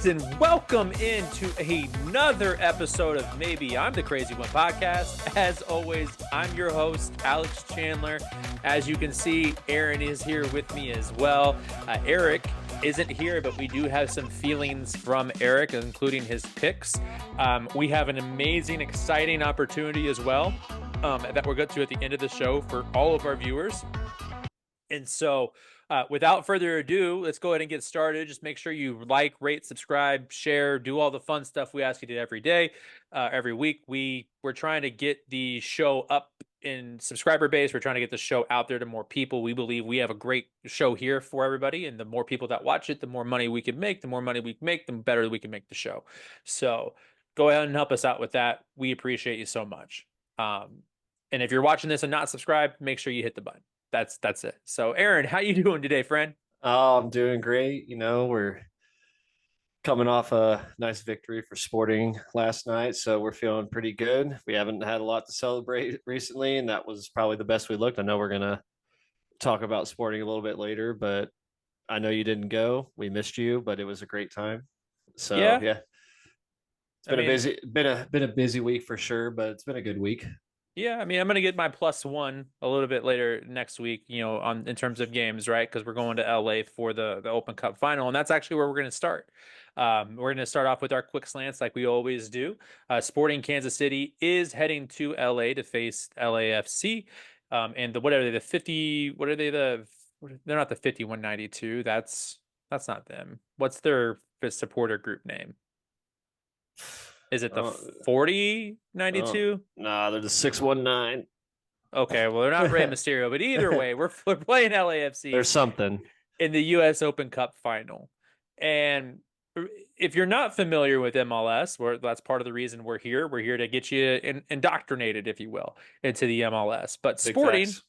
guys, and welcome into another episode of Maybe I'm the Crazy One podcast. As always, I'm your host, Alex Chandler. As you can see, Aaron is here with me as well. Eric isn't here, but we do have some feelings from Eric, including his picks. We have an amazing, exciting opportunity as well that we'll get to at the end of the show for all of our viewers. And so without further ado, let's go ahead and get started. Just make sure you like, rate, subscribe, share, do all the fun stuff we ask you to do every day, every week. We're trying to get the show up in subscriber base. We're trying to get the show out there to more people. We believe we have a great show here for everybody. And the more people that watch it, the more money we can make. The more money we make, the better we can make the show. So go ahead and help us out with that. We appreciate you so much. And if you're watching this and not subscribed, make sure you hit the button. That's it. So, Aaron, how you doing today, friend? Oh, I'm doing great. We're coming off a nice victory for Sporting last night, so we're feeling pretty good. We haven't had a lot to celebrate recently, and that was probably the best we looked. I know we're gonna talk about Sporting a little bit later, but I know you didn't go. We missed you, but it was a great time. So Yeah, yeah, it's I been a mean, busy week for sure, but it's been a good week. yeah, I mean, I'm gonna get my +1 a little bit later next week. In terms of games, right? Because we're going to LA for the Open Cup final, and that's actually where we're gonna start. We're gonna start off with our quick slants like we always do. Sporting Kansas City is heading to LA to face LAFC. And what are they? The 50? What are they? They're not the 5192. That's not them. What's their supporter group name? Is it the Oh, 4092? nah, they're the 619. Okay, well, they're not Rey Mysterio, but either way, we're playing LAFC There's something. in the U.S. Open Cup final. And if you're not familiar with MLS, that's part of the reason we're here. We're here to get you indoctrinated, if you will, into the MLS. But Big facts.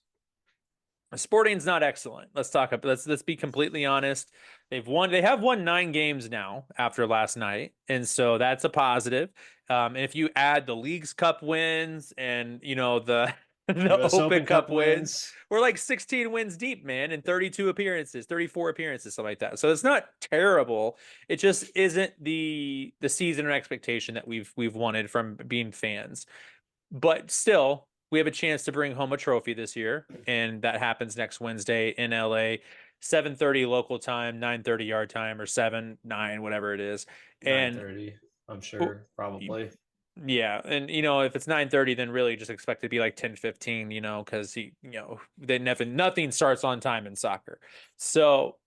Sporting's not excellent. Let's be completely honest. They have won 9 games now after last night, and so that's a positive. And if you add the League's Cup wins and the the US Open Open Cup Cup wins, wins. we're like 16 wins deep, man, in 32 appearances, 34 appearances, something like that. So it's not terrible. It just isn't the season or expectation that we've wanted from being fans. But still, we have a chance to bring home a trophy this year, and that happens next Wednesday in LA, 7:30 local time, 9:30 yard time, or 7, 9, whatever it is. And 9:30, I'm sure, probably. yeah, and if it's 9:30, then really just expect it to be like 10:15, because then nothing starts on time in soccer. So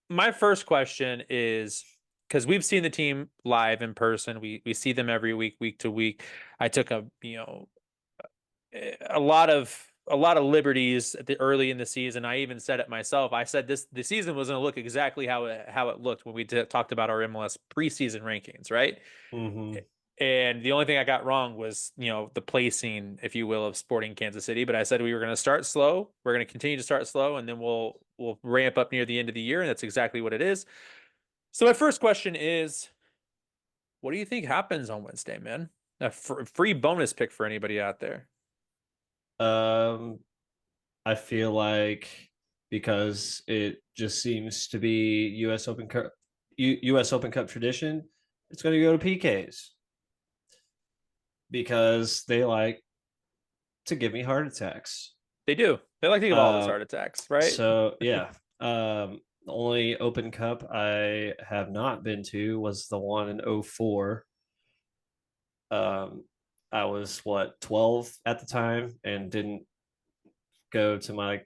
my first question is, because we've seen the team live in person, we see them every week, week to week. I took a lot of liberties at the early in the season. I even said it myself. I said the season was going to look exactly how it looked when we talked about our MLS preseason rankings, right? Mm-hmm. And the only thing I got wrong was, the placing, if you will, of Sporting Kansas City. But I said we were going to start slow. We're going to continue to start slow, and then we'll ramp up near the end of the year, and that's exactly what it is. So my first question is, what do you think happens on Wednesday, man? A free bonus pick for anybody out there. Um, I feel like because it just seems to be U.S. Open Cup tradition, it's going to go to PKs because they like to give me heart attacks. They do. They like to give all of us Uh, heart attacks, right? so yeah. The only Open Cup I have not been to was the one in '04. Um, I was 12 at the time and didn't go to my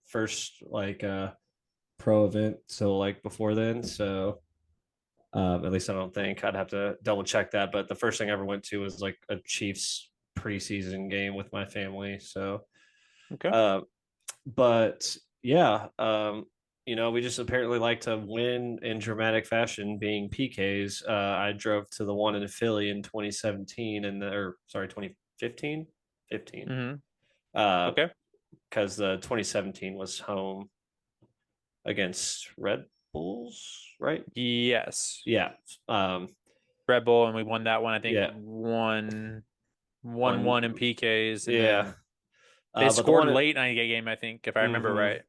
first pro event so like before then. So at least I don't think. I'd have to double check that, but the first thing I ever went to was like a Chiefs preseason game with my family. So Okay. uh, but yeah, we just apparently like to win in dramatic fashion, being PKs. I drove to the one in Philly in 2017 or sorry, 2015, 15. Mm-hmm. Uh, Okay. because the 2017 was home against Red Bulls, right? Yes. Yeah. Um, Red Bull, and we won that one. I think yeah. one in PKs, and Yeah. then they But the scored one, late in the game. I think, if I remember mm-hmm. right.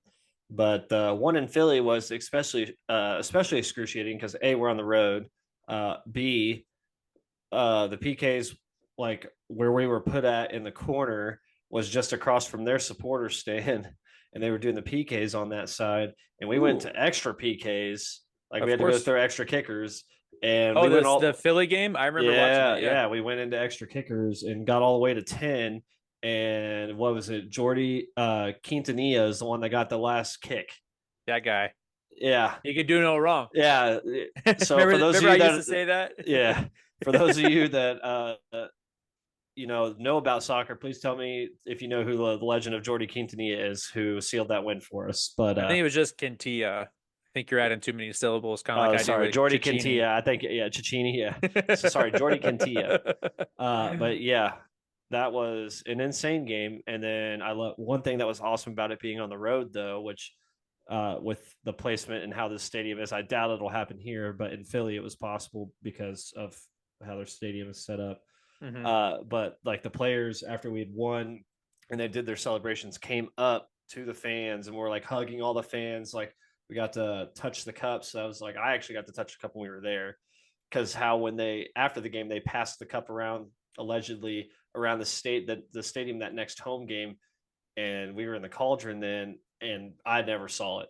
But the one in Philly was especially excruciating because A, we're on the road. B, the PKs, like where we were put at in the corner, was just across from their supporter stand, and they were doing the PKs on that side, and we went Ooh, to extra PKs, like we of had to go course. through extra kickers, and Oh, we went this the all Philly game. I remember watching yeah, that. Yeah, yeah, we went into extra kickers and got all the way to 10. And what was it? Jordy Quintanilla is the one that got the last kick. that guy. Yeah, He could do no wrong. yeah. So for remember, those of remember I you used to that, say that. yeah, for those of you that know about soccer, please tell me if you know who the legend of Jordy Quintanilla is, who sealed that win for us. But I think it was just Quintilla. I think you're adding too many syllables, kind of like oh, I do sorry, with Jordy Cicchini. Quintilla. I think yeah, Cicchini. Yeah, so sorry, Jordy Quintilla. But yeah, that was an insane game. And then I love one thing that was awesome about it being on the road, though, which with the placement and how the stadium is, I doubt it'll happen here, but in Philly it was possible because of how their stadium is set up. Mhm. But like the players after we had won and they did their celebrations came up to the fans and were like hugging all the fans. Like we got to touch the cups. I was like, I actually got to touch a cup when we were there because how when they after the game they passed the cup around allegedly around the stadium that next home game, and we were in the cauldron then, and I never saw it.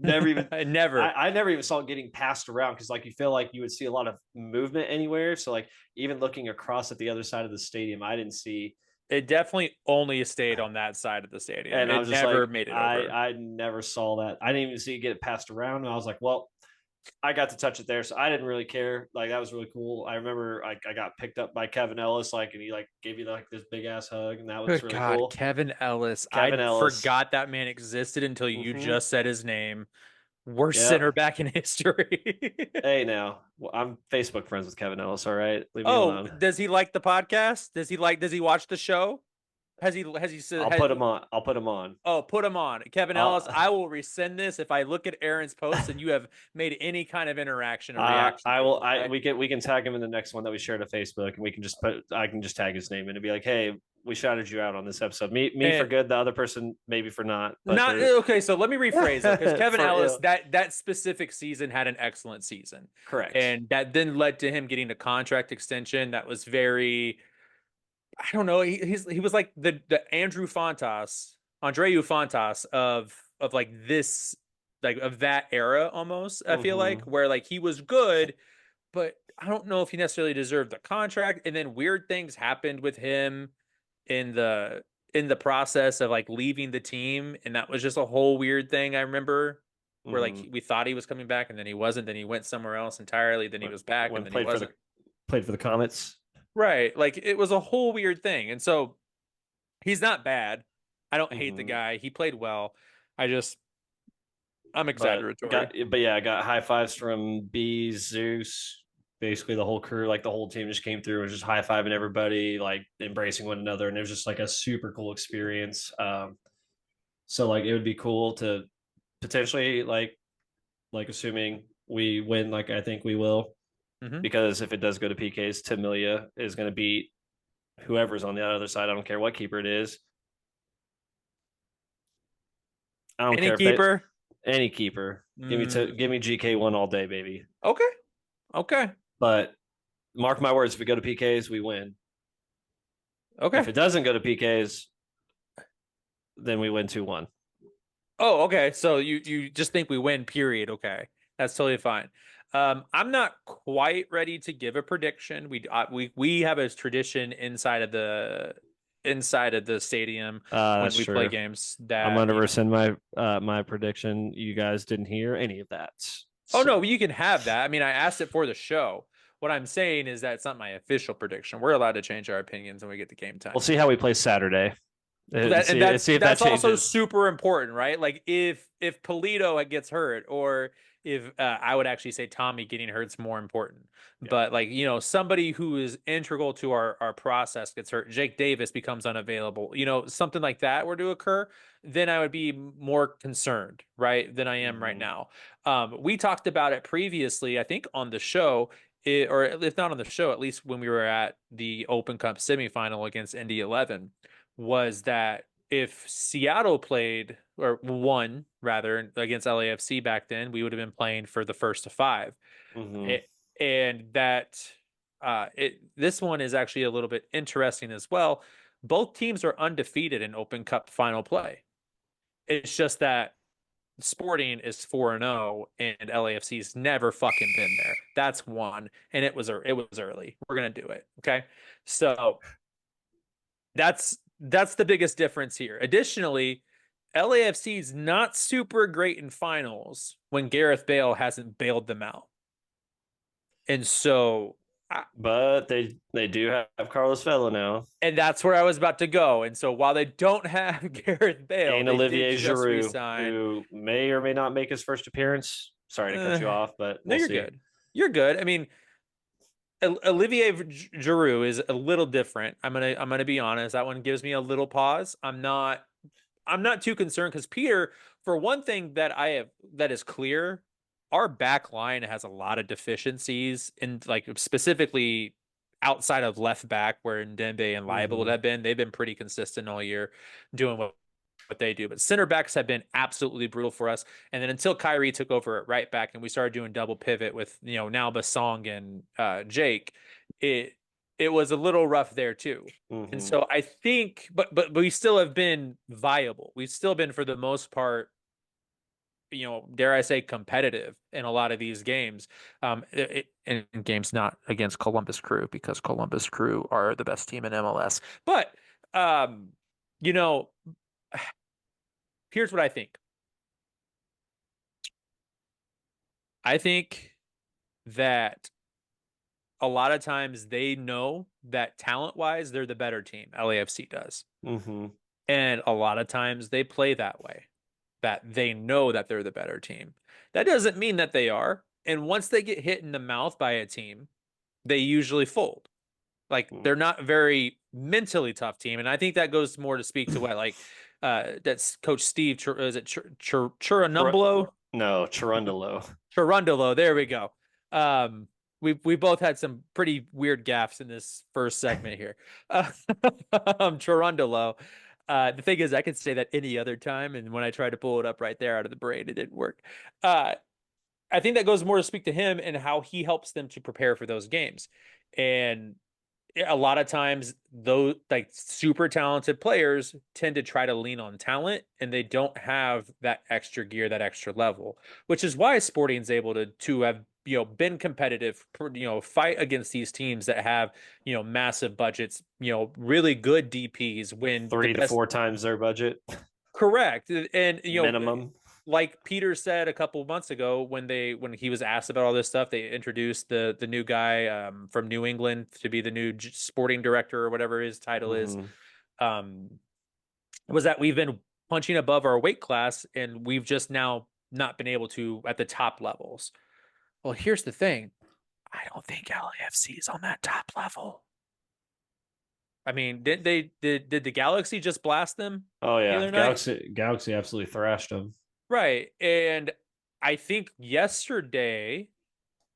never even Never. I never even saw it getting passed around because like you feel like you would see a lot of movement anywhere. So like even looking across at the other side of the stadium, I didn't see. It definitely only stayed on that side of the stadium. And I It was just never like, made it I over. I never saw that. I didn't even see it get passed around. And I was like, well, I got to touch it there, so I didn't really care. Like that was really cool. I remember like I got picked up by Kevin Ellis, like, and he like gave you like this big ass hug, and that was Good really God, cool. Kevin Ellis. Kevin I Ellis. forgot that man existed until you Mm-hmm. just said his name. Worst center Yep. back in history. Hey now, well, I'm Facebook friends with Kevin Ellis. All right, leave me Oh, alone. does he like the podcast? Does he watch the show? Has he said I'll has put him on. I'll put him on. Oh, put him on. Kevin Ellis, I'll, I will rescind this if I look at Aaron's post and you have made any kind of interaction or reaction I to will. him, okay? We can tag him in the next one that we share to Facebook, and we can just put. I can just tag his name in and be like, "Hey, we shouted you out on this episode. Me for And good, the other person maybe for not, but not they're okay, so let me rephrase though, because Kevin for Ellis, ill. that specific season had an excellent season. Correct. And that then led to him getting a contract extension that was very, I don't know, he was like the Andreu Fontas of like this like of that era almost, I feel like, Mm-hmm. where like he was good, but I don't know if he necessarily deserved the contract. And then weird things happened with him in the process of like leaving the team, and that was just a whole weird thing. I remember where like Mm-hmm. we thought he was coming back, and then he wasn't. Then he went somewhere else entirely. Then he was back, and When then he wasn't. played for the Comets. Right, like it was a whole weird thing. And so he's not bad. I don't hate the Mm-hmm. guy. He played well. I just I'm Got exaggeratory. but yeah, I got high fives from B Zeus. Basically, the whole crew, like the whole team, just came through, was just high fiving everybody, like embracing one another, and it was just like a super cool experience. So like it would be cool to potentially like assuming we win, like I think we will, Hmm. because if it does go to PKs, Tim Milia is going to beat whoever's on the other side. I don't care what keeper it is. I don't Any care if they keeper? any keeper. Give me Mm, GK1 all day, baby. okay. Okay. But mark my words, if we go to PKs, we win. If Okay. it doesn't go to PKs, then we win 2-1. Oh, okay. So you just think we win, period. Okay. That's totally fine. I'm not quite ready to give a prediction. We have a tradition inside of the stadium when That's we play true. games I'm that, gonna you know, rescind my prediction. You guys didn't hear any of that. oh no, So you can have that. I mean, I asked it for the show. What I'm saying is that it's not my official prediction. We're allowed to change our opinions when we get to game we'll time. see how we play Saturday and That and see if that that's also changes. super important, right? Like if Polito gets hurt, or if I would actually say Tommy getting hurt's more important. Yeah. But like, somebody who is integral to our process gets hurt, Jake Davis becomes unavailable, something like that were to occur, then I would be more concerned, right, than I am right Mm-hmm. now. We talked about it previously, I think on the show. Or if not on the show, at least when we were at the Open Cup semifinal against Indy 11, was that if Seattle played or won rather against LAFC back then, we would have been playing for the first to five. Mm-hmm. It, and that this one is actually a little bit interesting as well. Both teams are undefeated in Open Cup final play. It's just that Sporting is 4-0 and LAFC's never fucking been there. That's one, and it was early. We're gonna do it, okay? So that's the biggest difference here. Additionally, LAFC's not super great in finals when Gareth Bale hasn't bailed them out. And so But they do have Carlos Vela now and that's where I was about to go. And so while they don't have Gareth Bale, and they did Olivier just Giroud, resign. who may or may not make his first appearance. Sorry to cut Uh, you off, but no, we'll you're see. good. You're good. I mean, Olivier Giroud is a little different. I'm gonna be honest. That one gives me a little pause. I'm not too concerned because Peter, for one thing that is clear, our back line has a lot of deficiencies and like specifically outside of left back where Ndembe and Leibel Mm-hmm. have been, they've been pretty consistent all year doing what they do. But center backs have been absolutely brutal for us. And then until Kyrie took over at right back and we started doing double pivot with now Basong and Jake, it it was a little rough there too. And Mm-hmm. so I think, but we still have been viable. We've still been for the most part, dare I say, competitive in a lot of these games. In games not against Columbus Crew because Columbus Crew are the best team in MLS. But um, you know, here's what I think. I think that a lot of times they know that talent wise, they're the better team. LAFC does. Mm-hmm. And a lot of times they play that way, that they know that they're the better team. That doesn't mean that they are. And once they get hit in the mouth by a team, they usually fold. Like they're not a very mentally tough team. And I think that goes more to speak to what, like, that's Coach Steve, is it Churanumbolo? No, Chirundalo. Chirundolo. There we go. Um, we both had some pretty weird gaffes in this first segment here. Uh, Chirundolo. The thing is, I could say that any other time, and when I tried to pull it up right there out of the brain, it didn't work. Uh, I think that goes more to speak to him and how he helps them to prepare for those games. And a lot of times those like super talented players tend to try to lean on talent and they don't have that extra gear, that extra level, which is why Sporting's able to have been competitive, fight against these teams that have massive budgets, really good DPs when the Three to best. four times their budget Correct. And minimum. like Peter said a couple of months ago when he was asked about all this stuff, they introduced the new guy from New England to be the new sporting director or whatever his title is. Mm-hmm. Um, was that we've been punching above our weight class and we've just now not been able to at the top levels. Well, here's the thing. I don't think LAFC is on that top level. I mean, did the Galaxy just blast them Oh the yeah, other night? Galaxy absolutely thrashed them. Right. And I think yesterday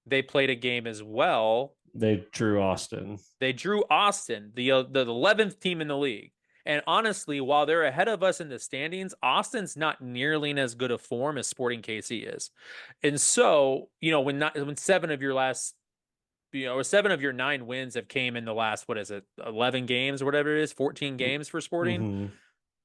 they played a game as well. They drew Austin. They drew Austin, the 11th team in the league. And honestly, while they're ahead of us in the standings, Austin's not nearly in as good a form as Sporting KC is. And so, when seven of your 9 wins have came in the last, what is it, 11 games or whatever it is, 14 games for Sporting,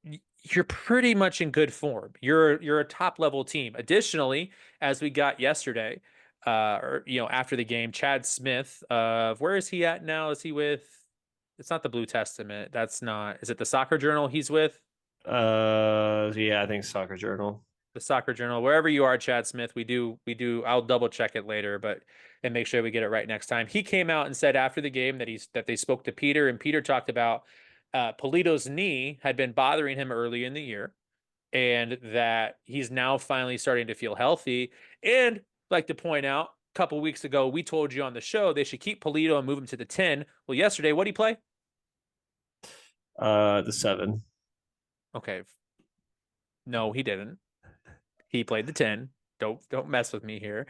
Mm-hmm. you're pretty much in good form. You're a top level team. Additionally, as we got yesterday, or after the game, Chad Smith, where is he at now? Is he with? It's not the Blue Testament. That's not. Is it the Soccer Journal he's with? Yeah, I think Soccer Journal. The Soccer Journal, wherever you are, Chad Smith. We do. I'll double check it later, but and make sure we get it right next time. He came out and said after the game that they spoke to Peter, and Peter talked about Polito's knee had been bothering him early in the year, and that he's now finally starting to feel healthy. And like to point out, a couple weeks ago, we told you on the show they should keep Polito and move him to the 10. Well, yesterday, what did he play? The 7. Okay. No, he didn't. He played the 10. Don't mess with me here.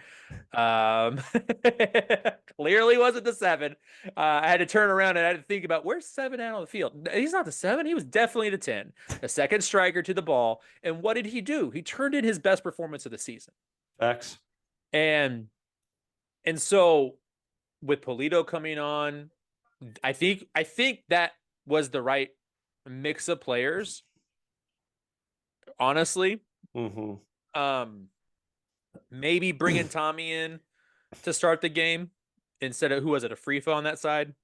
Um, clearly wasn't the 7. I had to turn around and I had to think about where's 7 out on the field. He's not the 7. He was definitely the 10, the second striker to the ball. And what did he do? He turned in his best performance of the season. X. And so with Polito coming on, I think that was the right mix of players. Honestly, Mm-hmm. um, maybe bringing Tommy in to start the game instead of who was it, a free on that side?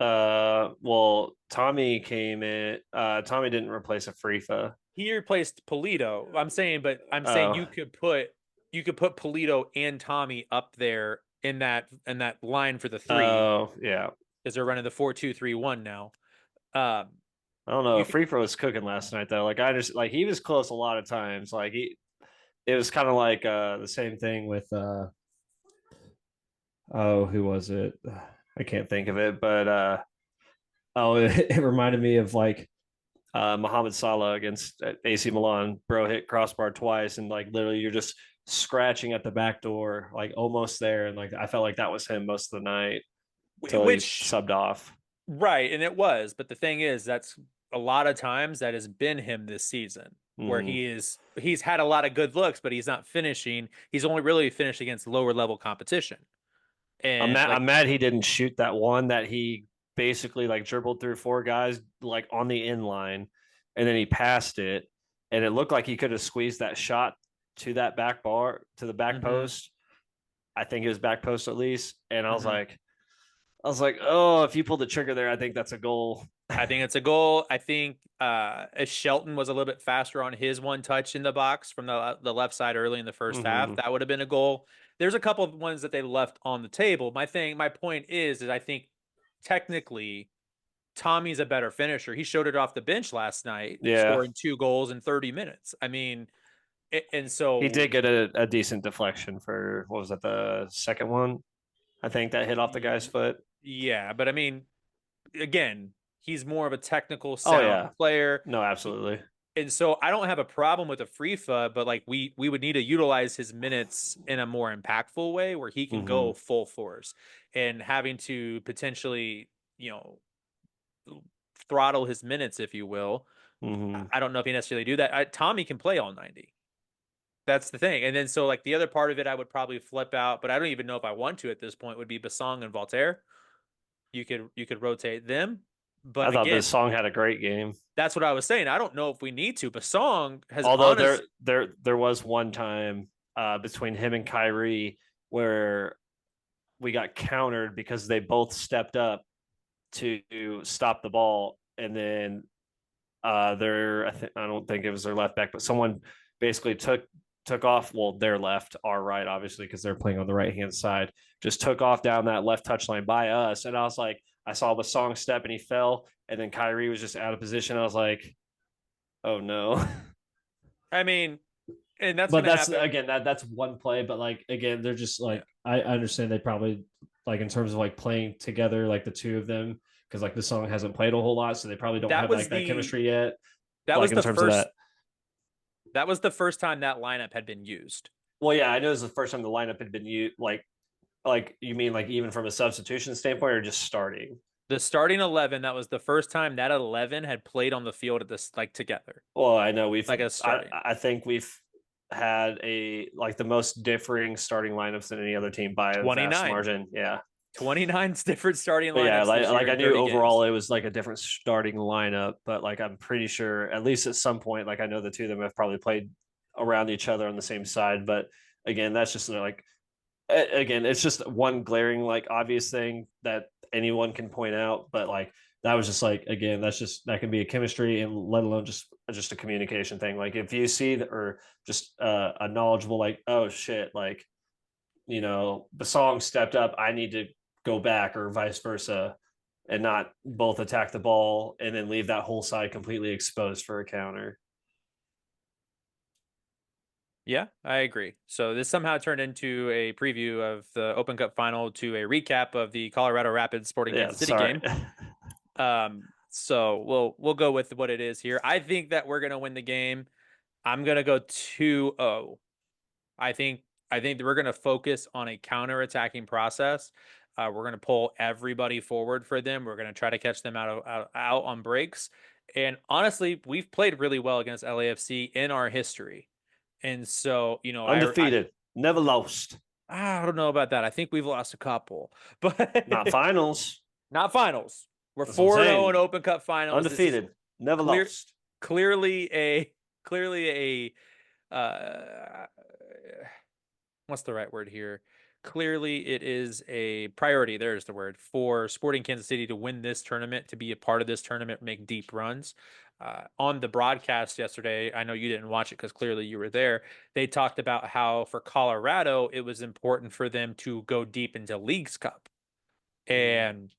Well, Tommy came in. Tommy didn't replace a Frifa. He replaced Polito. I'm saying Oh, you could put Polito and Tommy up there in that line for the 3 oh, yeah. because they're running the 4-2-3-1 now. Um, I don't know. you could, Free was cooking last night though. Like I just like he was close a lot of times. Like it was kind of like the same thing with oh, who was it? I can't think of it, but oh, it reminded me of like Mohamed Salah against AC Milan. Bro hit crossbar twice, and like literally you're just scratching at the back door, like almost there. And like I felt like that was him most of the night till he which subbed off. right, and it was, but the thing is, that's a lot of times that has been him this season, where Mm. he's had a lot of good looks, but he's not finishing. He's only really finished against lower level competition, I'm and mad. like I'm mad he didn't shoot that one that he basically like dribbled through four guys like on the in line, and then he passed it, and it looked like he could have squeezed that shot to that back bar to the back hmm post. I think it was back post at least, and hmm I was like, oh, if you pull the trigger there, I think that's a goal. I think it's a goal. I think as Shelton was a little bit faster on his one touch in the box from the left side early in the first half, Mm-hmm. that would have been a goal. There's a couple of ones that they left on the table. My point is I think technically Tommy's a better finisher. He showed it off the bench last night, Yeah, scoring 2 goals in 30 minutes. I mean, and he so did get a decent deflection for what was that the second one? I think that hit off the guy's foot. yeah, but I mean, again, he's more of a technical Oh sound yeah, player. no, absolutely. And so I don't have a problem with a Frifa, but like we would need to utilize his minutes in a more impactful way where he can Mm-hmm. go full force and having to potentially, you know, throttle his minutes, if you will. Mm-hmm. I don't know if he necessarily do that. Tommy can play all 90. That's the thing. And then so like the other part of it I would probably flip out, but I don't even know if I want to at this point would be Basong and Voltaire. You could rotate them. I But thought this again, song had a great game. that's what I was saying. I don't know if we need to. Basong has Although honest there was one time between him and Kyrie where we got countered because they both stepped up to stop the ball, and then I don't think it was their left back, but someone basically took off. Well, their left, our right, obviously, because they're playing on the right hand side. Just took off down that left touch line by us, and I was like, I saw the song step, and he fell, and then Kyrie was just out of position. I was like, oh no. I mean, and that's But gonna that's happen. again that's one play, but like again, they're just Yeah. like I understand they probably like in terms of like playing together, like the two of them, because like the song hasn't played a whole lot, so they probably don't That have was like that the chemistry yet. that Like was in the terms of first that. that was the first time that lineup had been used. Well, yeah, I know it was the first time the lineup had been used. Like you mean like even from a substitution standpoint, or just starting? The starting 11, that was the first time that 11 had played on the field at this like together, Well, I know like as starting. I think we've had a like the most differing starting lineups than any other team by a vast 29. margin. Yeah. 29 different starting But yeah, lineups this like year I in knew 30 overall games. it was like a different starting lineup, but like I'm pretty sure at least at some point, like I know the two of them have probably played around each other on the same side. But again, that's just like again, it's just one glaring like obvious thing that anyone can point out. But like that was just like again, that's just that can be a chemistry and let alone just a communication thing. Like if you see that or just a knowledgeable like oh shit like the song stepped up, I need to go back or vice versa and not both attack the ball and then leave that whole side completely exposed for a counter. Yeah, I agree. So this somehow turned into a preview of the Open Cup final to a recap of the Colorado Rapids Sporting Yeah, Kansas City sorry. game. So we'll go with what it is here. I think that we're gonna win the game. I'm gonna go 2-0 I think I think that we're going to focus on a counter-attacking process. We're going to pull everybody forward for them. We're going to try to catch them out on breaks. And honestly, we've played really well against LAFC in our history. And so, Undefeated, never lost. I don't know about that. I think we've lost a couple, but Not finals. not finals. We're That's what I'm 4-0 in saying. Open Cup finals. This is Undefeated, never clear lost. clearly a uh what's the right word here? Clearly, it is a priority. There's the word for Sporting Kansas City to win this tournament, to be a part of this tournament, make deep runs. On the broadcast yesterday, I know you didn't watch it because clearly you were there. They talked about how for Colorado, it was important for them to go deep into Leagues Cup. And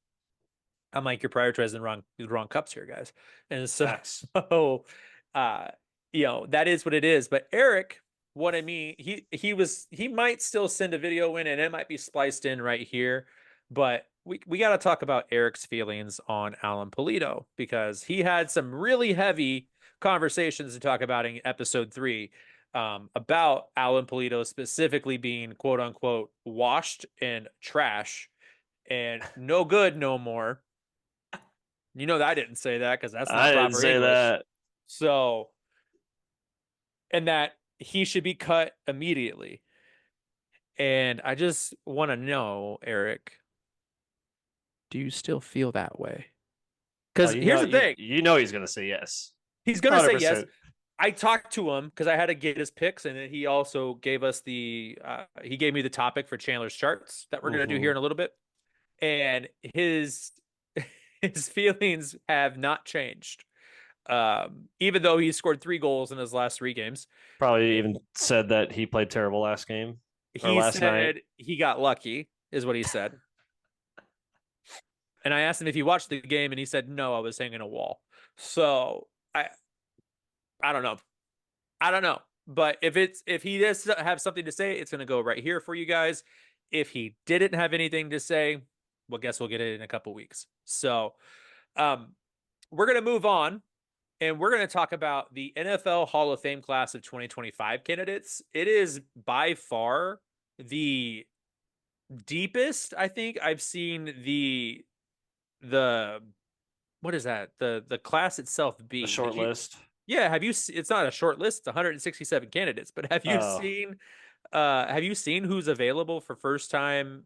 I'm like, you're prioritizing the wrong cups here, guys. And so, Facts. uh, that is what it is. But Eric wanted me, he might still send a video in and it might be spliced in right here. But we got to talk about Eric's feelings on Alan Pulido because he had some really heavy conversations to talk about in episode 3 about Alan Pulido specifically being quote unquote washed in trash and no good no more. You know that I didn't say that because that's not I didn't proper say English. that. So, and that he should be cut immediately. And I just want to know, Eric, do you still feel that way? Oh, Because here's the thing, you know he's gonna say yes. he's going to say yes. 100%. I talked to him because I had to get his picks, and then he also gave us he gave me the topic for Chandler's charts that we're going to do here Mm-hmm. in a little bit. And his feelings have not changed. Even though he scored 3 goals in his last 3 games. Probably even said that he played terrible last game or He last night. said he got lucky, is what he said. And I asked him if he watched the game, and he said no, I was hanging a wall. So I don't know. I don't know. But if he does have something to say, it's gonna go right here for you guys. If he didn't have anything to say, well, guess we'll get it in a couple weeks. So um we're gonna move on and we're going to talk about the NFL Hall of Fame class of 2025 candidates. It is by far the deepest I think I've seen the what is that? The class itself The be. short list. Yeah, have you it's not a short list, it's 167 candidates, but Oh, have you seen who's available for first ballot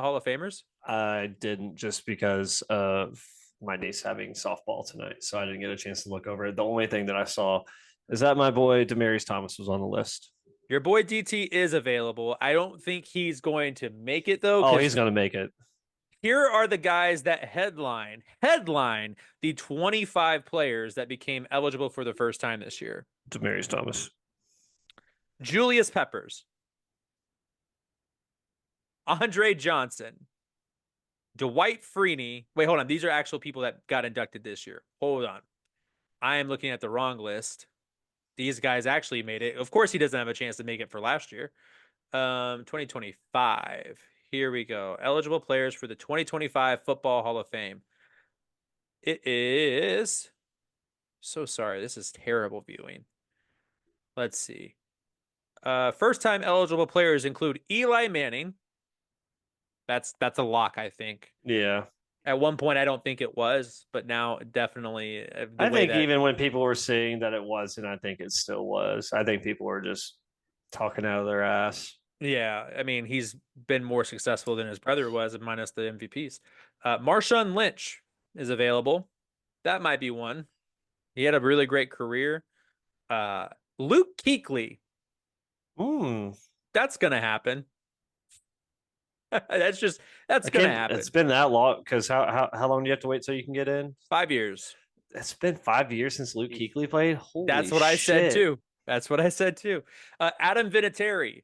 Hall of Famers? I didn't just because of my niece having softball tonight, so I didn't get a chance to look over it. The only thing that I saw is that my boy Demarius Thomas was on the list. Your boy DT is available. I don't think he's going to make it though, Oh, he's because gonna make it. here are the guys that headline the 25 players that became eligible for the first time this year. Demarius Thomas. Julius Peppers, Andre Johnson, Dwight Freeney. Wait, hold on. These are actual people that got inducted this year. Hold on. I am looking at the wrong list. These guys actually made it. Of course, he doesn't have a chance to make it for last year. 2025. Here we go. Eligible players for the 2025 Football Hall of Fame. It is so sorry. This is terrible viewing. Let's see. First time eligible players include Eli Manning. That's a lock, I think. Yeah. At one point, I don't think it was, but now definitely the I way think that. even when people were saying that it wasn't, I think it still was. I think people were just talking out of their ass. Yeah, I mean, he's been more successful than his brother was, minus the MVPs. Marshawn Lynch is available. That might be one. He had a really great career. Uh, Luke Kuechly. Hmm. That's gonna happen. That's I gonna can't. It's happen. been that long because how long do you have to wait till you can get in? 5 years. It's been 5 years since Luke Kuechly played. That's Holy what I said shit! too. That's what I said too. Adam Vinatieri.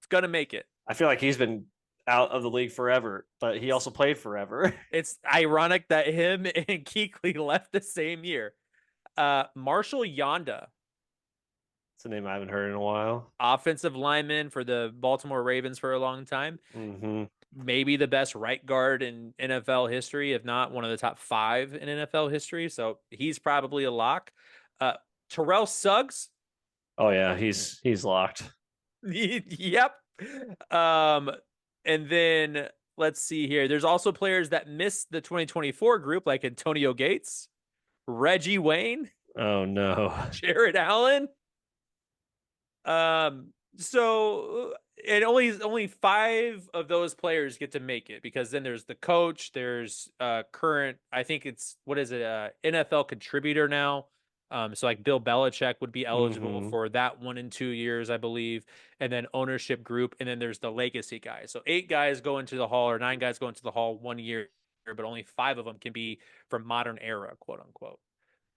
It's gonna make it. I feel like he's been out of the league forever, but he also played forever. It's ironic that him and Kuechly left the same year. Marshall Yonda, It's a name I haven't heard in a while. offensive lineman for the Baltimore Ravens for a long time. Mm-hmm. Maybe the best right guard in NFL history, if not one of the top 5 in NFL history. So he's probably a lock. Uh, Terrell Suggs, Oh yeah, he's locked. Yep. Um, and then let's see here. There's also players that missed the 2024 group, like Antonio Gates, Reggie Wayne, Oh no. Jared Allen. So and only five of those players get to make it because then there's the coach, there's current, I think it's what is it, NFL contributor now. So like Bill Belichick would be eligible Hmm. for that 1 and 2 years, I believe, and then ownership group, and then there's the legacy guys. So 8 guys go into the hall or 9 guys go into the hall 1 year, but only five of them can be from modern era, quote unquote.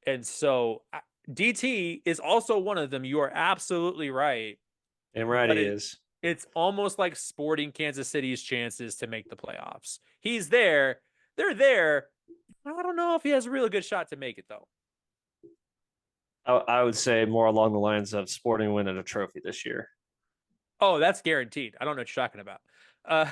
And so DT is also one of them. You are absolutely right, And right but he is. it's almost like sporting Kansas City's chances to make the playoffs. He's there, they're there. I don't know if he has a really good shot to make it though. I would say more along the lines of Sporting winning a trophy this year. Oh, that's guaranteed. I don't know what you're talking about. Uh,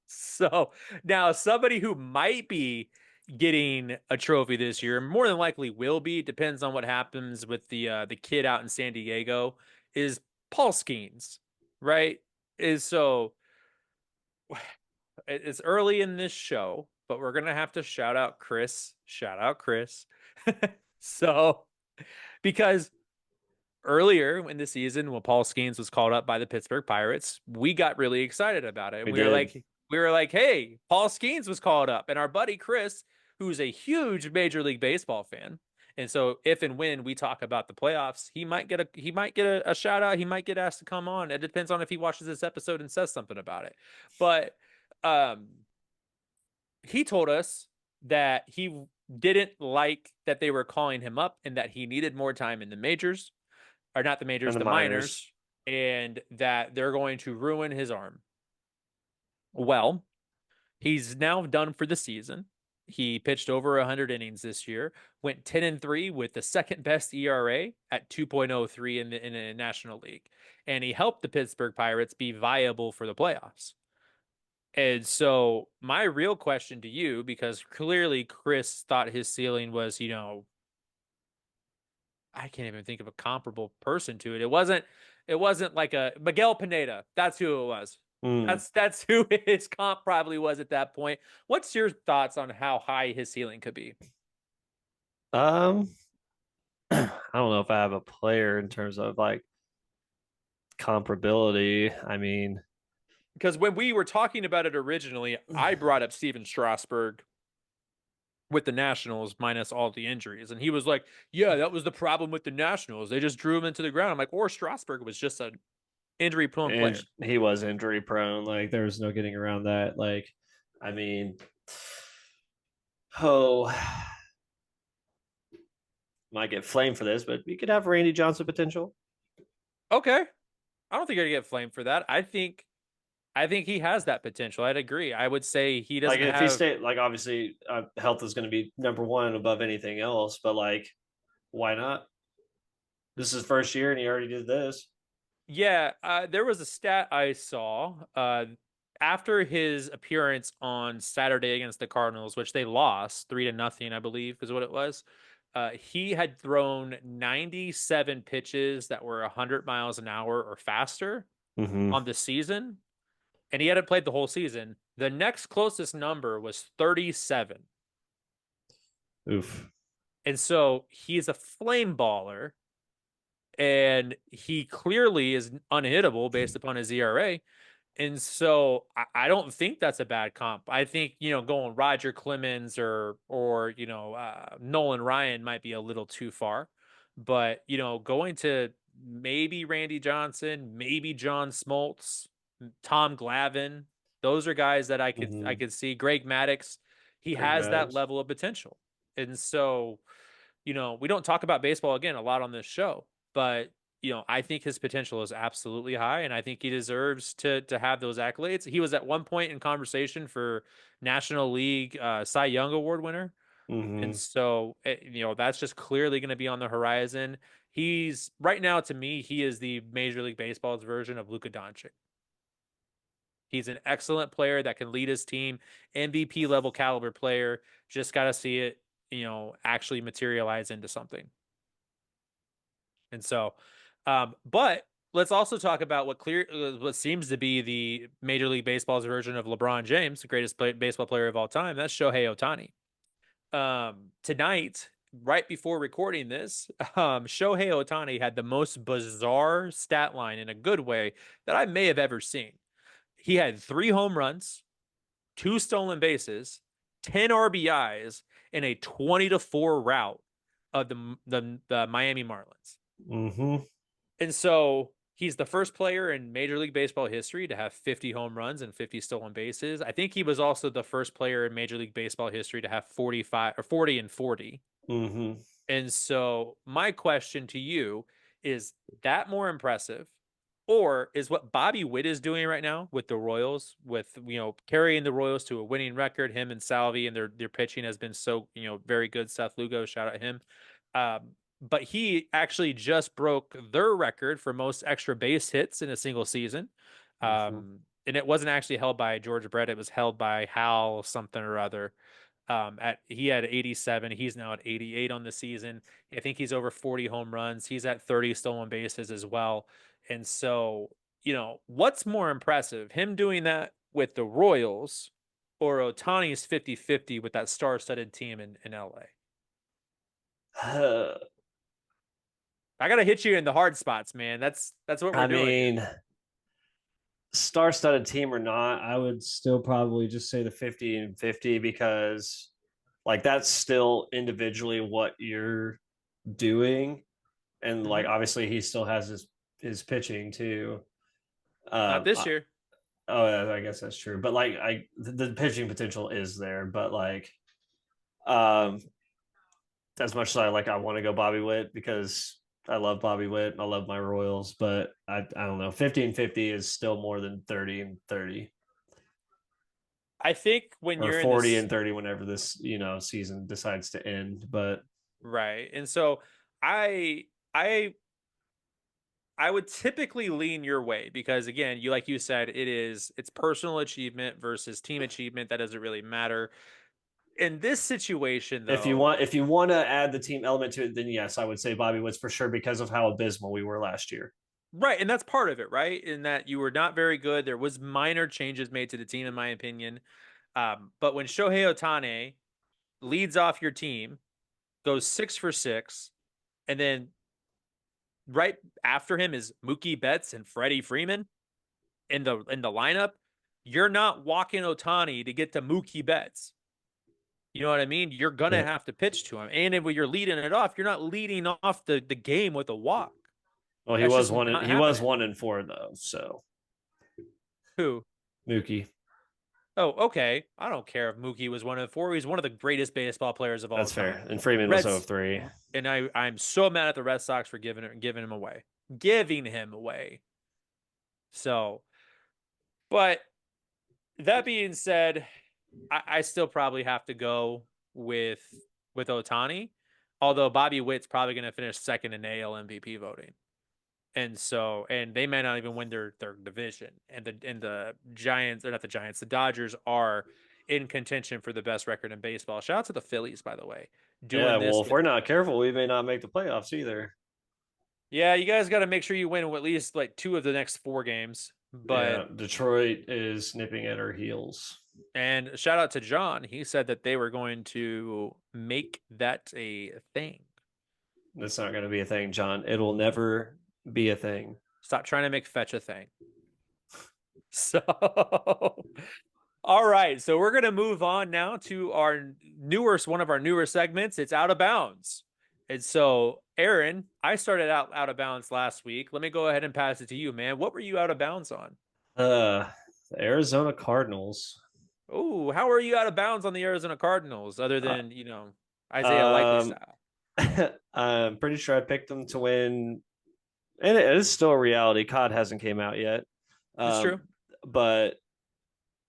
so now somebody who might be getting a trophy this year, more than likely will be, depends on what happens with the kid out in San Diego, is Paul Skeens, right? Is so it's early in this show, but we're gonna have to shout out Chris. Shout out Chris. So because earlier in the season when Paul Skeens was called up by the Pittsburgh Pirates, we got really excited about it. And We did. we were like, hey, Paul Skeens was called up. And our buddy Chris, who's a huge Major League Baseball fan. And so if and when we talk about the playoffs, he might get a shout out. He might get asked to come on. It depends on if he watches this episode and says something about it. But um he told us that he didn't like that they were calling him up and that he needed more time in the majors, or not the And majors, the the minors, miners. and that they're going to ruin his arm. Well, he's now done for the season. He pitched over 100 innings this year, went 10-3 with the second best ERA at 2.03 in the National League, and he helped the Pittsburgh Pirates be viable for the playoffs. And so my real question to you, because clearly Chris thought his ceiling was, I can't even think of a comparable person to it. It wasn't like a Miguel Pineda. That's who it was. Mm. That's who his comp probably was at that point. What's your thoughts on how high his ceiling could be? Um, I don't know if I have a player in terms of like comparability. I mean, Because when we were talking about it originally, I brought up Steven Strasburg with the Nationals minus all the injuries. And he was like, yeah, that was the problem with the Nationals. They just drew him into the ground. I'm like, or Strasburg was just an injury prone and player. he was injury prone. Like there was no getting around that. Like, I mean, oh, might get flamed for this, but we could have Randy Johnson potential. Okay. I don't think I'd get flamed for that. I think he has that potential. I'd agree. I would say he Like doesn't if he have. stayed, like obviously health is going to be number one above anything else. But like, why not? This is his first year and he already did this. Yeah, there was a stat I saw after his appearance on Saturday against the Cardinals, which they lost 3-0, I believe, is what it was. He had thrown 97 pitches that were 100 miles an hour or faster Mm-hmm. on the season, and he hadn't played the whole season. The next closest number was 37. Oof. And so he's a flame baller, and he clearly is unhittable based upon his ERA. And so I don't think that's a bad comp. I think, going Roger Clemens or Nolan Ryan might be a little too far. But, going to maybe Randy Johnson, maybe John Smoltz, Tom Glavine, those are guys that I Mm-hmm. could see. Greg Maddux, he Greg has that Maddox. level of potential. And so, we don't talk about baseball again a lot on this show, but I think his potential is absolutely high, and I think he deserves to have those accolades. He was at one point in conversation for National League Cy Young Award winner, and Mm-hmm. so that's just clearly going to be on the horizon. He's right now, to me, he is the Major League Baseball's version of Luka Doncic. He's an excellent player that can lead his team, MVP level caliber player. Just got to see it, actually materialize into something. And so But let's also talk about what seems to be the Major League Baseball's version of LeBron James, the greatest baseball player of all time. That's Shohei Ohtani. Tonight, right before recording this, Shohei Ohtani had the most bizarre stat line in a good way that I may have ever seen. He had 3 home runs, 2 stolen bases, 10 RBIs, and a 20-4 rout of the Miami Marlins. Mm-hmm. And so he's the first player in Major League Baseball history to have 50 home runs and 50 stolen bases. I think he was also the first player in Major League Baseball history to have 45 or 40 and 40. Mm-hmm. And so my question to you is that more impressive? Or is what Bobby Witt is doing right now with the Royals, with carrying the Royals to a winning record, him and Salvi, and their pitching has been so very good. Seth Lugo, shout out him. But he actually just broke their record for most extra base hits in a single season. Mm-hmm. And it wasn't actually held by George Brett, it was held by Hal something or other. He had 87, he's now at 88 on the season. I think he's over 40 home runs. He's at 30 stolen bases as well. And so, what's more impressive, him doing that with the Royals or Otani's 50-50 with that star-studded team in LA? I gotta hit you in the hard spots, man. That's what we're I doing here. mean, star-studded team or not, I would still probably just say the 50 and 50 because like that's still individually what you're doing. And Mm-hmm. like obviously he still has his pitching too. Not Um this I, year. oh, I guess that's true. But like the pitching potential is there, but like um as much as I want to go Bobby Witt because I love Bobby Witt. I love my Royals, but I don't know. 50 and 50 is still more than 30 and 30 I think when or you're in 40 this and 30 whenever this, season decides to end. But right, and so I I I would typically lean your way because again, like you said, it's personal achievement versus team achievement. That doesn't really matter. In this situation though, if you want to add the team element to it, then yes, I would say Bobby Witt's for sure because of how abysmal we were last year. right, and that's part of it, right? In that you were not very good. There was minor changes made to the team, in my opinion. But when Shohei Ohtani leads off your team, goes 6 for 6, and then right after him is Mookie Betts and Freddie Freeman in the lineup, you're not walking Ohtani to get to Mookie Betts. You know what I mean? You're gonna Yeah. have to pitch to him, and if you're leading it off, you're not leading off the game with a walk. Well, That's just not he was happening. 1-4 though. So Who? Mookie, Oh, okay. I don't care if Mookie was 1-4. He's one of the greatest baseball players of all that's fair. time. And Freeman was Reds, 0-3. and I'm so mad at the Red Sox for giving him away, giving him away. So, but that being said, I still probably have to go with with Ohtani, although Bobby Witt's probably going to finish second in AL MVP voting. And so, and they may not even win their division. And the Giants, or not the Giants, the Dodgers are in contention for the best record in baseball. Shout out to the Phillies, by the way, Yeah, doing well, this if with. we're not careful, we may not make the playoffs either. Yeah, you guys got to make sure you win at least like 2 of the next 4 games. But Yeah, Detroit is nipping at our heels. and shout out to John, he said that they were going to make that a thing. That's not going to be a thing, John. It will never be a thing. Stop trying to make fetch a thing. So, all right. So we're going to move on now to one of our newer segments. It's out of bounds. And so, Aaron, I started out of bounds last week. Let me go ahead and pass it to you, man. What were you out of bounds on? The Arizona Cardinals. Oh, how are you out of bounds on the Arizona Cardinals other Uh, than, Isaiah Likely um, style? I'm pretty sure I picked them to win, and it is still a reality. COD hasn't came out yet, It's true. but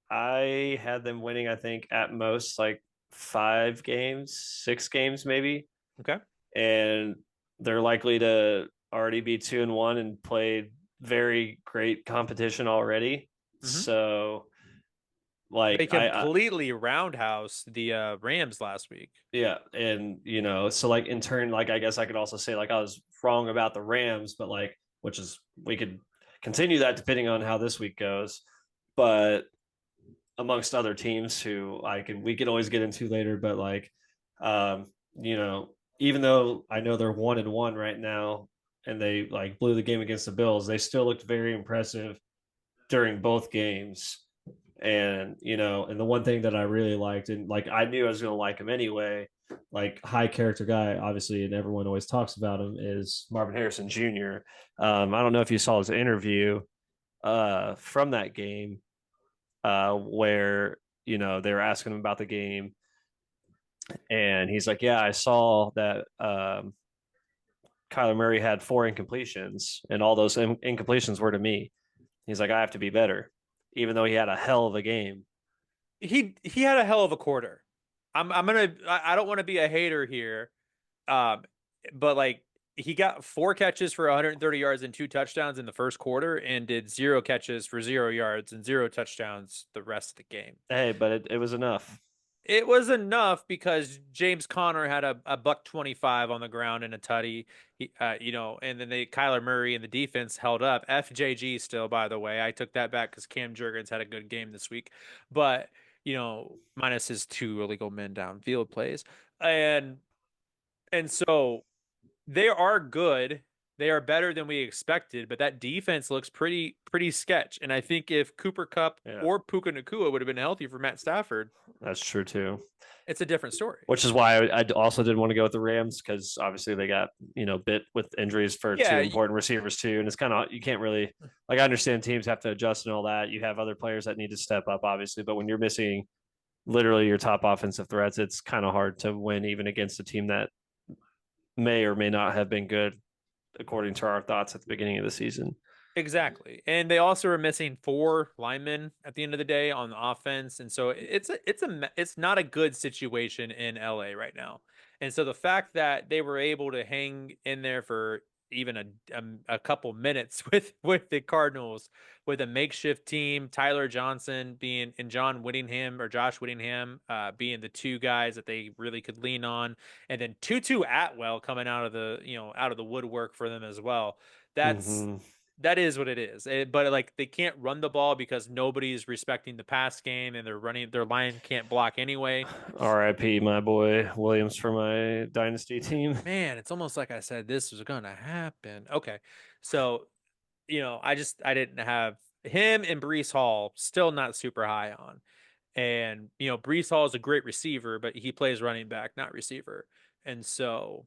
I had them winning. I think at most like 5 games, 6 games, maybe, Okay. and they're likely to already be 2-1 and played very great competition already. Mm-hmm. So, They like completely roundhouse the Rams last week. yeah, and so like in turn, like I guess I could also say like I was wrong about the Rams, but like which is we could continue that depending on how this week goes. But amongst other teams who we could always get into later, but like um, you know, even though I know they're 1-1 right now and they like blew the game against the Bills, they still looked very impressive during both games. And and the one thing that I really liked, and like I knew I was gonna like him anyway, like high character guy, obviously, and everyone always talks about him, is Marvin Harrison Jr. I don't know if you saw his interview from that game, where they were asking him about the game, and he's like, "Yeah, I saw that Kyler Murray had 4 incompletions, and all those incompletions were to me." He's like, "I have to be better," even though he had a hell of a game. He had a hell of a quarter. I don't want to be a hater here. Um, but like he got 4 catches for 130 yards and 2 touchdowns in the first quarter and did 0 catches for 0 yards and 0 touchdowns the rest of the game. Hey, but it was enough. It was enough because James Conner had a buck 25 on the ground and a tutty, and then Kyler Murray and the defense held up. FJG still, by the way, I took that back because Cam Jurgens had a good game this week, but minus his 2 illegal men downfield plays, and so they are good. They are better than we expected, but that defense looks pretty sketch. And I think if Cooper Kupp Yeah, or Puka Nacua would have been healthy for Matt Stafford, that's true too. it's a different story. Which is why I also didn't want to go with the Rams, because obviously they got bit with injuries for 2 Yeah, important receivers too, and it's kind of, you can't really, like, I understand teams have to adjust and all that. You have other players that need to step up, obviously, but when you're missing literally your top offensive threats, it's kind of hard to win even against a team that may or may not have been good according to our thoughts at the beginning of the season. exactly. And they also are missing 4 linemen at the end of the day on the offense, and so it's not a good situation in LA right now. And so the fact that they were able to hang in there for even a couple minutes with the Cardinals with a makeshift team, Tyler Johnson being and John Whittingham or Josh Whittingham being the 2 guys that they really could lean on, and then Tutu Atwell coming out of the woodwork for them as well. That's Mm-hmm. that is what it is. But like they can't run the ball because nobody's respecting the pass game and their line can't block anyway. RIP, my boy Williams for my dynasty team. Man, it's almost like I said this was gonna happen. Okay. So, I didn't have him and Brees Hall still not super high on. And, Brees Hall is a great receiver, but he plays running back, not receiver. And so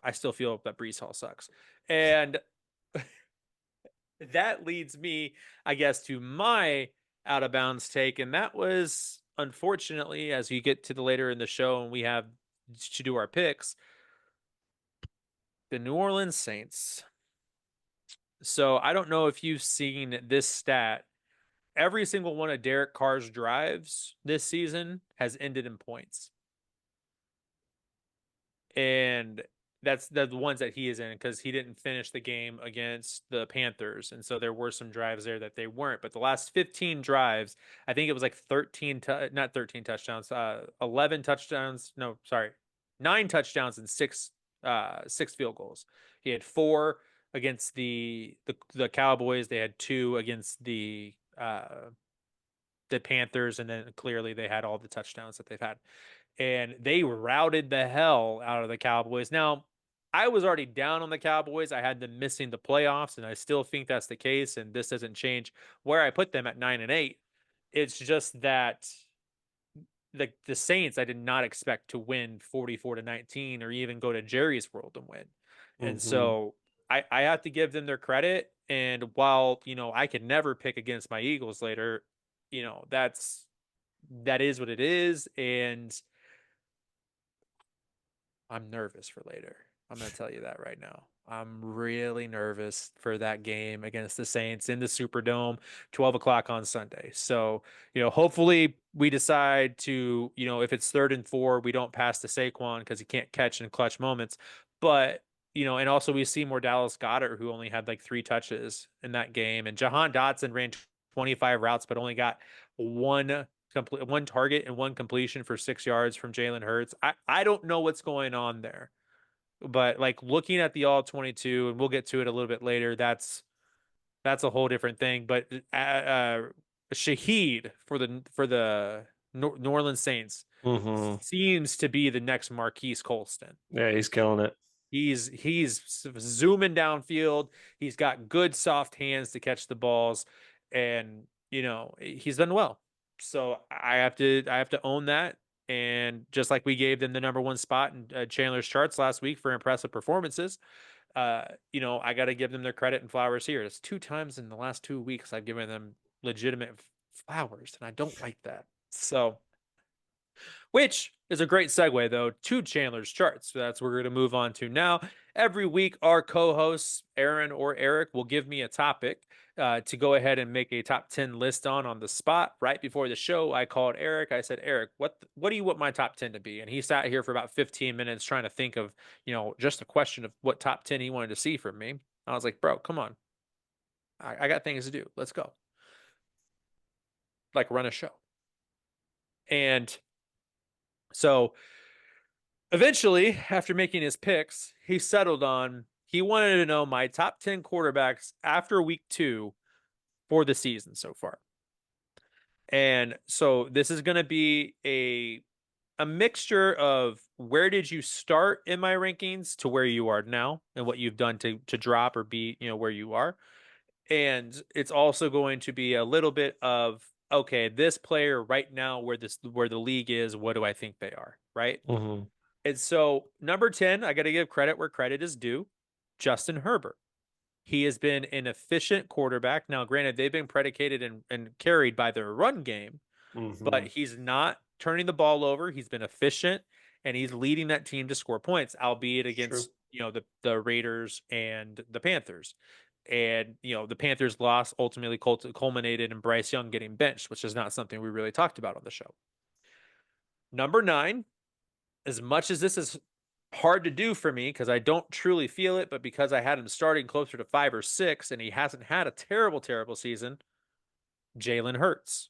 I still feel that Brees Hall sucks. And that leads me, I guess, to my out of bounds take. And that was, unfortunately, as we get to the later in the show and we have to do our picks, the New Orleans Saints. So I don't know if you've seen this stat. Every single one of Derek Carr's drives this season has ended in points. And that's the ones that he is in because he didn't finish the game against the Panthers. And so there were some drives there that they weren't. But the last 15 drives, I think it was like not 13 touchdowns, 11 touchdowns. No, sorry, 9 touchdowns and six field goals. He had 4 against the Cowboys. They had 2 against the Panthers, and then clearly they had all the touchdowns that they've had. And they routed the hell out of the Cowboys. Now, I was already down on the Cowboys. I had them missing the playoffs, and I still think that's the case. And this doesn't change where I put them at 9-8. It's just that the Saints I did not expect to win 44-19 or even go to Jerry's World and win. And Mm-hmm. so I have to give them their credit. And while, I could never pick against my Eagles later, that is what it is. And I'm nervous for later. I'm going to tell you that right now. I'm really nervous for that game against the Saints in the Superdome, 12 o'clock on Sunday. So, hopefully we decide to, if it's 3rd and 4, we don't pass to Saquon because he can't catch in clutch moments. But, and also we see more Dallas Goedert, who only had like 3 touches in that game. And Jahan Dotson ran 25 routes, but only got one target and 1 completion for 6 yards from Jalen Hurts. I don't know what's going on there. But like looking at the all 22, and we'll get to it a little bit later, that's a whole different thing. But Shaheed for the New Orleans Saints Mm-hmm. seems to be the next Marquise Colston. Yeah, he's killing it. He's zooming downfield. He's got good soft hands to catch the balls, and he's done well. So I have to own that. And just like we gave them the number one spot in Chandler's charts last week for impressive performances, I got to give them their credit and flowers here. It's 2 times in the last 2 weeks I've given them legitimate flowers, and I don't like that. So which is a great segue, though, to Chandler's charts. So that's what we're going to move on to now. Every week, our co hosts, Aaron or Eric, will give me a topic to go ahead and make a top 10 list on the spot. Right before the show, I called Eric. I said, Eric, what do you want my top 10 to be? And he sat here for about 15 minutes trying to think of, just a question of what top 10 he wanted to see from me. I was like, bro, come on. I got things to do. Let's go. Like, run a show. And so eventually, after making his picks, he settled on he wanted to know my top 10 quarterbacks after week 2 for the season so far. And so this is going to be a mixture of where did you start in my rankings to where you are now and what you've done to drop or be, where you are. And it's also going to be a little bit of okay, this player right now where the league is, what do I think they are, right? Mm-hmm. And so, number 10, I got to give credit where credit is due. Justin Herbert. He has been an efficient quarterback. Now, granted, they've been predicated and carried by their run game, but Mm-hmm. he's not turning the ball over. He's been efficient, and he's leading that team to score points, albeit True. against the Raiders and the Panthers. And the Panthers' loss ultimately culminated in Bryce Young getting benched, which is not something we really talked about on the show. Number 9, as much as this is hard to do for me because I don't truly feel it, but because I had him starting closer to 5 or 6 and he hasn't had a terrible, terrible season, Jalen Hurts.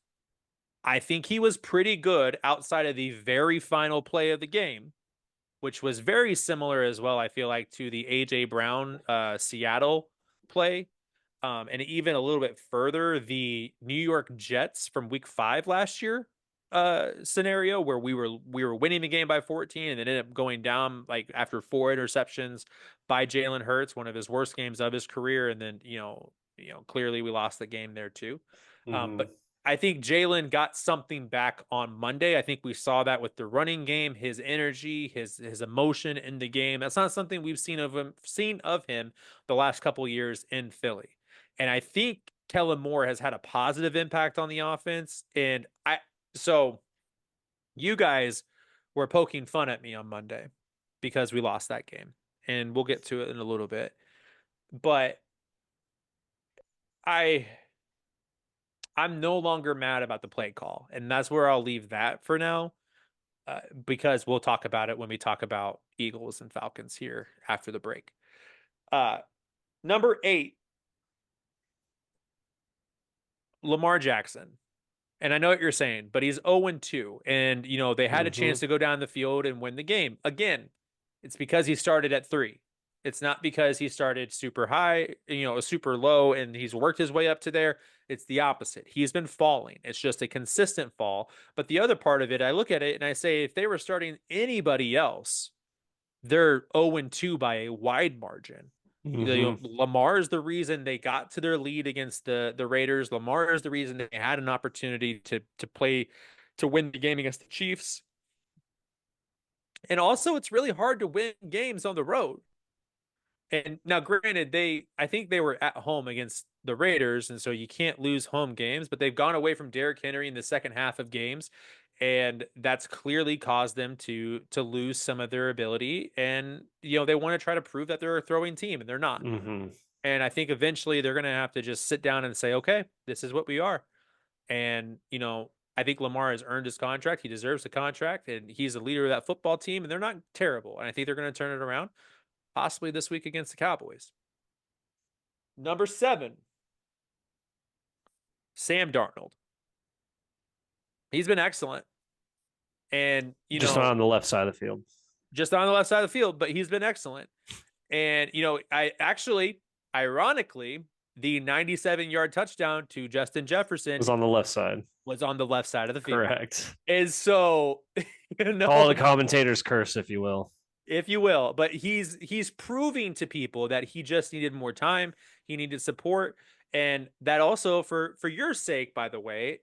I think he was pretty good outside of the very final play of the game, which was very similar as well, I feel like, to the A.J. Brown Seattle play. And even a little bit further, the New York Jets from week 5 last year scenario where we were winning the game by 14 and then ended up going down like after 4 interceptions by Jalen Hurts, one of his worst games of his career. And then, clearly we lost the game there too. Mm-hmm. But I think Jalen got something back on Monday. I think we saw that with the running game, his energy, his emotion in the game. That's not something we've seen of him the last couple of years in Philly. And I think Kellen Moore has had a positive impact on the offense. And so you guys were poking fun at me on Monday because we lost that game. And we'll get to it in a little bit. But I I'm no longer mad about the play call. And that's where I'll leave that for now. Because we'll talk about it when we talk about Eagles and Falcons here after the break. Uh, Number 8, Lamar Jackson. And I know what you're saying, but he's 0-2. And, they had a Mm-hmm. chance to go down the field and win the game. Again, it's because he started at 3. It's not because he started super high, super low, and he's worked his way up to there. It's the opposite. He's been falling. It's just a consistent fall. But the other part of it, I look at it and I say, if they were starting anybody else, they're 0-2 by a wide margin. Mm-hmm. Lamar is the reason they got to their lead against the Raiders. Lamar is the reason they had an opportunity to win the game against the Chiefs. And also, it's really hard to win games on the road. And now, granted, I think they were at home against the Raiders, and so you can't lose home games. But they've gone away from Derrick Henry in the second half of games, and that's clearly caused them to lose some of their ability. And they want to try to prove that they're a throwing team, and they're not. Mm-hmm. And I think eventually they're going to have to just sit down and say, okay, this is what we are. And I think Lamar has earned his contract. He deserves the contract, and he's the leader of that football team. And they're not terrible. And I think they're going to turn it around, possibly this week against the Cowboys. Number 7, Sam Darnold. He's been excellent. And, Just not on the left side of the field. just on the left side of the field, but he's been excellent. And, ironically, the 97-yard touchdown to Justin Was Jefferson on the left side. was on the left side of the field. Correct. And so, Call the commentator's curse, if you will. if you will, but he's proving to people that he just needed more time, he needed support, and that also for your sake, by the way,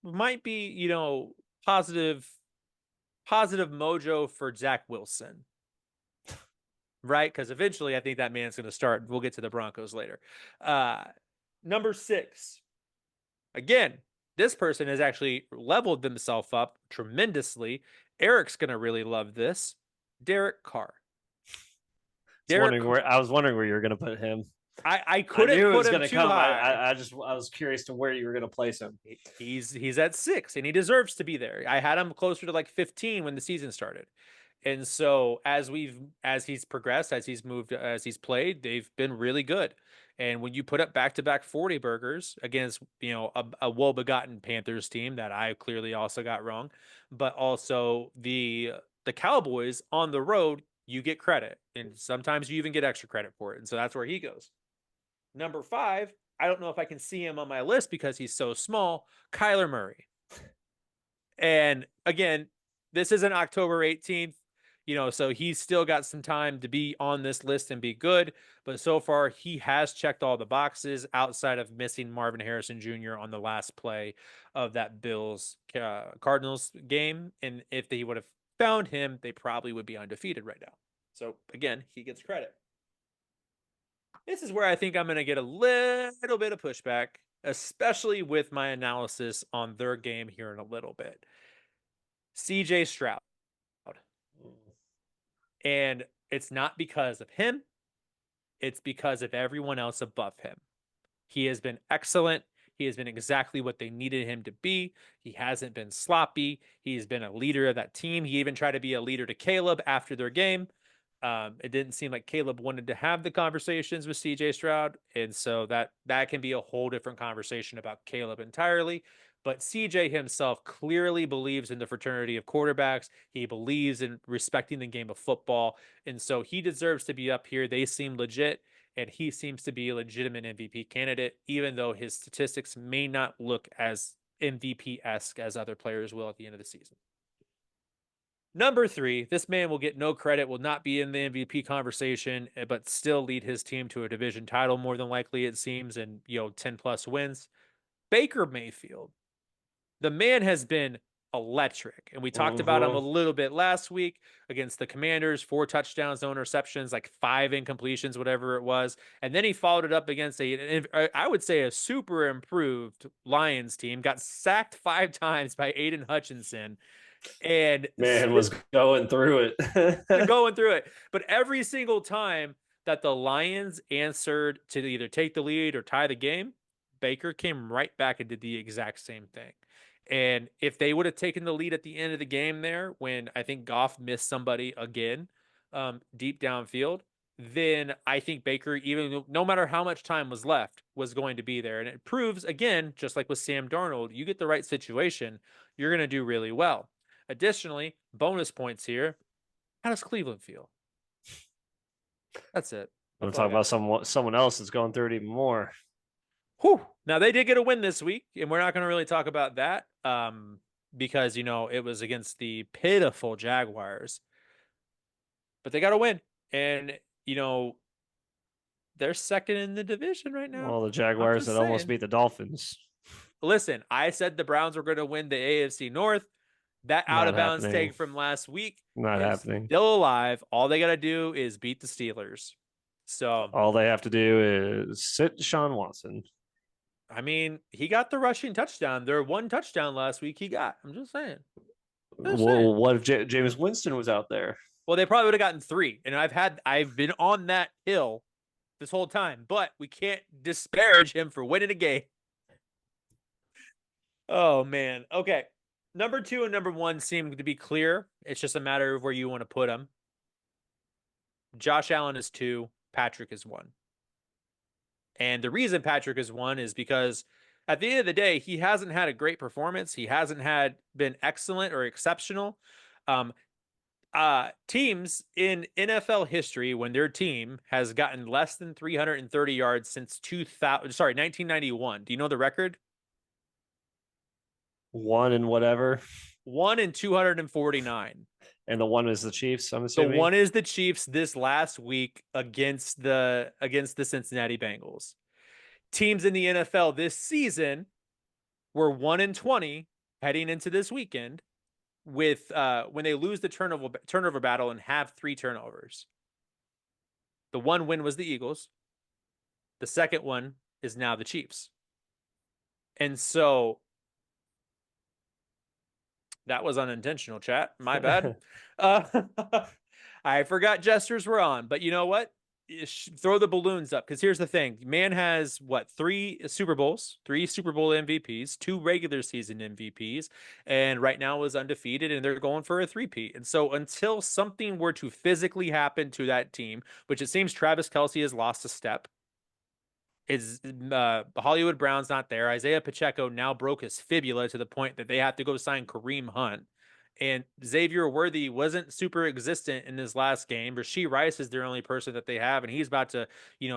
might be, positive mojo for Zach Wilson, right? Because eventually I think that man's going to start. We'll get to the Broncos later. Number 6. Again, this person has actually leveled themselves up tremendously. Eric's going to really love this. Derek Carr. I was wondering where you were going to put him. I couldn't put him too high. I was curious to where you were going to place him. He's at 6, and he deserves to be there. I had him closer to like 15 when the season started. And so as he's progressed, as he's moved, as he's played, they've been really good. And when you put up back-to-back 40 burgers against, a woe-begotten Panthers team that I clearly also got wrong, but also the Cowboys on the road, you get credit. And sometimes you even get extra credit for it. And so that's where he goes. Number 5, I don't know if I can see him on my list because he's so small, Kyler Murray. And again, this isn't October 18th. So he's still got some time to be on this list and be good. But so far, he has checked all the boxes outside of missing Marvin Harrison Jr. on the last play of that Bills Cardinals game. And if they would have found him, they probably would be undefeated right now. So again, he gets credit. This is where I think I'm going to get a little bit of pushback, especially with my analysis on their game here in a little bit. CJ Stroud. And it's not because of him. It's because of everyone else above him. He has been excellent. He has been exactly what they needed him to be. He hasn't been sloppy. He's been a leader of that team. He even tried to be a leader to Caleb after their game. It didn't seem like Caleb wanted to have the conversations with CJ Stroud. And so that can be a whole different conversation about Caleb entirely. But CJ himself clearly believes in the fraternity of quarterbacks. He believes in respecting the game of football. And so he deserves to be up here. They seem legit, and he seems to be a legitimate MVP candidate, even though his statistics may not look as MVP-esque as other players will at the end of the season. Number 3, this man will get no credit, will not be in the MVP conversation, but still lead his team to a division title more than likely, it seems, and 10-plus wins. Baker Mayfield. The man has been electric, and we talked about him a little bit last week against the Commanders. 4 touchdowns, no interceptions, like 5 incompletions, whatever it was. And then he followed it up against I would say, a super improved Lions team. Got sacked 5 times by Aiden Hutchinson. And man was going through it. But every single time that the Lions answered to either take the lead or tie the game, Baker came right back and did the exact same thing. And if they would have taken the lead at the end of the game there, when I think Goff missed somebody again, deep downfield, then I think Baker, even no matter how much time was left, was going to be there. And it proves, again, just like with Sam Darnold, you get the right situation, you're going to do really well. Additionally, bonus points here. How does Cleveland feel? That's it. I'm talking about someone else that's going through it even more. Whew. Now, they did get a win this week, and we're not going to really talk about that because, it was against the pitiful Jaguars. But they got a win, and, they're second in the division right now. Well, the Jaguars that almost beat the Dolphins. Listen, I said the Browns were going to win the AFC North. That out-of-bounds take from last week not happening. Still alive. All they got to do is beat the Steelers. So all they have to do is sit Deshaun Watson. I mean, he got the rushing touchdown. Their 1 touchdown last week he got. I'm just saying. Well, what if Jameis Winston was out there? Well, they probably would have gotten 3. And I've been on that hill this whole time. But we can't disparage him for winning a game. Oh, man. Okay. Number 2 and number 1 seem to be clear. It's just a matter of where you want to put them. Josh Allen is 2. Patrick is 1. And the reason Patrick is 1 is because at the end of the day, he hasn't had a great performance. He hasn't been excellent or exceptional. Teams in NFL history, when their team has gotten less than 330 yards since 2000, sorry, 1991. Do you know the record? One and whatever. One in 249. And the one is the Chiefs, I'm The assuming. one is the Chiefs this last week against the Cincinnati Bengals. Teams in the NFL this season were 1 in 20 heading into this weekend with when they lose the turnover battle and have 3 turnovers. The one win was the Eagles. The second one is now the Chiefs. And so that was unintentional, chat. My bad. Uh, I forgot gestures were on, but you know what? Throw the balloons up because here's the thing: man has what, three Super Bowl MVPs, two regular season MVPs, and right now is undefeated, and they're going for a three-peat. And so until something were to physically happen to that team, which it seems Travis Kelce has lost a step, is Hollywood Brown's not there. Isaiah Pacheco now broke his fibula to the point that they have to go sign Kareem Hunt. And Xavier Worthy wasn't super existent in his last game. Rashee Rice is their only person that they have, and he's about to,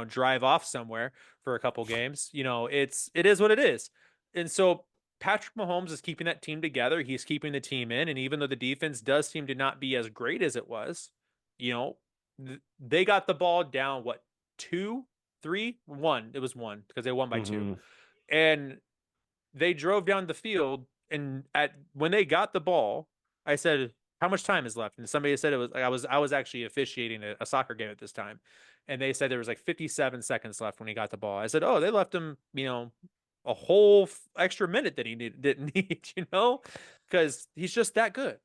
drive off somewhere for a couple games. It is what it is. And so Patrick Mahomes is keeping that team together. He's keeping the team in, and even though the defense does seem to not be as great as it was, you know, they got the ball down what, two, three, one. It was one because they won by two, and they drove down the field. And when they got the ball, I said, "How much time is left?" And somebody said it was. I was actually officiating a soccer game at this time, and they said there was like 57 seconds left when he got the ball. I said, "Oh, they left him, a whole extra minute that he didn't need, because he's just that good."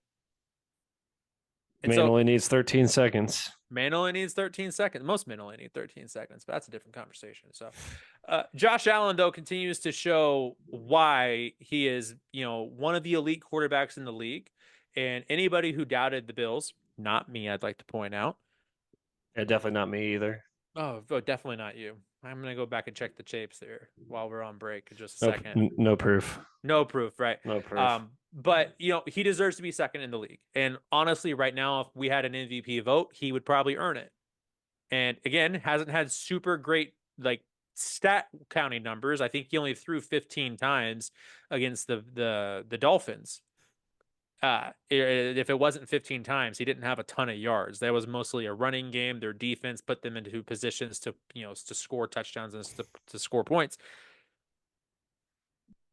And Man so only needs 13 seconds. man only needs 13 seconds. Most men only need 13 seconds, but that's a different conversation. So, Josh Allen, though, continues to show why he is, one of the elite quarterbacks in the league. And anybody who doubted the Bills, not me, I'd like to point out. Yeah, definitely not me either. Oh, definitely not you. I'm going to go back and check the tapes there while we're on break in just a No, second. no proof. No proof, right? No proof. But he deserves to be second in the league. And honestly, right now, if we had an MVP vote, he would probably earn it. And again, hasn't had super great stat counting numbers. I think he only threw 15 times against the Dolphins. If it wasn't 15 times, he didn't have a ton of yards. That was mostly a running game. Their defense put them into positions to to score touchdowns and to score points.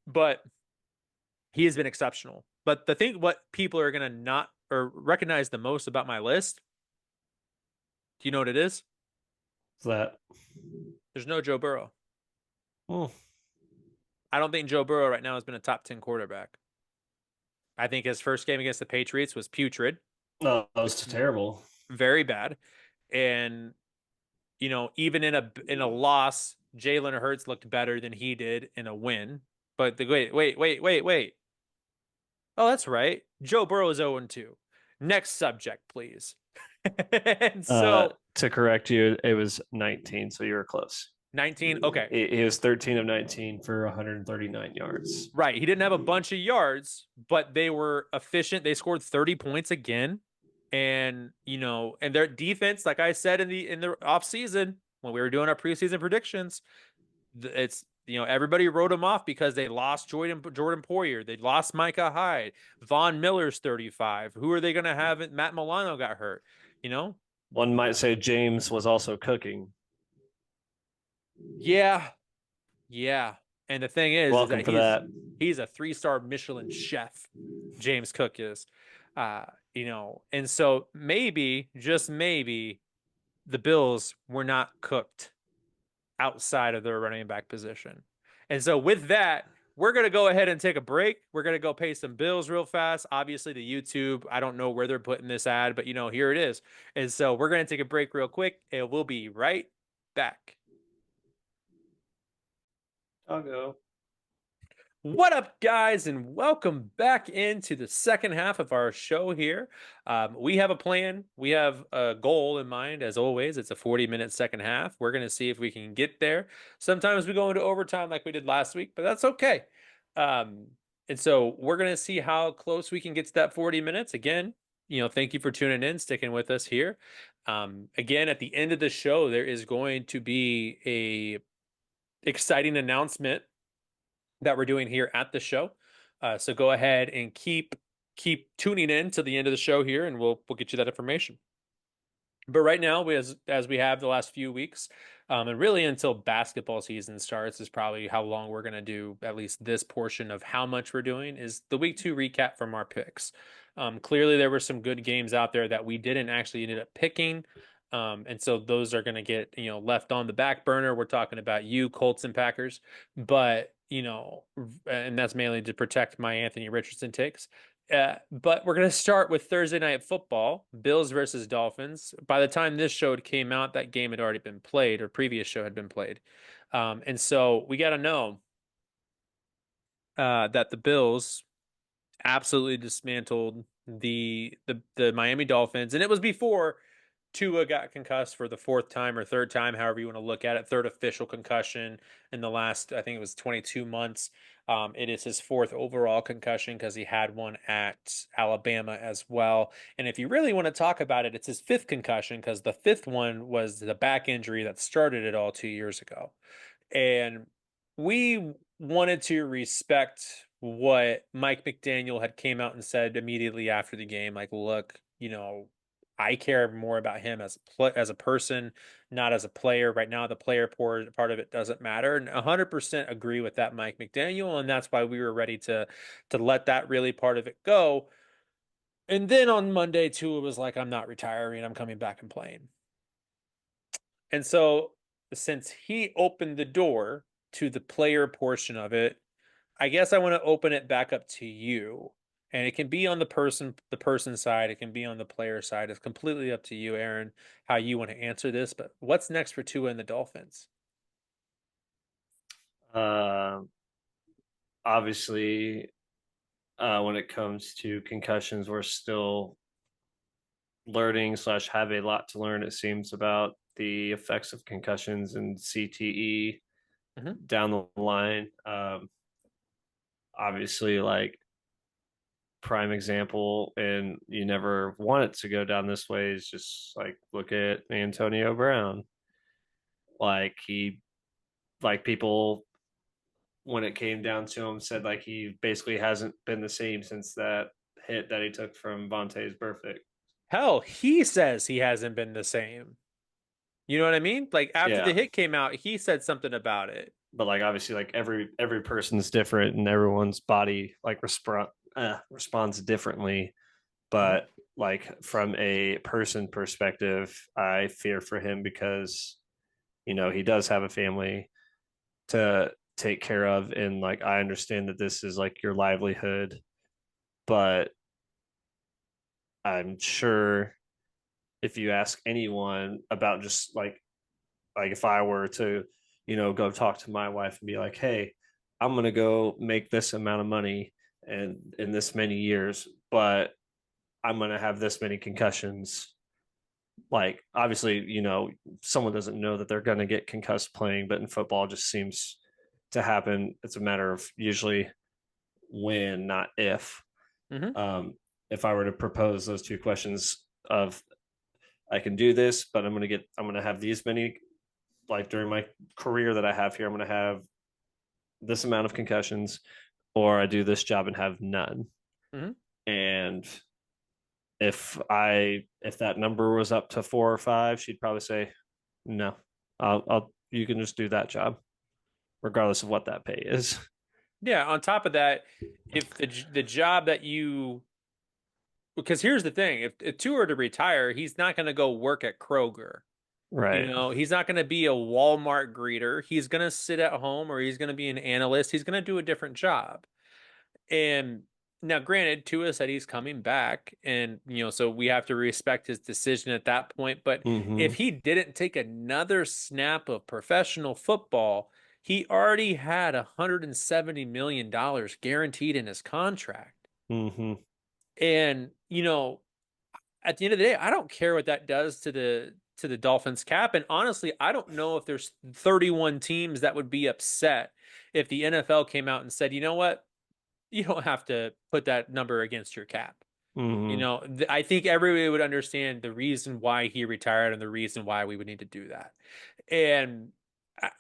But he has been exceptional. But the thing, what people are gonna not or recognize the most about my list, do you know what it is? What's that? There's no Joe Burrow. Oh. I don't think Joe Burrow right now has been a top 10 quarterback. I think his first game against the Patriots was putrid. No, that was terrible. Very bad. And even in a loss, Jalen Hurts looked better than he did in a win. But wait. Oh, that's right. Joe Burrow is 0-2. Next subject, please. And so to correct you, it was 19, so you were close. 19. Okay. It was 13 of 19 for 139 yards. Right. He didn't have a bunch of yards, but they were efficient. They scored 30 points again. And, and their defense, like I said in the off season, when we were doing our preseason predictions, it's, everybody wrote them off because they lost Jordan Poyer. They lost Micah Hyde. Von Miller's 35. Who are they going to have? Matt Milano got hurt, One might say James was also cooking. Yeah. And the thing is Welcome for that. He's a 3-star Michelin chef. James Cook is, and so maybe, just maybe, the Bills were not cooked outside of their running back position. And so with that, we're going to go ahead and take a break. We're going to go pay some bills real fast. Obviously, the YouTube, I don't know where they're putting this ad, but here it is. And so we're going to take a break real quick, and we'll be right back. I'll go. What up, guys, and welcome back into the second half of our show here. We have a plan. We have a goal in mind, as always. It's a 40-minute second half. We're going to see if we can get there. Sometimes we go into overtime like we did last week, but that's okay. And so we're going to see how close we can get to that 40 minutes. Again, thank you for tuning in, sticking with us here. Again, at the end of the show, there is going to be a exciting announcement that we're doing here at the show. So go ahead and keep tuning in to the end of the show here, and we'll get you that information. But right now, as we have the last few weeks, and really until basketball season starts, is probably how long we're going to do at least this portion of how much we're doing is the week two recap from our picks. Clearly, there were some good games out there that we didn't actually ended up picking. And so those are going to get, left on the back burner. We're talking about you, Colts and Packers, but, and that's mainly to protect my Anthony Richardson takes. But we're going to start with Thursday Night Football, Bills versus Dolphins. By the time this show came out, that game had already been played, or previous show had been played. And so we got to know that the Bills absolutely dismantled the Miami Dolphins, and it was before Tua got concussed for the fourth time or third time, however you want to look at it, third official concussion in the last, I think it was 22 months. It is his fourth overall concussion because he had one at Alabama as well. And if you really want to talk about it, it's his fifth concussion because the fifth one was the back injury that started it all 2 years ago. And we wanted to respect what Mike McDaniel had came out and said immediately after the game. Like, look, I care more about him as a person, not as a player. Right now, the player part of it doesn't matter, and 100% agree with that, Mike McDaniel, and that's why we were ready to let that really part of it go. And then on Monday, Tua was like, "I'm not retiring. I'm coming back and playing." And so, since he opened the door to the player portion of it, I guess I want to open it back up to you. And it can be on the person side, it can be on the player side. It's completely up to you, Aaron, how you want to answer this. But what's next for Tua and the Dolphins? Uh, Obviously, when it comes to concussions, we're still learning slash have a lot to learn. It seems about the effects of concussions and CTE Hmm. down the line. Obviously, like prime example, and you never want it to go down this way. Is just like look at Antonio Brown. Like he, like people when it came down to him said like he basically hasn't been the same since that hit that he took from Vontae's Burfict. Hell, he says he hasn't been the same. You know what I mean? Like after the Yeah, hit came out, he said something about it. but like obviously like every person's different and everyone's body like responds differently. Mhm. But like from a person perspective, I fear for him because he does have a family to take care of, and like I understand that this is like your livelihood, but I'm sure if you ask anyone about just like if I were to go talk to my wife and be like, hey, I'm gonna go make this amount of money and in this many years, but I'm gonna have this many concussions. Like obviously, someone doesn't know that they're gonna get concussed playing, but in football it just seems to happen. It's a matter of usually when, not if. Mhm. Um, if I were to propose those two questions of I can do this, but I'm gonna have these many, like during my career that I have here, I'm gonna have this amount of concussions, or I do this job and have none. Mhm. And if that number was up to 4 or 5, she'd probably say, no, I'll you can just do that job, regardless of what that pay is. Yeah, on top of that, if the job that you because here's the thing, if Tua were to retire, he's not going to go work at Kroger. Right. He's not going to be a Walmart greeter. He's going to sit at home or he's going to be an analyst. He's going to do a different job. And now, granted, Tua said he's coming back, and so we have to respect his decision at that point. But if Mm-hmm. he didn't take another snap of professional football, he already had $170 million guaranteed in his contract. Mm-hmm. And, at the end of the day, I don't care what that does to the Dolphins cap. And honestly, I don't know if there's 31 teams that would be upset if the NFL came out and said, you know what? You don't have to put that number against your cap. You Mm-hmm. know, I think everybody would understand the reason why he retired and the reason why we would need to do that. And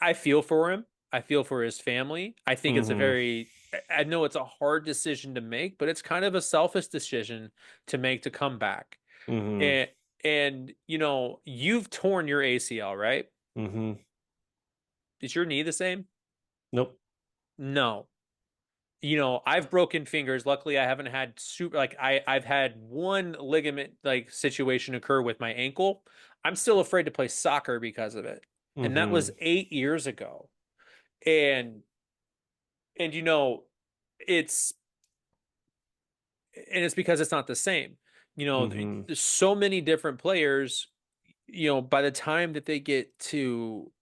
I feel for him. I feel for his family. I think it's a Mm-hmm. very, I know it's a hard decision to make, but it's kind of a selfish decision to make to come back. Mm-hmm. And, you know, you've torn your ACL, right? Mm-hmm. Is your knee the same? Nope. No. You know, I've broken fingers. Luckily, I haven't had super like I've had one ligament like situation occur with my ankle. I'm still afraid to play soccer because of it. And that was Mm-hmm. 8 years ago. And you know, it's it's because it's not the same. You know, Mm-hmm. there's so many different players, you know, by the time that they get to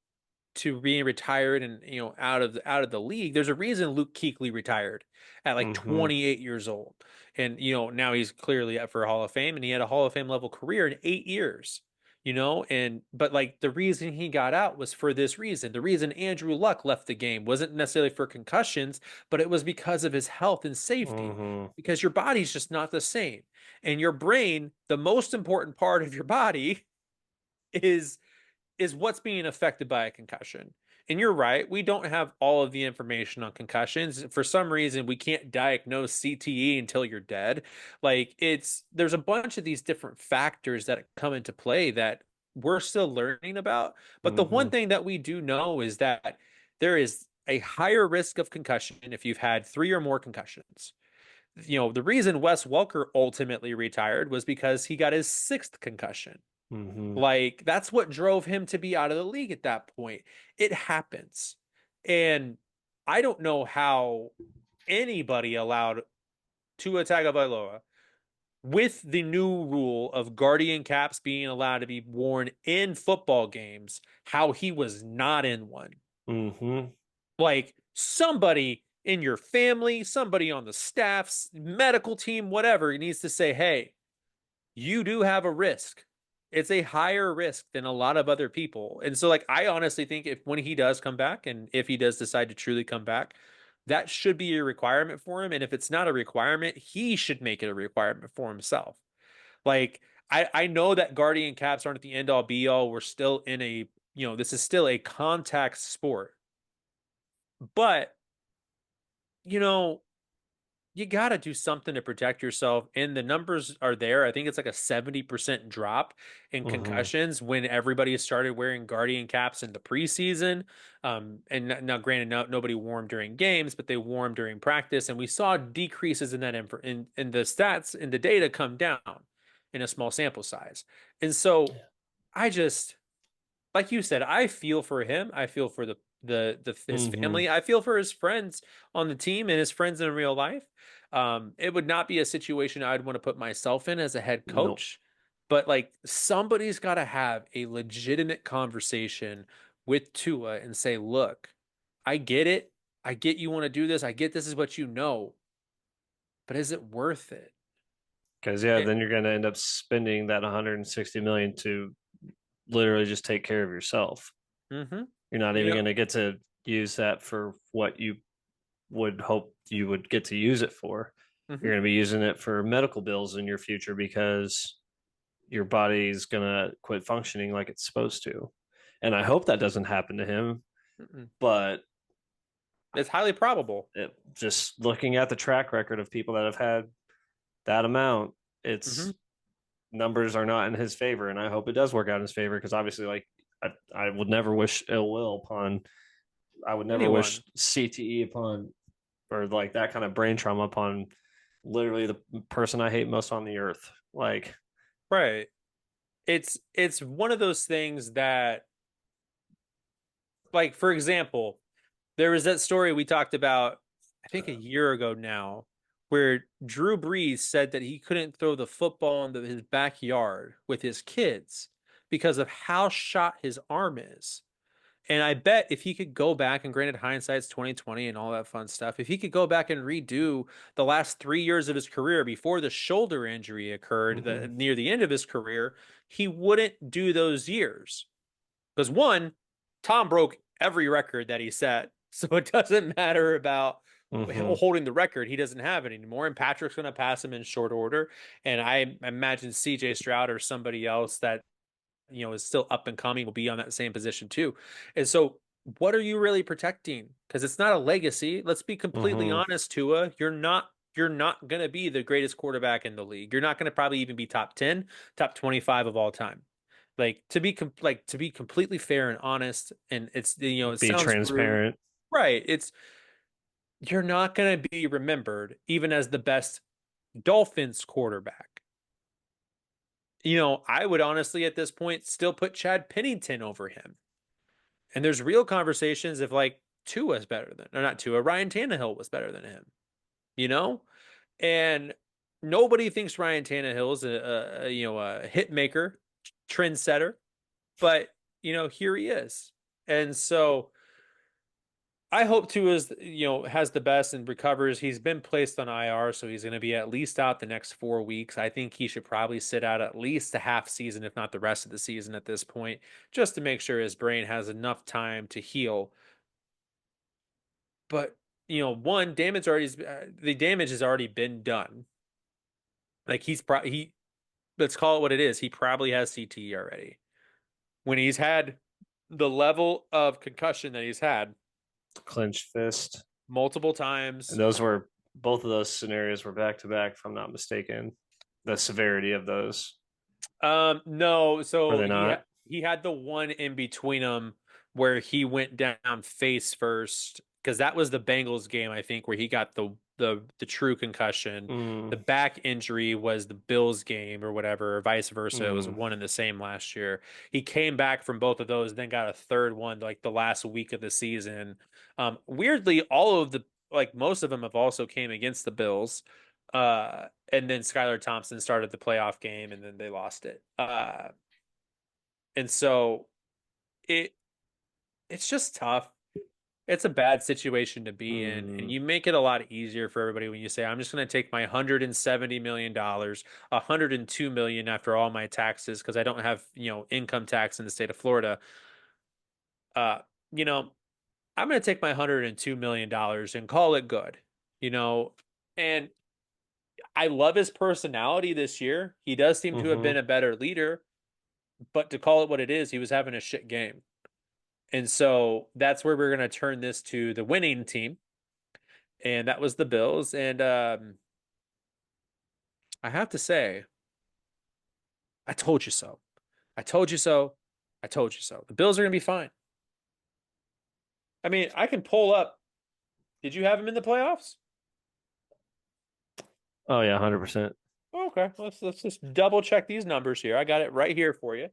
being retired and out of the league. There's a reason Luke Kuechly retired at like Mm-hmm. 28 years old, and you know now he's clearly up for a Hall of Fame, and he had a Hall of Fame level career in 8 years. You know, and but like the reason he got out was for this reason. The reason Andrew Luck left the game wasn't necessarily for concussions, but it was because of his health and safety. Mm-hmm. Because your body's just not the same. And your brain, the most important part of your body, is what's being affected by a concussion. And you're right, we don't have all of the information on concussions. For some reason, we can't diagnose CTE until you're dead. Like there's a bunch of these different factors that come into play that we're still learning about. But the Mm-hmm. one thing that we do know is that there is a higher risk of concussion if you've had three or more concussions. You know, the reason Wes Welker ultimately retired was because he got his sixth concussion. Mm-hmm. Like that's what drove him to be out of the league at that point. It happens. And I don't know how anybody allowed Tua Tagovailoa with the new rule of guardian caps being allowed to be worn in football games, how he was not in one. Mm-hmm. Like somebody in your family, somebody on the staff's medical team, whatever, needs to say, "Hey, you do have a risk. It's a higher risk than a lot of other people." And so, like, I honestly think if when he does come back and if he does decide to truly come back, that should be a requirement for him. And if it's not a requirement, he should make it a requirement for himself. Like, I know that guardian caps aren't the end all be all. We're still in a, you know, this is still a contact sport. But, you know, you got to do something to protect yourself. And the numbers are there. I think it's like a 70% drop in Mm-hmm. concussions when everybody started wearing guardian caps in the preseason. And now, granted, nobody wore them during games, but they wore them during practice. And we saw decreases in that in the stats in the data come down in a small sample size. And so I just, like you said, I feel for him. I feel for his Mm-hmm. family. I feel for his friends on the team and his friends in real life. It would not be a situation I'd want to put myself in as a head Nope. coach, but like somebody's got to have a legitimate conversation with Tua and say, "Look, I get it. I get you want to do this. I get this is what you know, but is it worth it?" Because yeah, It, then you're going to end up spending that 160 million to literally just take care of yourself. mm-hmm. You're not You even know, going to get to use that for what you would hope you would get to use it for. mm-hmm. You're going to be using it for medical bills in your future because your body's going to quit functioning like it's supposed to. And I hope that doesn't happen to him, Mm-mm. but It's highly probable. just looking at the track record of people that have had that amount, Mm-hmm. it's numbers are not in his favor. And I hope it does work out in his favor because obviously, like, I would never wish ill will upon, I would never wish Anyone. CTE upon, or like that kind of brain trauma upon literally the person I hate most on the earth. Like, Right. It's one of those things that, like, for example, there was that story we talked about, I think a year ago now, where Drew Brees said that he couldn't throw the football into his backyard with his kids because of how shot his arm is. And I bet if he could go back, and granted hindsight's 2020 and all that fun stuff, if he could go back and redo the last 3 years of his career before the shoulder injury occurred mm-hmm, near the end of his career, he wouldn't do those years. Because one, Tom broke every record that he set. So it doesn't matter about Mm-hmm. holding the record. He doesn't have it anymore, and Patrick's going to pass him in short order. And I imagine CJ Stroud or somebody else that is still up and coming will be on that same position too. And so, what are you really protecting? Because it's not a legacy. Let's be completely Mm-hmm. honest, Tua. You're not going to be the greatest quarterback in the league. You're not going to probably even be top 10, top 25 of all time. Like to be completely fair and honest, and it Be sounds rude, transparent. right? It's You're not going to be remembered even as the best Dolphins quarterback. I would honestly at this point still put Chad Pennington over him. And there's real conversations if like Tua's better than, or not Tua, Ryan Tannehill was better than him, you know? And nobody thinks Ryan Tannehill is a hit maker, trendsetter, but here he is. And so I hope Tua has the best and recovers. He's been placed on IR, so he's going to be at least out the next 4 weeks. I think he should probably sit out at least a half season, if not the rest of the season at this point, just to make sure his brain has enough time to heal. But one the damage has already been done. Like he let's call it what it is. He probably has CTE already. When he's had the level of concussion that he's had Clenched fist. multiple And times. those were both of those scenarios were back to back, if I'm not mistaken. The severity of those. No, Were so they not? he had the one in between them where he went down face first because that was the Bengals game, I think, where he got the true concussion. Mm, The back injury was the Bills game or whatever, or vice versa. It was mm. one and the same last year. He came back from both of those, then got a third one like the last week of the season. Weirdly, all of the like most of them have also came against the Bills. And then Skylar Thompson started the playoff game and then they lost it. And so it it's just tough. It's a bad situation to be in, and Mm. you make it a lot easier for everybody when you say, "I'm just going to take my $170 million, 102 million after all my taxes because I don't have income tax in the state of Florida." Uh, you know, I'm going to take my $102 million and call it good. You know, and I love his personality this year. He does seem to have been Mm-hmm. a better leader, but to call it what it is, he was having a shit game. And so that's where we're going to turn this to the winning team. And that was the Bills. And I have to say, I told you so. I told you so. I told you so. The Bills are going to be fine. I mean, I can pull up. Did you have him in the playoffs? Oh yeah, 100%. Okay, let's just double check these numbers here. I got it right here for you.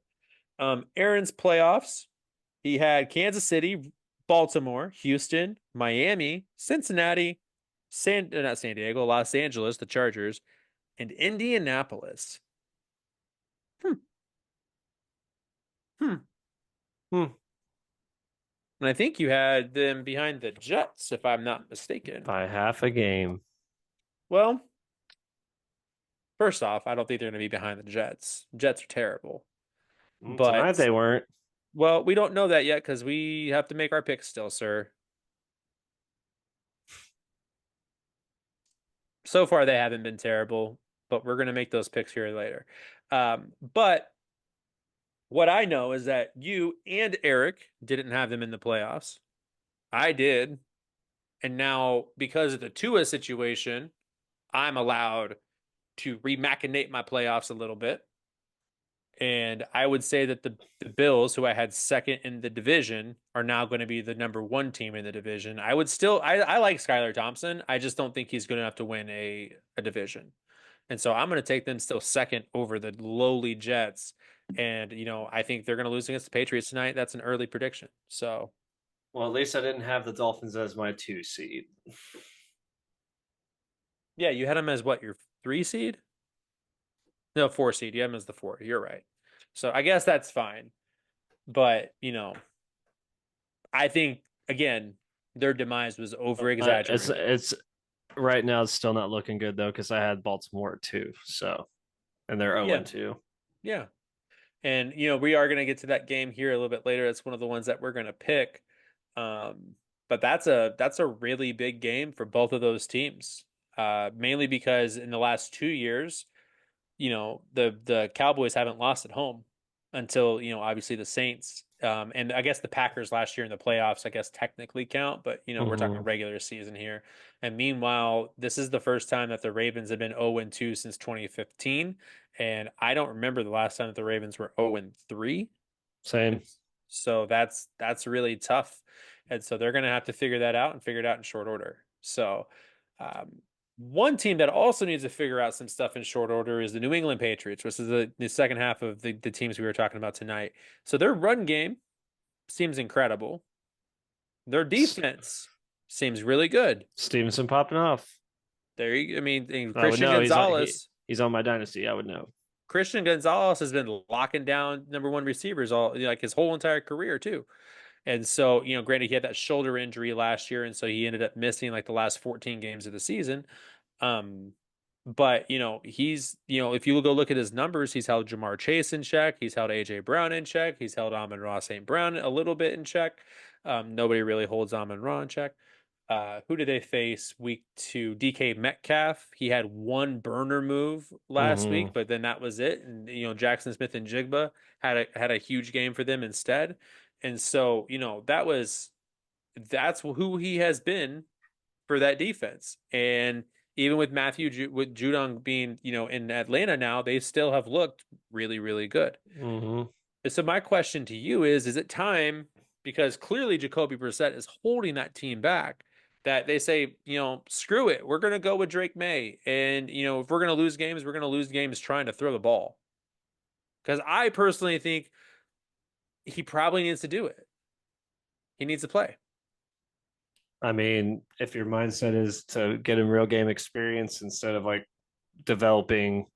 Aaron's playoffs. He had Kansas City, Baltimore, Houston, Miami, Cincinnati, not San Diego, Los Angeles, the Chargers, and Indianapolis. Hmm. Hmm. Hmm. And I think you had them behind the Jets, if I'm not mistaken. By half a game. Well, first off, I don't think they're going to be behind the Jets. Jets are terrible. Tonight But, they weren't. well, we don't know that yet because we have to make our picks still, sir. So far, they haven't been terrible, but we're going to make those picks here later. But what I know is that you and Eric didn't have them in the playoffs. I did. And now, because of the Tua situation, I'm allowed to remachinate my playoffs a little bit. And I would say that the Bills, who I had second in the division, are now going to be the number one team in the division. I like Skylar Thompson. I just don't think he's good enough to win a division. And so I'm going to take them still second over the lowly Jets. And, I think they're going to lose against the Patriots tonight. That's an early prediction. So, Well, at least I didn't have the Dolphins as my 2 seed. yeah, you had them as what, your 3 seed? No, 4 seed. You had them as the four. You're right. So I guess that's fine. But, I think, again, their demise was over It's exaggerated. it's right now. It's still not looking good though because I had Baltimore too. So and they're 0 Yeah. and 2. Yeah. And we are going to get to that game here a little bit later. It's one of the ones that we're going to pick. Um, but that's a really big game for both of those teams. Mainly because in the last 2 years, the Cowboys haven't lost at home until, obviously the Saints. And I guess the Packers last year in the playoffs, I guess technically count, but we're talking Hmm. regular season here. And meanwhile, this is the first time that the Ravens have been 0-2 since 2015. And I don't remember the last time that the Ravens were 0-3. Same. And so that's really tough. And so they're going to have to figure that out and figure it out in short order. So um, one team that also needs to figure out some stuff in short order is the New England Patriots, which is the second half of the teams we were talking about tonight. So their run game seems incredible. Their defense seems really good. Stevenson popping off. I mean, and I would Christian know Gonzalez. he's on my dynasty. I would know. Christian Gonzalez has been locking down number one receivers all like his whole entire career too. And so, granted, he had that shoulder injury last year, and so he ended up missing like the last 14 games of the season. Um, but if you go look at his numbers, he's held Jamar Chase in check, he's held AJ Brown in check, he's held Amon-Ra St. Brown a little bit in check. Nobody really holds Amon-Ra in check. Who did they face week 2? DK Metcalf. He had one burner move last Hmm. week, but then that was it. And Jackson Smith and Jigba had a huge game for them instead. And so, that's who he has been for that defense. And even with with Judon being, in Atlanta now, they still have looked really, really good. Hmm. And so my question to you is it time, because clearly Jacoby Brissett is holding that team back, that they say, screw it, we're going to go with Drake May. And, if we're going to lose games, we're going to lose games trying to throw the ball. Because I personally think he probably needs to do it. He needs to play. I mean, if your mindset is to get him real game experience instead of like developing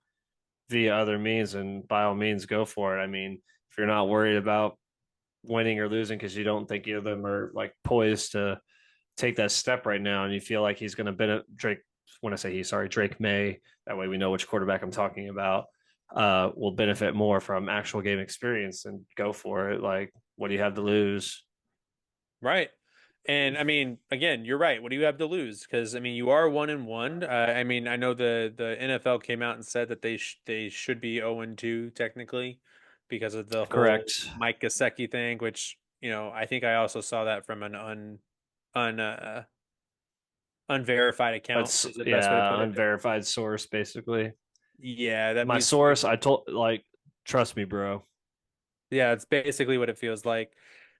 via other means, and by all means, go for it. I mean, if you're not worried about winning or losing because you don't think either of them are like poised to take that step right now, and you feel like he's going to benefit Drake. When I say he, sorry, Drake May. That way we know which quarterback I'm talking about. Will benefit more from actual game experience and go for it. Like, what do you have to lose? Right. And I mean, again, you're right. What do you have to lose? Because I mean, you are 1-1. I mean, I know the NFL came out and said that they should be 0-2 technically because of the whole Correct. Mike Gesicki thing, which I think I also saw that from an un unverified account That's is the best way to yeah, put it. unverified source basically. Yeah, that My means source, I told like, trust me, bro. yeah, it's basically what it feels like.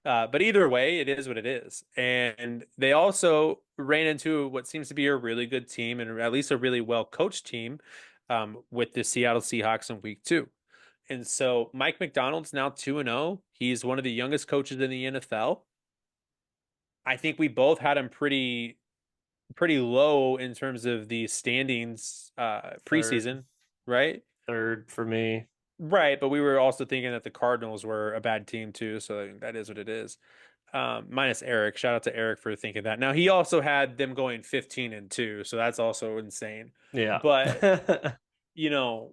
But either way, it is what it is. And they also ran into what seems to be a really good team and at least a really well coached team with the Seattle Seahawks in week 2. And so Mike McDonald's now 2-0. He's one of the youngest coaches in the NFL. I think we both had him pretty low in terms of the standings Third, preseason, right? third for me. Right, but we were also thinking that the Cardinals were a bad team too, so that is what it is. Minus Eric. Shout out to Eric for thinking that. Now he also had them going 15-2, so that's also insane. Yeah. But, I you know,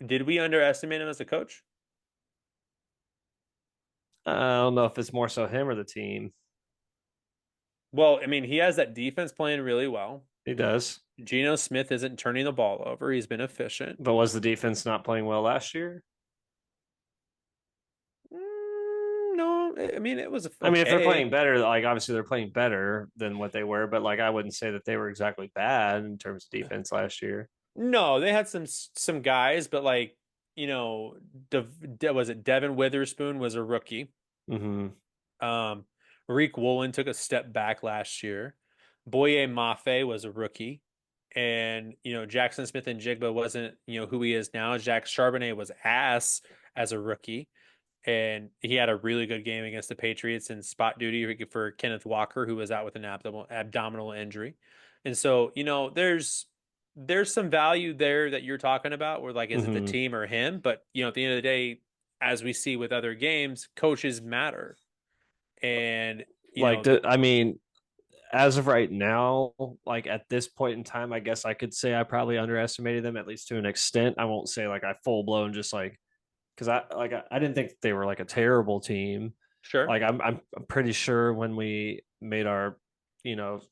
did we underestimate him as a coach? don't know if it's more so him or the team. Well, I mean, he has that defense playing really well. He does. Geno Smith isn't turning the ball over. He's been efficient. But was the defense not playing well last year? No, I mean, it was I mean, if they're playing okay. better, like obviously they're playing better than what they were, but like I wouldn't say that they were exactly bad in terms of defense last year. No, they had some guys, but like, was it Devin Witherspoon was a rookie. Hmm. Um, Reek Woolen took a step back last year. Boye Mafe was a rookie. And, Jackson Smith and Jigba wasn't, who he is now. Jack Charbonnet was ass as a rookie. And he had a really good game against the Patriots in spot duty for Kenneth Walker, who was out with an abdominal injury. And so, there's some value there that you're talking about where like, is it the Hmm. team or him? But, at the end of the day, as we see with other games, coaches matter. And, I mean, as of right now, like at this point in time, I guess I could say I probably underestimated them at least to an extent. I won't say like I full blown just like because I didn't think they were like a terrible team. sure. Like I'm pretty sure when we made our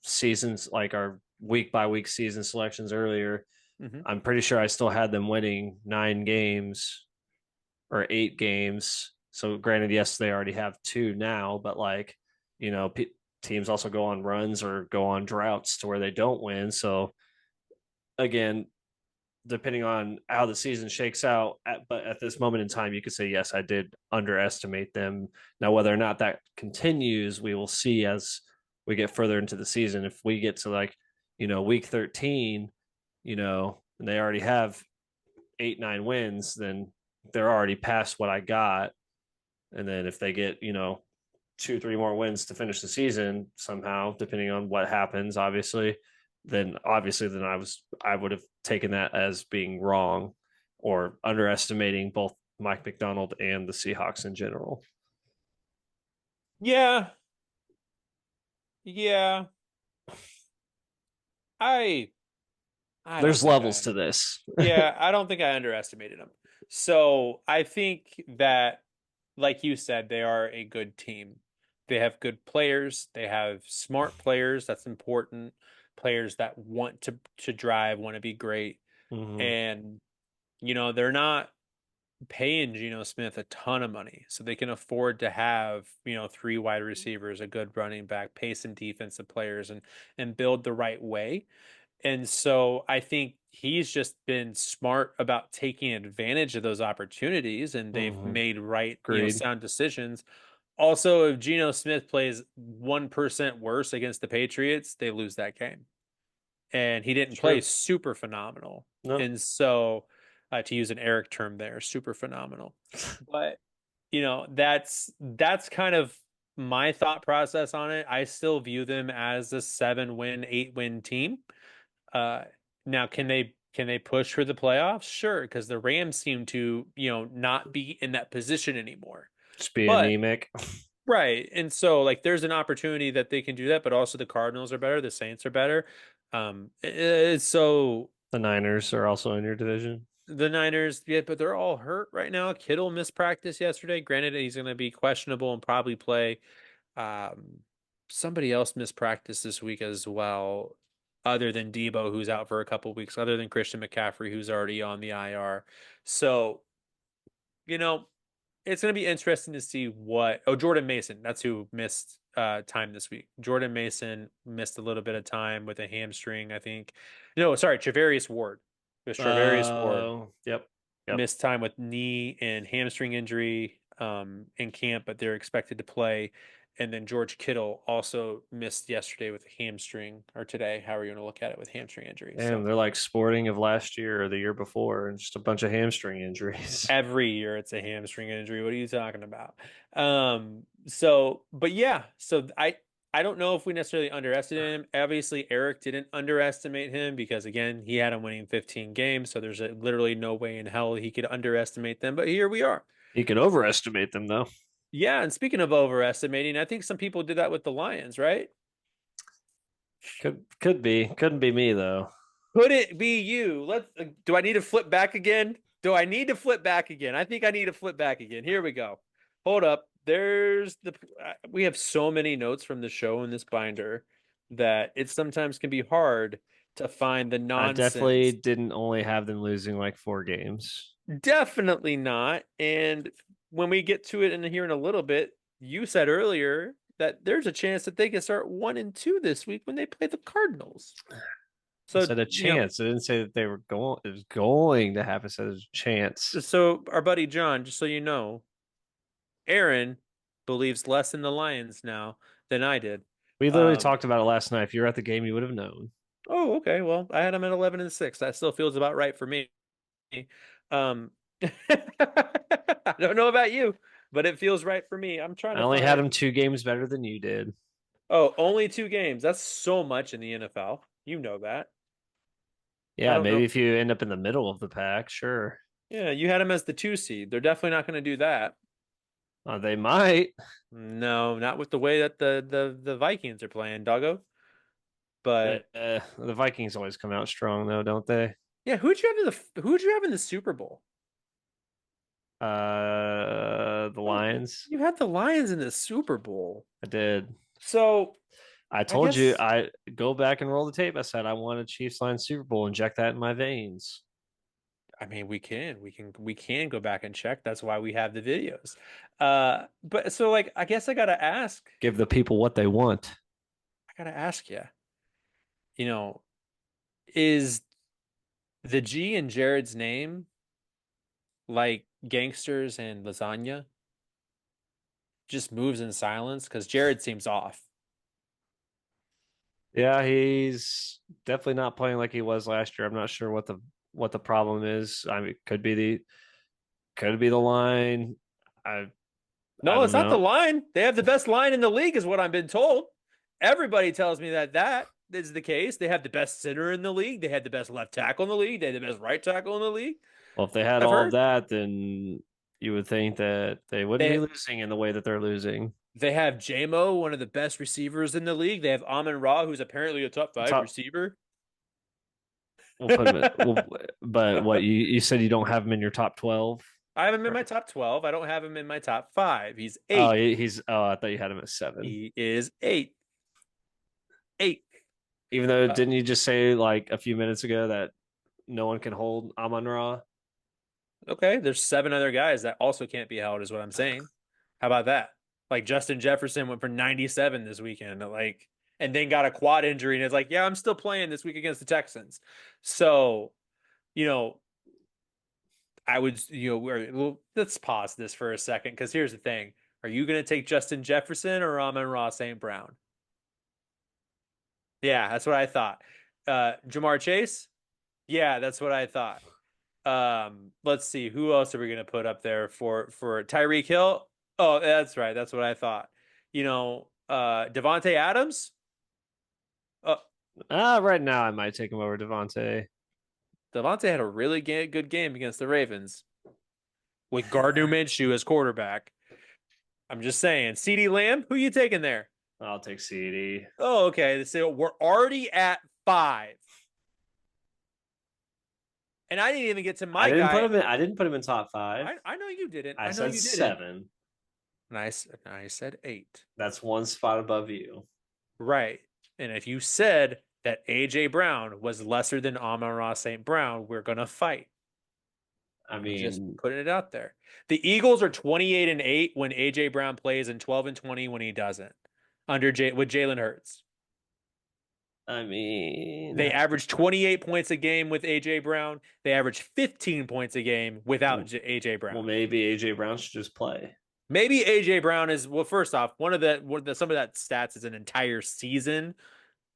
seasons, like our week by week season selections earlier, Hmm. I'm pretty sure I still had them winning 9 games or 8 games. So granted, yes, they already have 2 now, but like, you know, teams also go on runs or go on droughts to where they don't win. So again, depending on how the season shakes out, but at this moment in time, you could say, yes, I did underestimate them. Now, whether or not that continues, we will see as we get further into the season. If we get to like, week 13, and they already have 8, 9 wins, then they're already past what I got. And then if they get, 2, 3 more wins to finish the season somehow, depending on what happens, then I would have taken that as being wrong or underestimating both Mike McDonald and the Seahawks in general. Yeah, yeah. I I don't There's think levels I to this. Yeah, I don't think I underestimated them. So I think that, like you said, they are a good team. They have good players. They have smart players. That's important. Players that want to drive, want to be great. Mm-hmm. And, they're not paying Geno Smith a ton of money. So they can afford to have, 3 wide receivers, a good running back, pace and defensive players, and build the right way. And so I think he's just been smart about taking advantage of those opportunities, and they've Mm-hmm. made right, Agreed. sound decisions. Also, if Geno Smith plays 1% worse against the Patriots, they lose that game. And he didn't play True. super phenomenal. No. And so, to use an Eric term there, super phenomenal. But, that's kind of my thought process on it. I still view them as a 7-win, 8-win team. uh, Now, can they push for the playoffs? Sure, because the Rams seem to, not be in that position anymore. Just be But anemic. right, and so like there's an opportunity that they can do that, but also the Cardinals are better, the Saints are better. So The Niners are also in your division. the Niners, yeah, but they're all hurt right now. Kittle missed practice yesterday. Granted, he's going to be questionable and probably play. Um, Somebody else missed practice this week as well, other than Debo, who's out for a couple weeks, other than Christian McCaffrey, who's already on the IR. So, you know, it's going to be interesting to see Jordan Mason, that's who missed time this week. Jordan Mason missed a little bit of time with a hamstring, I think. No, sorry, Travarius Ward. It was Travarius Ward Yep. Yep. missed time with knee and hamstring injury in camp, but they're expected to play. And then George Kittle also missed yesterday with a hamstring, or today, how are you going to look at it, with hamstring injury. And So they're like Sporting of last year or the year before, and just a bunch of hamstring injuries. every year it's a hamstring injury. What are you talking about? So, but yeah, so I don't know if we necessarily underestimated him. Obviously, Eric didn't underestimate him because again, he had him winning 15 games, so there's literally no way in hell he could underestimate them. But here we are. You can overestimate them though. Yeah, and speaking of overestimating, I think some people did that with the Lions, right? Could be. Couldn't be me though. Could it be you? Do I need to flip back again? Do I need to flip back again? I think I need to flip back again. Here we go. Hold up. We have so many notes from the show in this binder that it sometimes can be hard to find the I definitely nonsense. didn't only have them losing like 4 games. Definitely not. And when we get to it in here in a little bit, you said earlier that there's a chance that they can start 1-2 this week when they play the Cardinals. I So, said a chance. I didn't say that they were going. It was going to happen. I said there's a chance. so our buddy John, just so you know, Aaron believes less in the Lions now than I did. We literally Um, talked about it last night. If you were at the game, you would have known. oh, okay. Well, I had him at 11-6. That still feels about right for me. Um, I don't know about you, but it feels right for me. I'm trying I to only had find. them 2 games better than you did. Oh, only 2 games. That's so much in the NFL. You know that. I Yeah, don't maybe know. if you end up in the middle of the pack, sure. Yeah, you had him as the 2 seed. They're definitely not going to do that. They might. No, not with the way that the Vikings are playing, doggo. But The Vikings always come out strong, though, don't they? yeah, who'd you have in the Super Bowl? The Oh, Lions. you had the Lions in the Super Bowl. I did. So I I told you guess. I go back and roll the tape. I said I want a Chiefs Lions Super Bowl. Inject that in my veins. I mean, we can go back and check. That's why we have the videos. But so like, I guess Give the people what they want. I gotta ask you, you know, is the G in Jared's name like gangsters and lasagna? Just moves in silence because Jared seems off. Yeah, he's definitely not playing like he was last year. I'm not sure what the problem is. I mean, could be the line. I No, don't it's not the know. line. They have the best line in the league, is what I've been told. Everybody tells me that that is the case. They have the best center in the league. They had the best left tackle in the league. They had the best right tackle in the league. Well, if they had I've all of heard that, then you would think that they wouldn't be they losing in the way that they're losing. they have JMO, one of the best receivers in the league. They have Amon Ra, who's apparently a top five Top, receiver. we'll put him. But what you said you don't have him in your top 12? I have him in my top 12. I don't have him in my top five. He's Oh, eight. he's. Oh, I thought you had him at 7. He is eight. Eight. Even though Uh, didn't you just say like a few minutes ago that no one can hold Amon Ra? okay, there's seven other guys that also can't be held, is what I'm saying. How about that? Like Justin Jefferson went for 97 this weekend, like, and then got a quad injury, and it's like, yeah, I'm still playing this week against the Texans. So, you know, I would, well, let's pause this for a second because here's the thing: are you going to take Justin Jefferson or Amon-Ra St. Brown? Yeah, that's what I thought. Jamar Chase? Yeah, that's what I thought. Let's see, who else are we gonna put up there for Tyreek Hill? Oh, that's right, that's what I thought. Devontae Adams. Uh, Right now I might take him over Devontae. Devontae had a really good game against the Ravens with Gardner Minshew as quarterback. I'm just saying, CeeDee Lamb, who you taking there? I'll take CD. Oh, okay. So we're already at five, and I didn't even get to I my didn't put guy. him in. I didn't put him in top 5. I know you didn't. I I know said you didn't. 7. And I said eight. That's one spot above you. Right. And if you said that AJ Brown was lesser than Amon-Ra St. Brown, we're gonna fight. I I'm just mean, putting it out there. The Eagles are 28 and 8 when AJ Brown plays and 12 and 20 when he doesn't. With Jalen Hurts. I mean, They average 28 points a game with AJ Brown. They average 15 points a game without AJ well, Brown. maybe AJ Brown should just play. Maybe AJ Brown is, well, first off, some of that stats is an entire season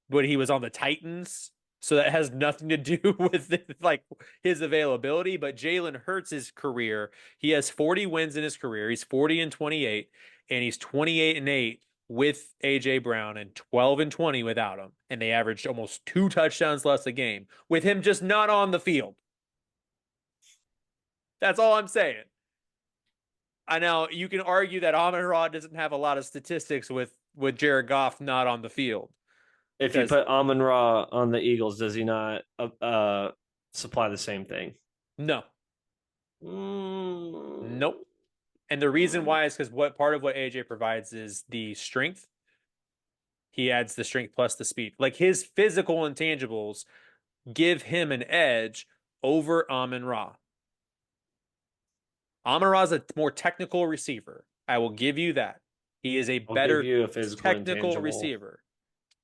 when he was on the Titans. So that has nothing to do with like his availability. But Jalen Hurts' career, he has 40 wins in his career. He's 40 and 28, and he's 28 and 8 with AJ Brown and 12 and 20 without him. And they averaged almost 2 touchdowns less a game with him just not on the field. That's all I'm saying. I know you can argue that Amon-Ra doesn't have a lot of statistics with Jared Goff not on the field. If you Because put Amon Ra on the Eagles, does he not supply the same thing? no, Mm, nope. And the reason why is because what part of what AJ provides is the strength. He adds the strength plus the speed. Like his physical intangibles give him an edge over Amon Ra. Amon Ra is a more technical receiver. I will give you that. He is a I'll give better you a physical technical intangible. receiver.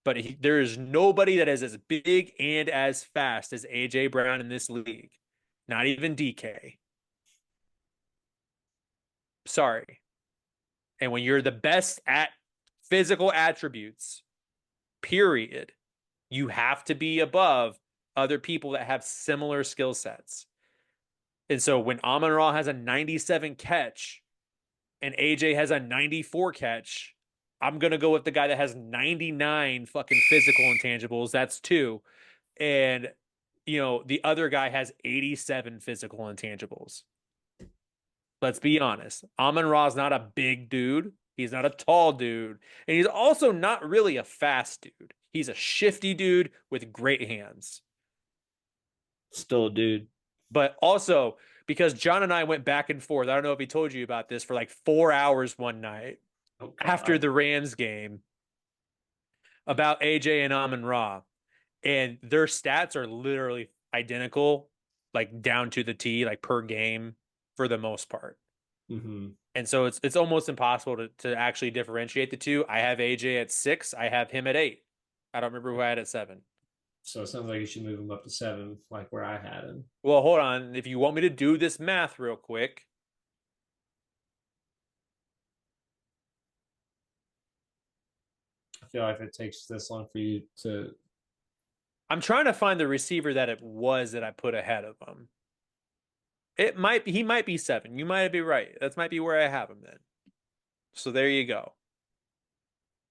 But there is nobody that is as big and as fast as AJ Brown in this league. Not even DK. Sorry. And when you're the best at physical attributes, period, you have to be above other people that have similar skill sets. And so when Amon Ra has a 97 catch and AJ has a 94 catch, I'm going to go with the guy that has 99 fucking physical intangibles. That's two. And, the other guy has 87 physical intangibles. Let's be honest. Amon Ra is not a big dude. He's not a tall dude. And he's also not really a fast dude. He's a shifty dude with great hands. Still, dude. But also, because John and I went back and forth, I don't know if he told you about this, for like 4 hours one night Oh after God. the Rams game. about AJ and Amon Ra, and their stats are literally identical, like down to the T, like per game for the most part. Mm-hmm. And so it's almost impossible to actually differentiate the two. I have AJ at 6. I have him at 8. I don't remember who I had at 7. So it sounds like you should move him up to 7, like where I had him. Well, hold on. If you want me to do this math real quick, I feel like it takes this long for you to. I'm trying to find the receiver that it was that I put ahead of him. It might be he might be 7. You might be right. That might be where I have him then. So there you go.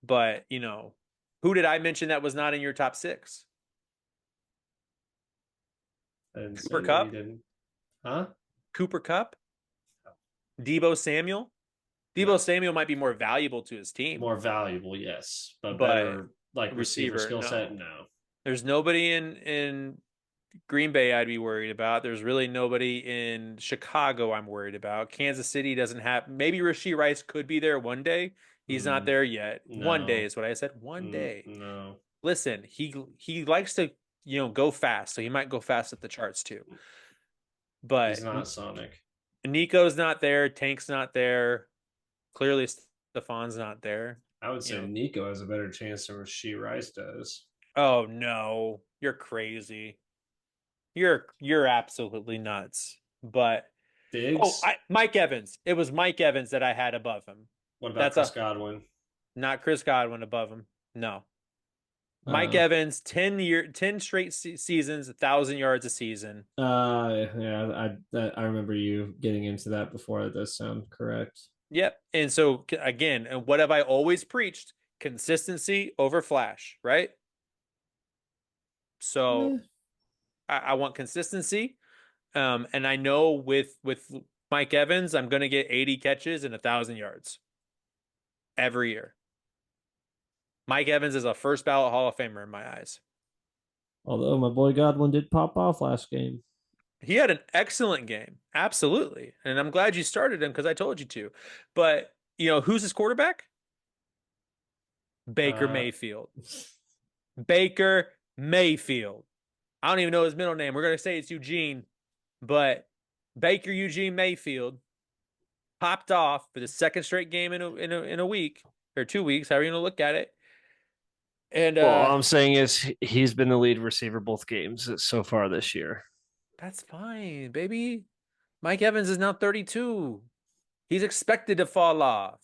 But, who did I mention that was not in your top 6? I didn't Cooper say that you Cup? didn't. Huh? Cooper Cup? Debo Samuel? No. Debo Samuel might be more valuable to his team, More valuable, yes, but but better like receiver receiver, skill set. no. No. There's nobody in Green Bay I'd be worried about. There's really nobody in Chicago I'm worried about. Kansas City doesn't have, maybe Rashee Rice could be there one day. He's not Mm, there yet. One day no. is what I said. One day. No. Listen, he likes to, go fast, so he might go fast at the charts too. He's But not Sonic. Nico's not there, Tank's not there. Clearly Stefan's not there. I would You say know, Nico has a better chance than Rasheed Rice does. oh no, you're crazy. You're absolutely nuts. But Diggs. Mike Evans. It was Mike Evans that I had above him. What about That's Chris a Godwin? not Chris Godwin above him. No. Mike Uh, Evans, 10 straight seasons, 1,000 yards a season. yeah, I remember you getting into that before. That does sound correct. Yep. And so again, and what have I always preached? Consistency over flash, right? Eh, So I want consistency. And I know with Mike Evans, I'm going to get 80 catches and 1,000 yards every year. Mike Evans is a first ballot Hall of Famer in my eyes. although my boy Godwin did pop off last game. He had an excellent game, absolutely, and I'm glad you started him because I told you to. But who's his quarterback? Baker Uh, Mayfield. Baker Mayfield. I don't even know his middle name. We're gonna say it's Eugene, but Baker Eugene Mayfield popped off for the second straight game in a week or 2 weeks, however you want to look at it. And well, all I'm saying is he's been the lead receiver both games so far this year. that's fine, baby. Mike Evans is now 32. He's expected to fall off.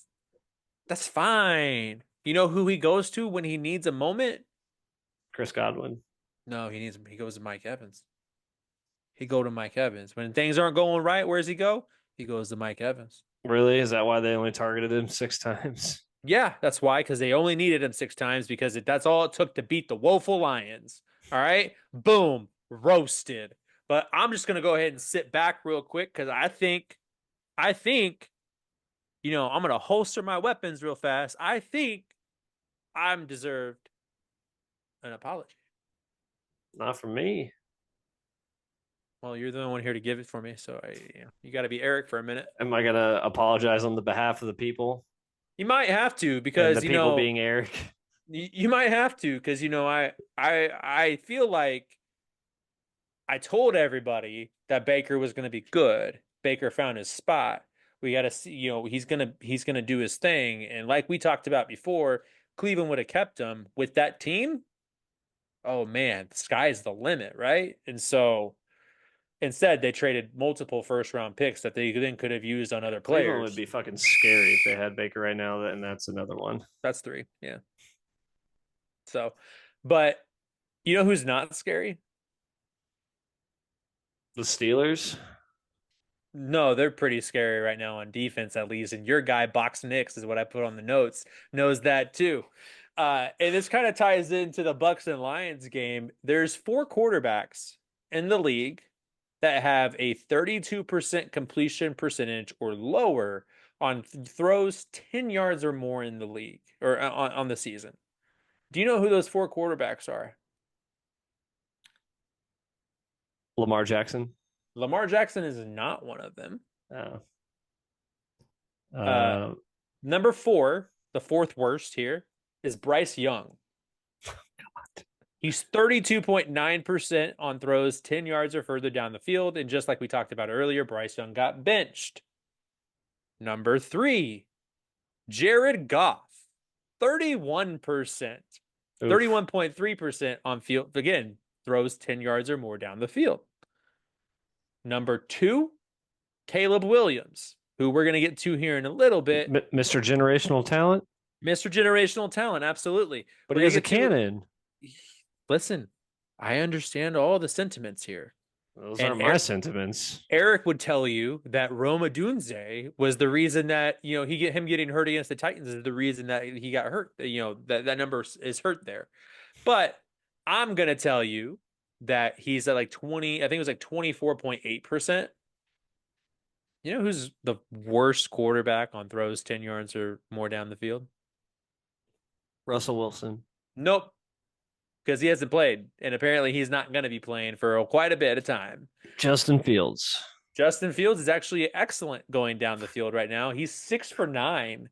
That's fine. You know who he goes to when he needs a moment? Chris Godwin. No, he goes to Mike Evans. He go to Mike Evans. When things aren't going right, where does he go? He goes to Mike Evans. Really? Is that why they only targeted him 6 times? Yeah, that's why, because they only needed him 6 times because that's all it took to beat the woeful Lions. All right. Boom. Roasted. But I'm just gonna go ahead and sit back real quick because I think, I'm gonna holster my weapons real fast. I think I'm deserved an apology. Not for me. Well, you're the only one here to give it for me, so you got to be Eric for a minute. Am I gonna apologize on the behalf of the people You might have to and because the people being Eric? you might have to because I feel like I told everybody that Baker was going to be good. Baker found his spot. We got to see, he's gonna do his thing, and like we talked about before, Cleveland would have kept him with that team. Oh man, the sky's the limit, right? And so instead, they traded multiple first round picks that they then could have used on other Cleveland would players. be fucking scary if they had Baker right now, and that's another one. That's 3. Yeah. So, but you know who's not scary? The Steelers. No, they're pretty scary right now on defense, at least. And your guy, Box Nix, is what I put on the notes, knows that too. And this kind of ties into the Bucks and Lions game. There's 4 quarterbacks in the league that have a 32% completion percentage or lower on throws 10 yards or more in the league or on the season. Do you know who those 4 quarterbacks are? Lamar Jackson. Lamar Jackson is not one of them. Oh. Uh, Uh, Number 4, the fourth worst here, is Bryce Young. He's 32.9% on throws 10 yards or further down the field. And just like we talked about earlier, Bryce Young got benched. Number 3, Jared Goff, 31%, Oof. 31.3% on field. Again, throws 10 yards or more down the field. Number 2, Caleb Williams, who we're going to get to here in a little bit. Mr. Generational Talent, Mr. Generational Talent, absolutely. but We're he going has to a get to. cannon. Listen, I understand all the sentiments here. Those And aren't my sentiments. Eric would tell you that Roma Dunze was the reason that, him getting hurt against the Titans is the reason that he got hurt. That number is hurt there. But I'm going to tell you that he's at like 20, I think it was like 24.8%. You know who's the worst quarterback on throws 10 yards or more down the field? Russell Wilson. Nope, because he hasn't played. And apparently he's not going to be playing for quite a bit of time. Justin Fields. Justin Fields is actually excellent going down the field right now. He's 6 for 9,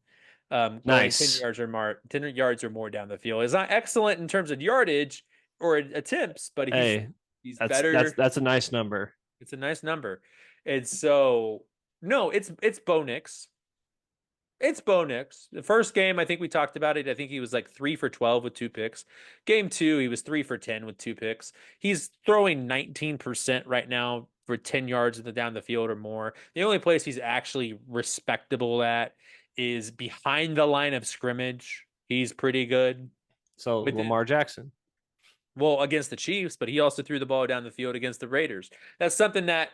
going 10 Nice. yards or more, 10 yards or more down the field. It's not excellent in terms of yardage or attempts, but he's Hey, he's that's better. that's a nice number. It's a nice number. And so no, it's Bo Nix. It's Bo Nix. The first game, I think we talked about it. I think he was like 3 for 12 with 2 picks. Game 2, he was 3 for 10 with 2 picks. He's throwing 19% right now for 10 yards down the field or more. The only place he's actually respectable at is behind the line of scrimmage. He's pretty good So with it. Lamar Jackson. Well, against the Chiefs, but he also threw the ball down the field against the Raiders. That's something that,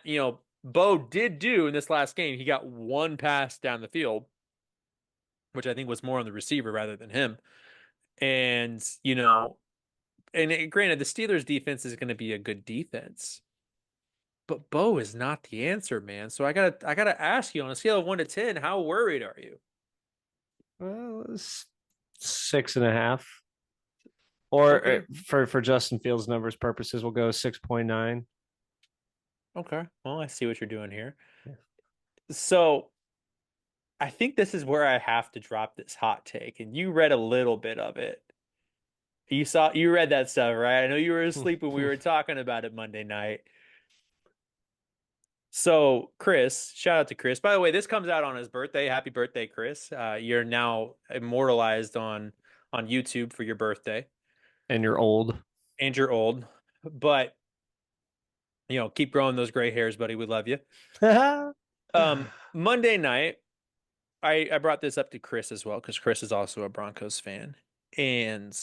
Bo did do in this last game. He got 1 pass down the field, which I think was more on the receiver rather than him. And, granted, the Steelers defense is going to be a good defense, but Bo is not the answer, man. So I gotta ask you, on a scale of 1 to 10, how worried are you? Well, 6.5. Or Okay. for Justin Fields numbers purposes, we'll go 6.9. Okay. Well, I see what you're doing here. Yeah. So I think this is where I have to drop this hot take, and you read a little bit of it. You read that stuff, right? I know you were asleep when we were talking about it Monday night. So Chris, shout out to Chris. By the way, this comes out on his birthday. Happy birthday, Chris. You're now immortalized on YouTube for your birthday. And you're old. And you're old. But keep growing those gray hairs, buddy. We love you. Monday night, I brought this up to Chris as well, because Chris is also a Broncos fan. And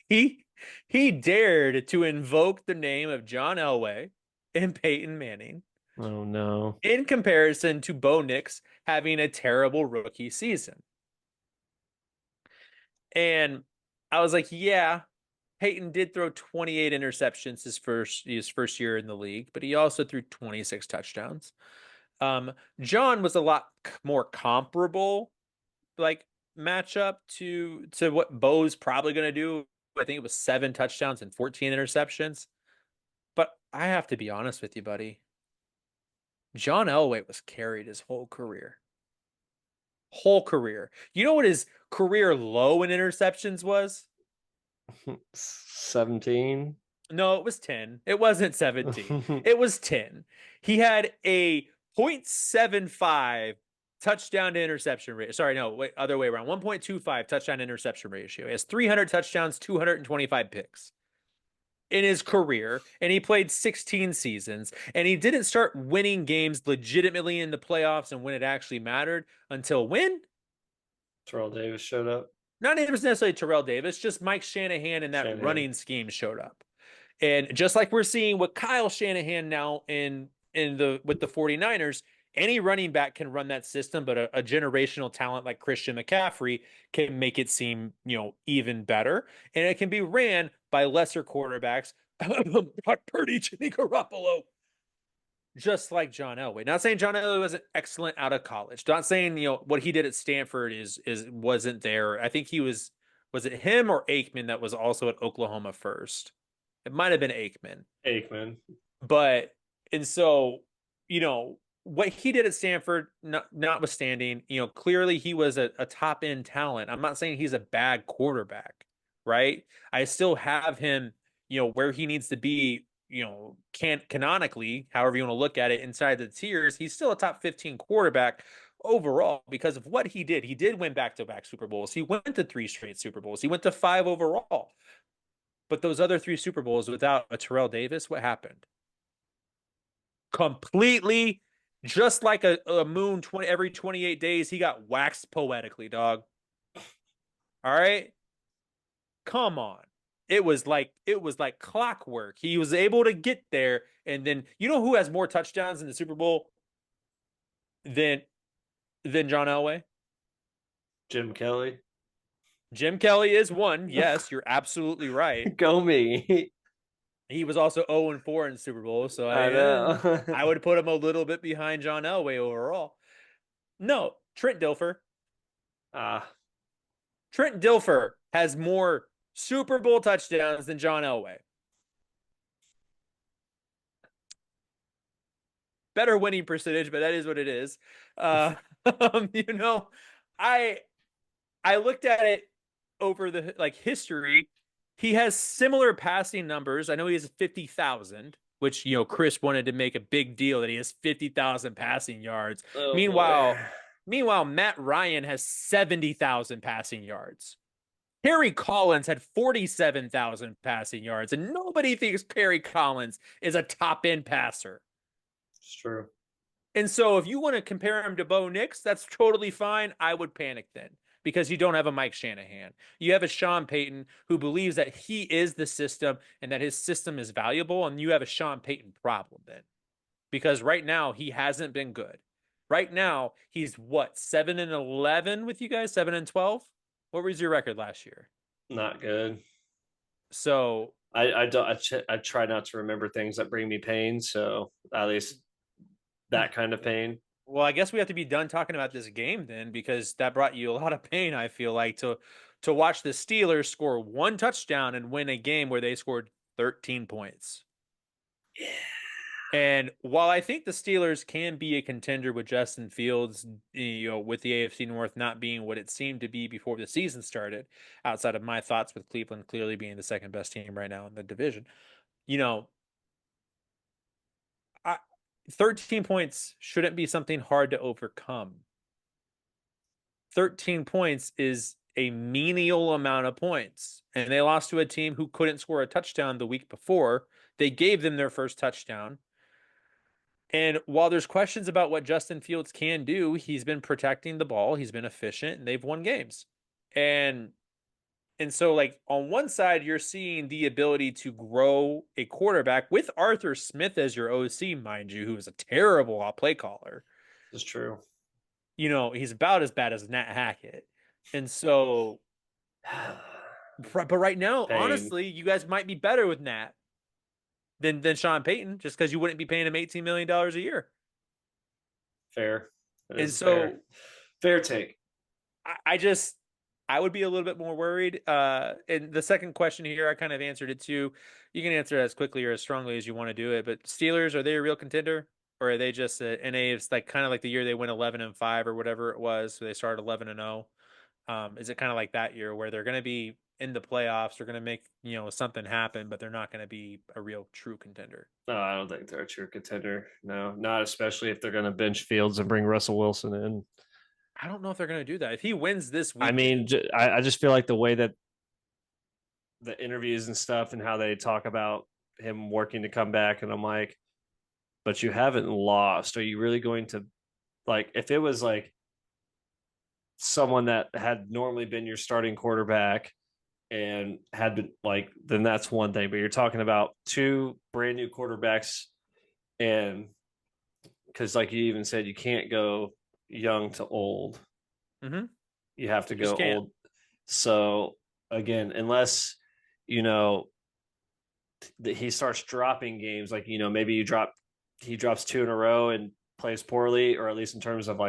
he dared to invoke the name of John Elway and Peyton Manning Oh no. in comparison to Bo Nix having a terrible rookie season. And I was like, yeah, Peyton did throw 28 interceptions his first year in the league, but he also threw 26 touchdowns. John was a lot more comparable, like, matchup to what Bo's probably going to do. I think it was 7 touchdowns and 14 interceptions. But I have to be honest with you, buddy. John Elway was carried his whole career. Whole career. You know what his career low in interceptions was? 17. No, it was 10. It wasn't 17. It was 10. He had a 0.75 touchdown to interception rate. Sorry, no, wait, other way around. 1.25 touchdown interception ratio. He has 300 touchdowns, 225 picks in his career, and he played 16 seasons, and he didn't start winning games legitimately in the playoffs and when it actually mattered until when? Terrell Davis showed up. Not even necessarily Terrell Davis, just Mike Shanahan and that running scheme showed up. And just like we're seeing with Kyle Shanahan now with the 49ers, any running back can run that system, but a generational talent like Christian McCaffrey can make it seem, even better. And it can be ran by lesser quarterbacks, Brock Purdy, Jimmy Garoppolo, just like John Elway. Not saying John Elway wasn't excellent out of college. Not saying, what he did at Stanford is wasn't there. I think he was it him or Aikman that was also at Oklahoma first? It might have been Aikman. But, and so, what he did at Stanford, notwithstanding, clearly he was a top end talent. I'm not saying he's a bad quarterback. right? I still have him, where he needs to be, canonically, however you want to look at it, inside the tiers. He's still a top 15 quarterback overall because of what he did. He did win back-to-back Super Bowls. He went to 3 straight Super Bowls. He went to 5 overall. But those other 3 Super Bowls without a Terrell Davis, what happened? Completely, just like a moon 20 every 28 days, he got waxed poetically, dog. All right? Come on. It was like clockwork. He was able to get there, and then you know who has more touchdowns in the Super Bowl than John Elway? Jim Kelly. Jim Kelly is one. Yes, you're absolutely right. Go me. He was also 0-4 in the Super Bowl, so I know. I would put him a little bit behind John Elway overall. No, Trent Dilfer. Ah, Trent Dilfer has more Super Bowl touchdowns than John Elway. Better winning percentage, but that is what it is. Uh, you know, I I looked at it over the history. He has similar passing numbers. I know he has 50,000, which Chris wanted to make a big deal that he has 50,000 passing yards. oh boy. Meanwhile, Matt Ryan has 70,000 passing yards. Kerry Collins had 47,000 passing yards, and nobody thinks Kerry Collins is a top end passer. It's true. And so if you want to compare him to Bo Nix, that's totally fine. I would panic then because you don't have a Mike Shanahan. You have a Sean Payton who believes that he is the system and that his system is valuable, and you have a Sean Payton problem then. Because right now he hasn't been good. Right now he's what, 7-11 with you guys? 7-12? What was your record last year? Not good. So I don't. I try not to remember things that bring me pain. So at least that kind of pain. well, I guess we have to be done talking about this game then, because that brought you a lot of pain, I feel like, to watch the Steelers score one touchdown and win a game where they scored 13 points. Yeah. And while I think the Steelers can be a contender with Justin Fields, with the AFC North not being what it seemed to be before the season started, outside of my thoughts with Cleveland clearly being the second best team right now in the division, you know, I, 13 points shouldn't be something hard to overcome. 13 points is a menial amount of points. And they lost to a team who couldn't score a touchdown the week before. They gave them their first touchdown. And while there's questions about what Justin Fields can do, he's been protecting the ball, he's been efficient, and they've won games. And so on one side, you're seeing the ability to grow a quarterback with Arthur Smith as your OC, mind you, who is a terrible play caller. It's true. He's about as bad as Nat Hackett. And so, but right now, Pain. honestly, you guys might be better with Nat than Sean Payton, just because you wouldn't be paying him $18 million a year. Fair. And so, fair take. I would be a little bit more worried. And the second question here, I kind of answered it too. You can answer it as quickly or as strongly as you want to do it. But Steelers, are they a real contender? Or are they just an A? It's kind of like the year they went 11-5 or whatever it was. So they started 11-0. Is it kind of like that year where they're going to be in the playoffs? They're going to make something happen, but they're not going to be a real true contender. No, I don't think they're a true contender. No, not especially if they're going to bench Fields and bring Russell Wilson in. I don't know if they're going to do that. If he wins this week, I mean, I just feel like the way that the interviews and stuff and how they talk about him working to come back, and I'm like, but you haven't lost. Are you really going to, if it was someone that had normally been your starting quarterback and had been then that's one thing. But you're talking about two brand new quarterbacks, and because you even said, you can't go young to old. Mm-hmm. You have to go old. So again, unless he starts dropping games, maybe he drops 2 in a row and plays poorly, or at least in terms of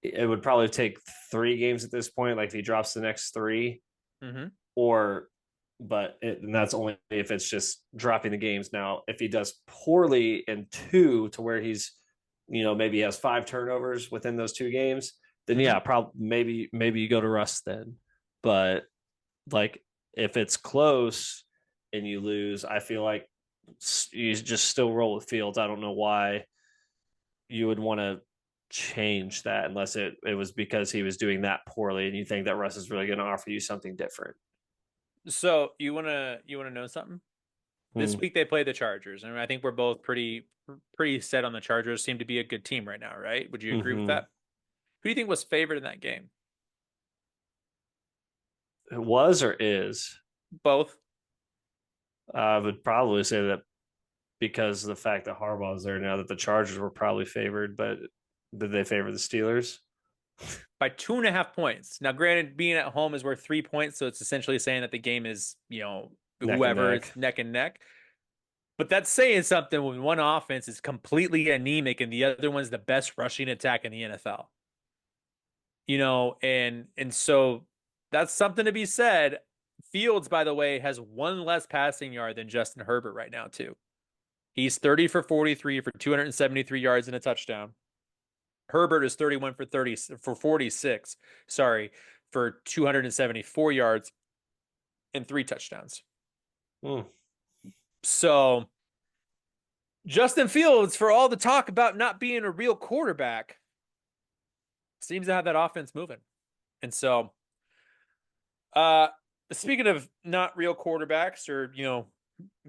it would probably take 3 games at this point. If he drops the next 3, mm-hmm. And that's only if it's just dropping the games. Now, if he does poorly in 2 to where he's, maybe he has 5 turnovers within those 2 games, then yeah, probably maybe you go to Russ then. But If it's close and you lose, I feel like you just still roll with Fields. I don't know why you would want to change that unless it was because he was doing that poorly and you think that Russ is really going to offer you something different. So you wanna know something? This Hmm. week they play the Chargers, and I think we're both pretty set on the Chargers. Seem to be a good team right now, right? Would you agree with Hmm. that? Who do you think was favored in that game? It was or is. Both. I would probably say that because of the fact that Harbaugh's there now, that the Chargers were probably favored, but did they favor the Steelers? By 2.5 points. Now, granted, being at home is worth 3 points, so it's essentially saying that the game is, Neck and whoever is neck. neck and neck. But that's saying something when one offense is completely anemic and the other one's the best rushing attack in the NFL. And so that's something to be said. Fields, by the way, has one less passing yard than Justin Herbert right now, too. He's 30 for 43 for 273 yards and a touchdown. Herbert is 31 for 30 for 46, sorry, for 274 yards and three touchdowns. Hmm. So Justin Fields, for all the talk about not being a real quarterback, seems to have that offense moving. And so, uh, speaking of not real quarterbacks, or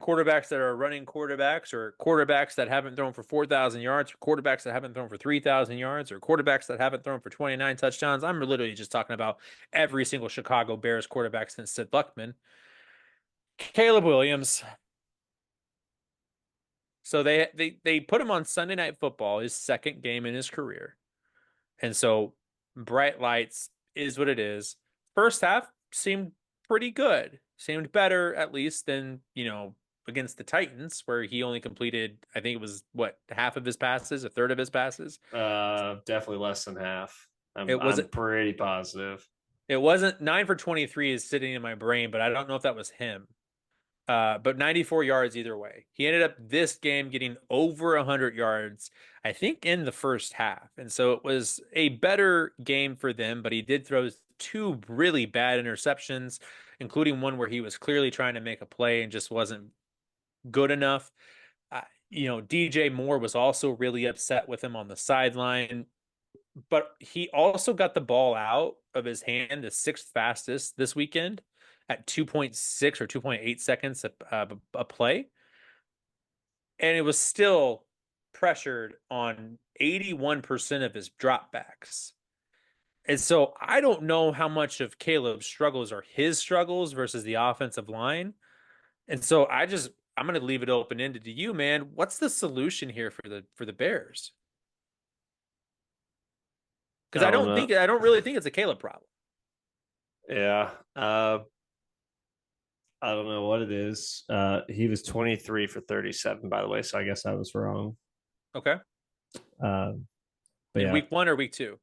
quarterbacks that are running quarterbacks, or quarterbacks that haven't thrown for 4,000 yards, or quarterbacks that haven't thrown for 3,000 yards, or quarterbacks that haven't thrown for 29 touchdowns. I'm literally just talking about every single Chicago Bears quarterback since Sid Luckman. Caleb Williams. So they put him on Sunday Night Football, his second game in his career. And so bright lights is what it is. First half seemed pretty good. Seemed better at least than, against the Titans, where he only completed, I think it was what, half of his passes, a third of his passes. Definitely less than half. It was I'm pretty positive. it wasn't 9 for 23 is sitting in my brain, but I don't know if that was him. But 94 yards either way. He ended up this game getting over 100 yards, I think, in the first half. And so it was a better game for them, but he did throw two really bad interceptions, including one where he was clearly trying to make a play and just wasn't good enough. DJ Moore was also really upset with him on the sideline, but he also got the ball out of his hand, the sixth fastest this weekend at 2.6 or 2.8 seconds a play. And it was still pressured on 81% of his dropbacks. And so I don't know how much of Caleb's struggles are his struggles versus the offensive line. And so I'm going to leave it open ended to you, man. What's the solution here for the Bears? I Because don't know. I don't really think it's a Caleb problem. Yeah. I don't know what it is. He was 23 for 37, by the way. So I guess I was wrong. Okay. Um, but In yeah, week 1 or week 2?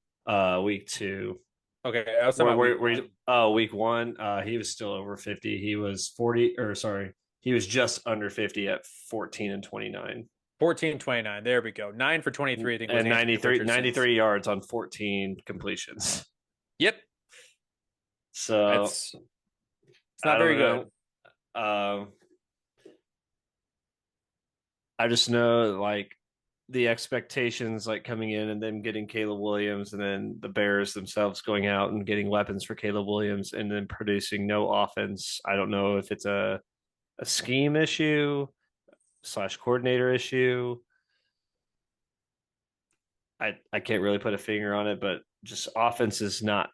week two. Okay, I was talking about week 1. Oh, week one. He was still over 50. He was 40, or sorry, he was just under 50 at 14 and 29. 14-29. There we go. 9 for 23, I think, was And Anthony Richardson's. 93 yards on 14 completions. Yep. So It's I not don't very good. know. I just know like the expectations like coming in and then getting Caleb Williams and then the Bears themselves going out and getting weapons for Caleb Williams and then producing no offense. I don't know if it's a scheme issue slash coordinator issue. I can't really put a finger on it, but just offense is not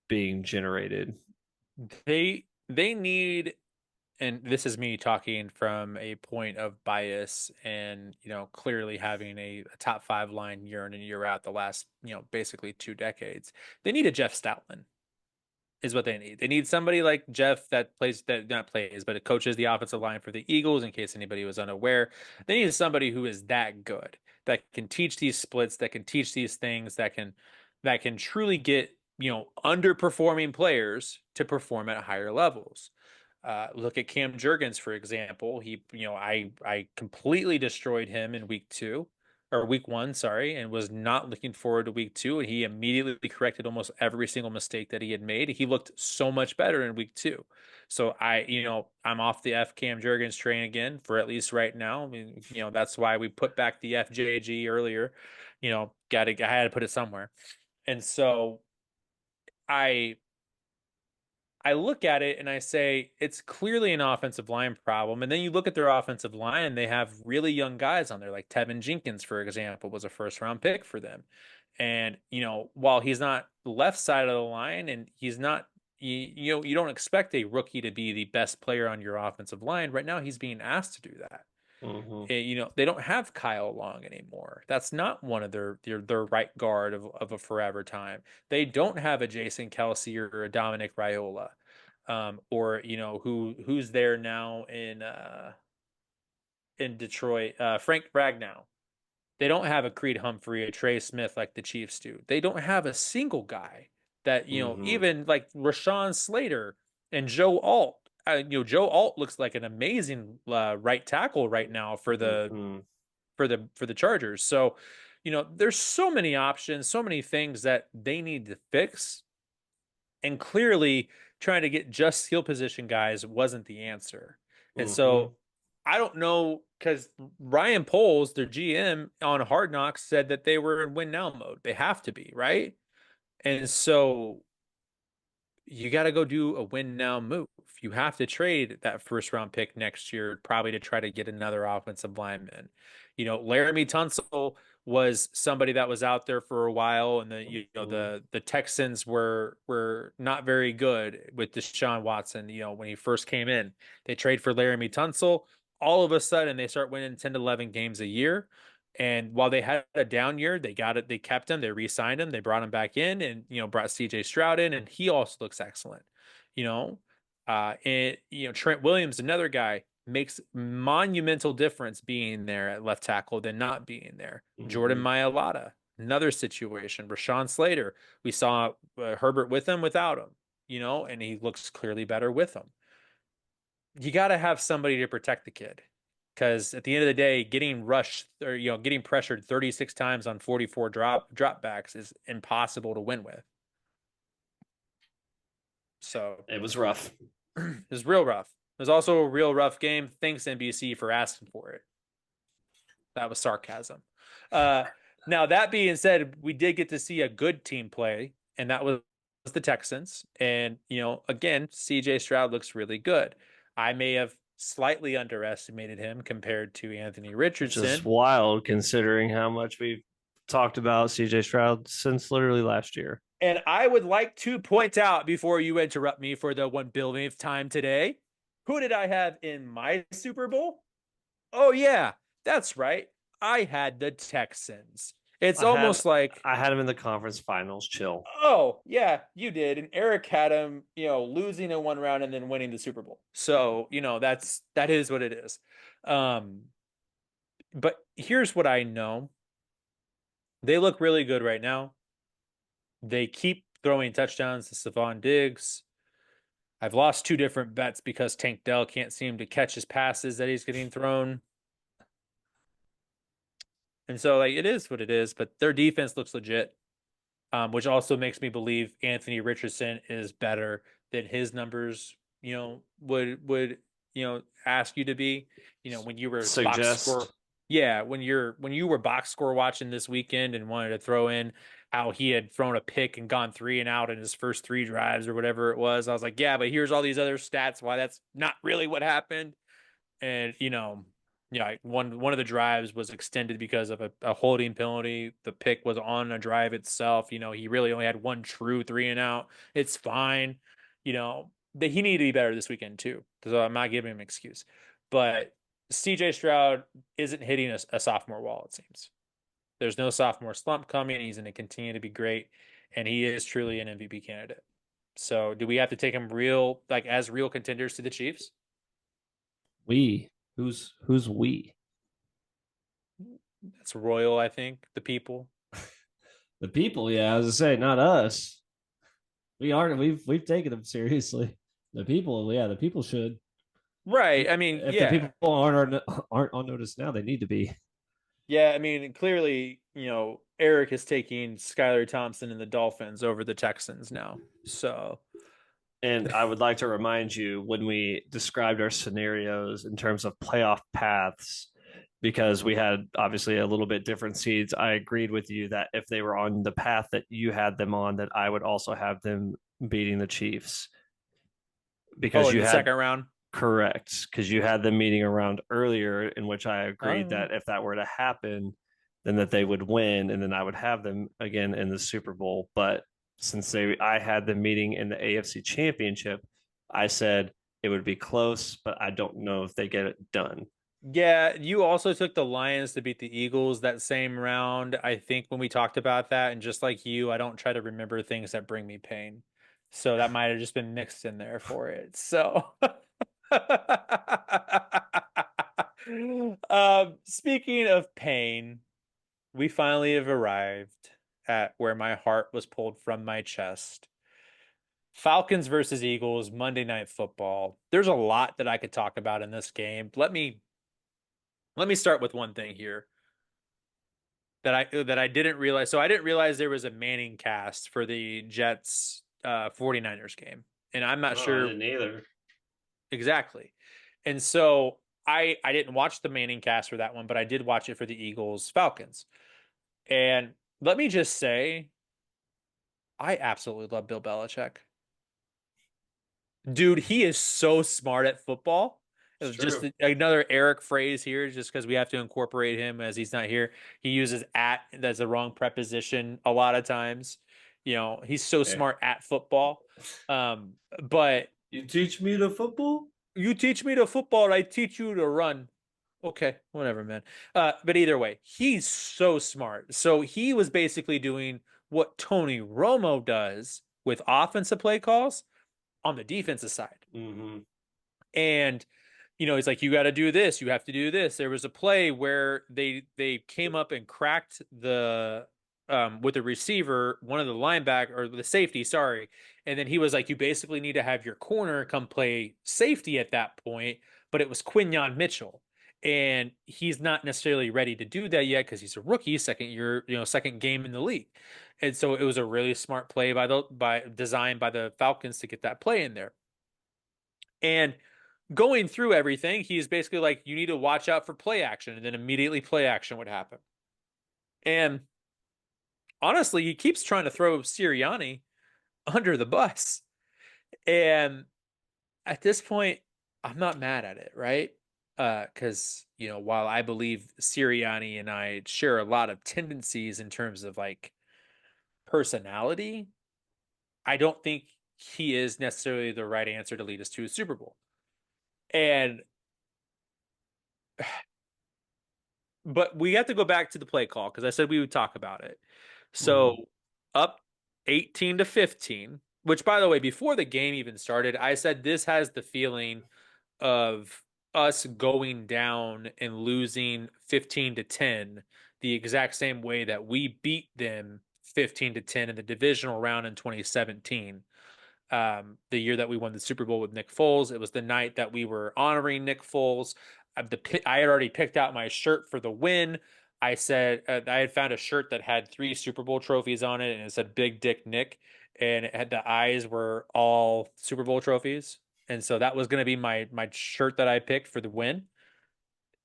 being generated. They need, and this is me talking from a point of bias and, clearly having a top five line year in and year out the last, basically 2 decades. They need a Jeff Stoutland is what they need. They need somebody like Jeff that plays, that not plays, but it coaches the offensive line for the Eagles, in case anybody was unaware. They need somebody who is that good, that can teach these splits, that can teach these things, that can truly get, underperforming players to perform at higher levels. Look at Cam Jurgens, for example. I completely destroyed him in week 2, or week one, sorry, and was not looking forward to week two. And he immediately corrected almost every single mistake that he had made. He looked so much better in week two. So I'm off the F Cam Jurgens train again for at least right now. I mean, that's why we put back the FJG earlier. I had to put it somewhere. And so I I look at it and I say it's clearly an offensive line problem. And then you look at their offensive line and they have really young guys on there, like Tevin Jenkins, for example, was a first round pick for them. And, while he's not left side of the line and he's not, you don't expect a rookie to be the best player on your offensive line. Right now, he's being asked to do that. Mm-hmm. They don't have Kyle Long anymore. That's not one of their right guard of a forever time. They don't have a Jason Kelsey or a Dominic Raiola, or who's there now in Detroit, Frank Ragnow. They don't have a Creed Humphrey, a Trey Smith like the Chiefs do. They don't have a single guy that Mm-hmm. even like Rashawn Slater and Joe Alt. Joe Alt looks like an amazing right tackle right now for the Mm-hmm. for the Chargers. So, there's so many options, so many things that they need to fix, and clearly trying to get just skill position guys wasn't the answer. And Mm-hmm. so I don't know, because Ryan Poles, their GM on Hard Knocks, said that they were in win now mode. They have to be, right? And so you got to go do a win now move. You have to trade that first round pick next year, probably to try to get another offensive lineman. Laramie Tunsil was somebody that was out there for a while, and Mm-hmm. the Texans were not very good with Deshaun Watson. When he first came in, they trade for Laramie Tunsil. All of a sudden, they start winning 10 to 11 games a year. And while they had a down year, they got it. They kept him. They re-signed him. They brought him back in, and brought C.J. Stroud in, and he also looks excellent. You know, and Trent Williams, another guy, makes monumental difference being there at left tackle than not being there. Jordan Mm-hmm. Mailata, another situation. Rashawn Slater, we saw Herbert with him, without him. And he looks clearly better with him. You got to have somebody to protect the kid, because at the end of the day, getting rushed or getting pressured 36 times on 44 dropbacks is impossible to win with. So It was rough. it was real rough. It was also a real rough game. Thanks NBC for asking for it. That was sarcasm. Uh, Now that being said, we did get to see a good team play, and that was the Texans. And again, CJ Stroud looks really good. I may have slightly underestimated him compared to Anthony Which is Richardson. wild considering how much we've talked about CJ Stroud since literally last year. And I would like to point out, before you interrupt me for the 1 billionth time today, who did I have in my Super Bowl? Oh, yeah, that's right. I had the Texans. It's I had almost like, I had him in the conference finals. Chill. oh, yeah, you did. And Eric had him, losing in one round and then winning the Super Bowl. So, that is what it is. Um, but here's what I know. They look really good right now. They keep throwing touchdowns to Stephon Diggs. I've lost two different bets because Tank Dell can't seem to catch his passes that he's getting thrown. And so, like, it is what it is, but their defense looks legit, which also makes me believe Anthony Richardson is better than his numbers, would ask you to be. When you were box score, Suggest. yeah, when you were box score watching this weekend and wanted to throw in how he had thrown a pick and gone 3 and out in his first three drives or whatever it was, I was like, yeah, but here's all these other stats why that's not really what happened. And yeah, one of the drives was extended because of a holding penalty. The pick was on a drive itself. He really only had one true 3 and out. It's fine. That he needed to be better this weekend too. So I'm not giving him an excuse. But CJ Stroud isn't hitting a sophomore wall, it seems. There's no sophomore slump coming. He's going to continue to be great, and he is truly an MVP candidate. So do we have to take him as real contenders to the Chiefs? We. Who's we? That's royal, I think. The people. The people, yeah, as I say, not us. We aren't. We've taken them seriously. The people, yeah, the people should. Right. I mean, If the yeah. people aren't on notice now, they need to be. Yeah, I mean, clearly, Eric is taking Skylar Thompson and the Dolphins over the Texans now. So, And I would like to remind you when we described our scenarios in terms of playoff paths, because we had obviously a little bit different seeds. I agreed with you that if they were on the path that you had them on, that I would also have them beating the Chiefs oh, because in you the had second round. correct, because you had them meeting around earlier, in which I agreed Oh, that if that were to happen, then that they would win, and then I would have them again in the Super Bowl. But since I had them meeting in the AFC Championship, I said it would be close, but I don't know if they get it done. yeah. You also took the Lions to beat the Eagles that same round. I think when we talked about that, and just like you, I don't try to remember things that bring me pain. So that might have just been mixed in there for it. So, speaking of pain, we finally have arrived at where my heart was pulled from my chest. Falcons versus Eagles, Monday Night Football. There's a lot that I could talk about in this game. Let me start with one thing here that I didn't realize. So I didn't realize there was a Manning cast for the Jets 49ers game. And I'm not Oh, I sure didn't either. exactly. And so I didn't watch the Manning cast for that one, but I did watch it for the Eagles Falcons. And let me just say, I absolutely love Bill Belichick. Dude, he is so smart at football. It's Just true. another Eric phrase here, just because we have to incorporate him as he's not here. He uses at that's the wrong preposition a lot of times. He's so Yeah. smart at football. But You teach me the football? you teach me to football, I teach you to run. Okay, whatever, man. But either way, he's so smart. So he was basically doing what Tony Romo does with offensive play calls on the defensive side. Mm-hmm. And he's like, you got to do this, you have to do this. There was a play where they came up and cracked the with the receiver, one of the linebacker or the safety, sorry. And then he was like, you basically need to have your corner come play safety at that point, but it was Quinyon Mitchell. And he's not necessarily ready to do that yet because he's a rookie, second year, second game in the league. And so it was a really smart play by design by the Falcons to get that play in there. And going through everything, he's basically like, you need to watch out for play action. And then immediately play action would happen. And honestly, he keeps trying to throw Sirianni under the bus. And at this point, I'm not mad at it, right? Because, while I believe Sirianni and I share a lot of tendencies in terms of like personality, I don't think he is necessarily the right answer to lead us to a Super Bowl. And but we have to go back to the play call because I said we would talk about it. Mm-hmm. So up 18-15, which by the way, before the game even started, I said this has the feeling of us going down and losing 15-10 the exact same way that we beat them 15-10 in the divisional round in 2017, the year that we won the Super Bowl with Nick Foles. It was the night that we were honoring Nick Foles. I had already picked out my shirt for the win. I said I had found a shirt that had 3 Super Bowl trophies on it, and it said "Big Dick Nick," and it had the eyes were all Super Bowl trophies, and so that was going to be my shirt that I picked for the win.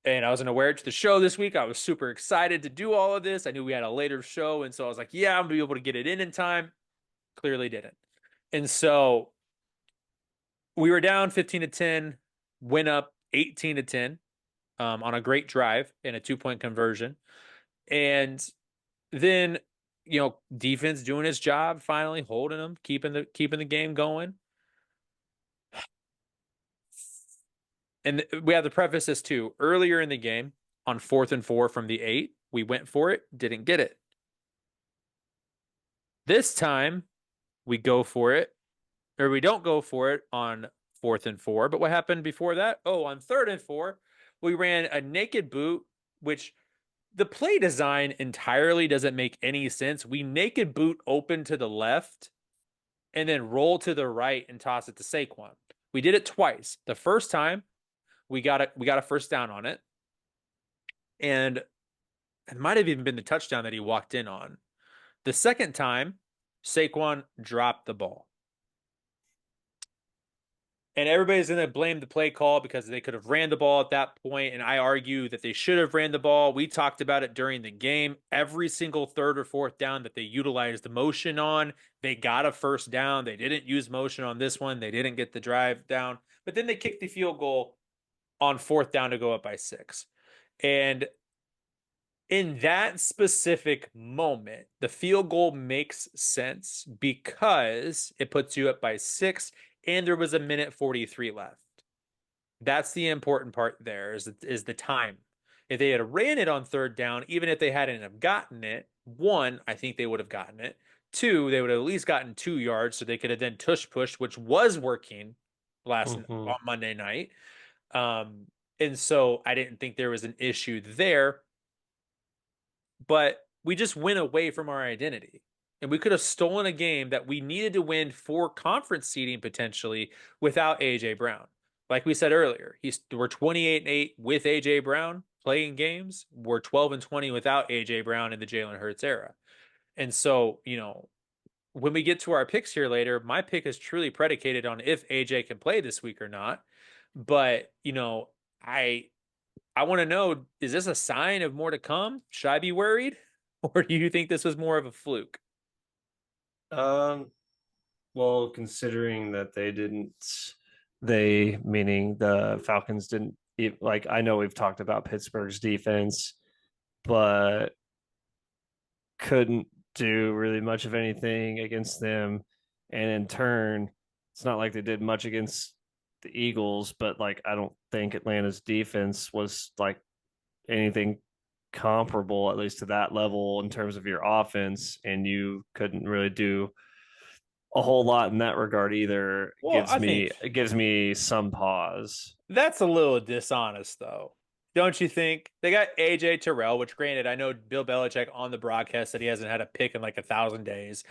And I was going to wear it to the show this week. I was super excited to do all of this. I knew we had a later show, and so I was like, "Yeah, I'm gonna be able to get it in time." Clearly didn't, and so we were down 15-10, went up 18-10 on a great drive and a 2-point conversion. And then, defense doing its job, finally holding them, keeping the game going. And we have to preface this too. Earlier in the game, on 4th and 4 from the 8, we went for it, didn't get it. This time, we go for it, or we don't go for it on 4th and 4. But what happened before that? Oh, on 3rd and 4, we ran a naked boot, which the play design entirely doesn't make any sense. We naked boot open to the left and then roll to the right and toss it to Saquon. We did it twice. The first time we got a first down on it, and It might have even been the touchdown that he walked in on. The second time, Saquon dropped the ball. And everybody's going to blame the play call because they could have ran the ball at that point. And I argue that they should have ran the ball. We talked about it during the game. Every single third or fourth down that they utilized the motion on, they got a first down. They didn't use motion on this one. They didn't get the drive down. But then they kicked the field goal on fourth down to go up by 6. And in that specific moment, the field goal makes sense because it puts you up by 6 and there was a minute 43 left. That's the important part there is the time. If they had ran it on third down, even if they hadn't have gotten it, one, I think they would have gotten it. Two, they would have at least gotten 2 yards so they could have then tush pushed, which was working last Mm-hmm. on Monday night. And so I didn't think there was an issue there, but we just went away from our identity. And we could have stolen a game that we needed to win for conference seeding potentially without AJ Brown. Like we said earlier, we're 28-8 with AJ Brown playing games. We're 12-20 without AJ Brown in the Jalen Hurts era. And so, when we get to our picks here later, my pick is truly predicated on if AJ can play this week or not. But, I want to know, is this a sign of more to come? Should I be worried? Or do you think this was more of a fluke? Um, well, considering that they meaning the Falcons didn't like. I know we've talked about Pittsburgh's defense, but couldn't do really much of anything against them, and in turn, it's not like they did much against the Eagles. But like, I don't think Atlanta's defense was like anything comparable, at least to that level, in terms of your offense, and you couldn't really do a whole lot in that regard either. Well, I think It gives me some pause. that's a little dishonest, though. Don't you think? They got AJ Terrell, which granted, I know Bill Belichick on the broadcast said he hasn't had a pick in like 1,000 days.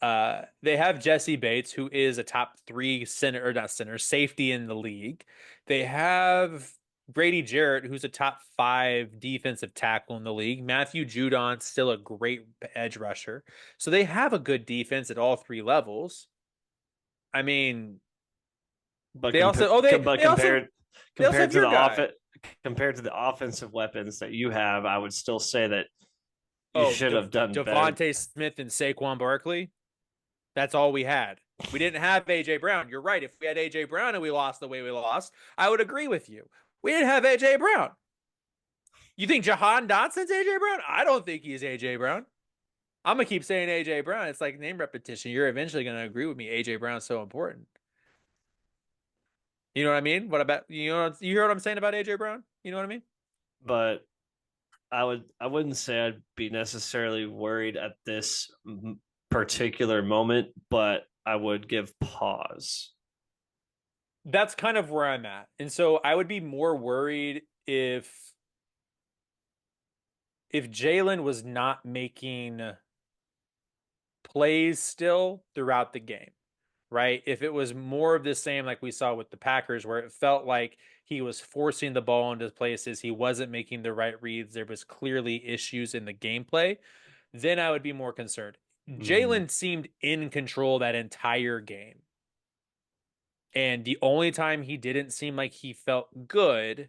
They have Jesse Bates, who is a top 3 center or not center safety in the league. They have Grady Jarrett, who's a top 5 defensive tackle in the league. Matthew Judon, still a great edge rusher. So they have a good defense at all 3 levels. I mean, But they also oh they but they also they also compared have to your the guy. compared to the offensive weapons that you have, I would still say that you Oh, should have done better. Devontae Smith and Saquon Barkley. That's all we had. We didn't have AJ Brown. You're right. If we had AJ Brown and we lost the way we lost, I would agree with you. We didn't have AJ Brown. You think Jahan Dotson's AJ Brown? I don't think he's AJ Brown. I'm gonna keep saying AJ Brown. It's like name repetition. You're eventually gonna agree with me. AJ Brown's so important. You know what I mean? What about you hear what I'm saying about AJ Brown? You know what I mean? But I wouldn't say I'd be necessarily worried at this particular moment, but I would give pause. That's kind of where I'm at. And so I would be more worried if Jalen was not making plays still throughout the game, right? If it was more of the same like we saw with the Packers, where it felt like he was forcing the ball into places, he wasn't making the right reads, there was clearly issues in the gameplay, then I would be more concerned. Mm-hmm. Jalen seemed in control that entire game. And the only time he didn't seem like he felt good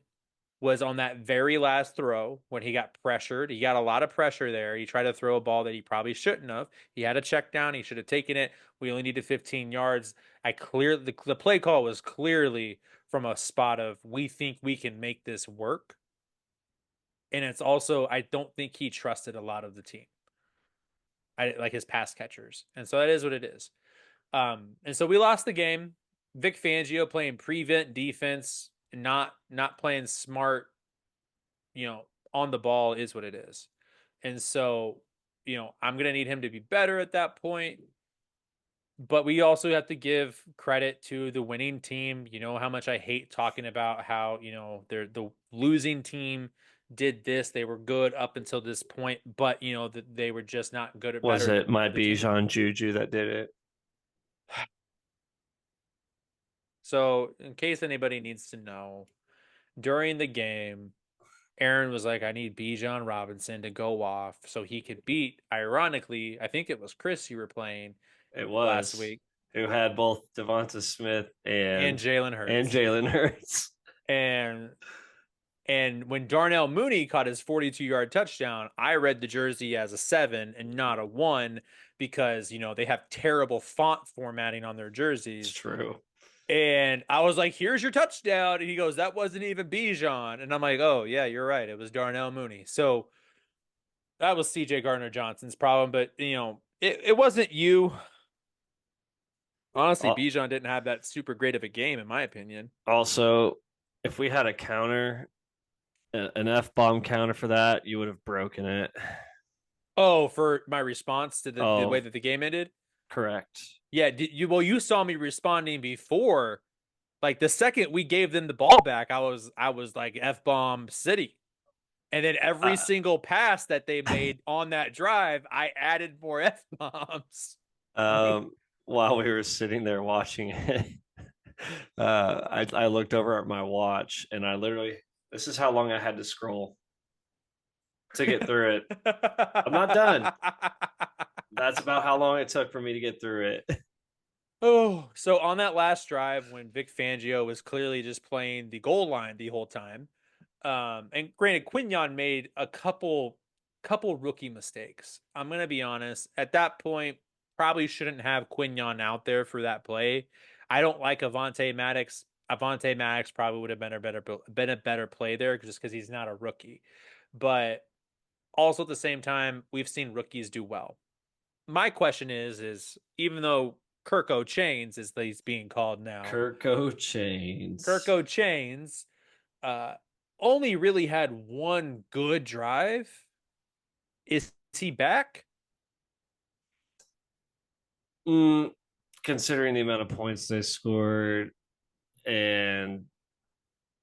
was on that very last throw when he got pressured. He got a lot of pressure there. He tried to throw a ball that he probably shouldn't have. He had a check down. He should have taken it. We only needed 15 yards. The play call was clearly from a spot of we think we can make this work. And it's also I don't think he trusted a lot of the team. I like his pass catchers. And so that is what it is. And so we lost the game. Vic Fangio playing prevent defense, not playing smart, on the ball is what it is. And so, I'm gonna need him to be better at that point. But we also have to give credit to the winning team. You know how much I hate talking about how, they're the losing team did this. They were good up until this point, but they were just not good or Was better than it the my other team. Bijan Juju that did it? So, in case anybody needs to know, during the game, Aaron was like, I need Bijan Robinson to go off so he could beat, ironically, I think it was Chris you were playing It last was week, who had both Devonta Smith and Jalen and Hurts. Jalen Hurts. And when Darnell Mooney caught his 42-yard touchdown, I read the jersey as a 7 and not a 1 because, they have terrible font formatting on their It's jerseys. true. And I was like, here's your touchdown. And he goes, that wasn't even Bijan. And I'm like, oh, yeah, you're right. It was Darnell Mooney. So that was CJ Gardner Johnson's problem. But, it wasn't you. Honestly, Bijan didn't have that super great of a game, in my opinion. Also, if we had a counter, an F bomb counter for that, you would have broken it. Oh, for my response to the way Oh, that the game ended? correct. Yeah, you saw me responding before. Like the second we gave them the ball back, I was like F bomb city. And then every Uh, single pass that they made on that drive, I added more F bombs. Like, um, while we were sitting there watching it, I looked over at my watch and I literally, this is how long I had to scroll to get through it. I'm not done. That's about how long it took for me to get through it. Oh, so on that last drive when Vic Fangio was clearly just playing the goal line the whole time, and granted, Quignon made a couple rookie mistakes. I'm gonna be honest. At that point, probably shouldn't have Quignon out there for that play. I don't like Avante Maddox. Avante Maddox probably would have been a better play there just because he's not a rookie. But also at the same time, we've seen rookies do well. My question is even though Kirko Chains, as he's being called now, Kirko Chains. Kirko Chains uh, only really had one good drive. Is he back? Mm, considering the amount of points they scored, and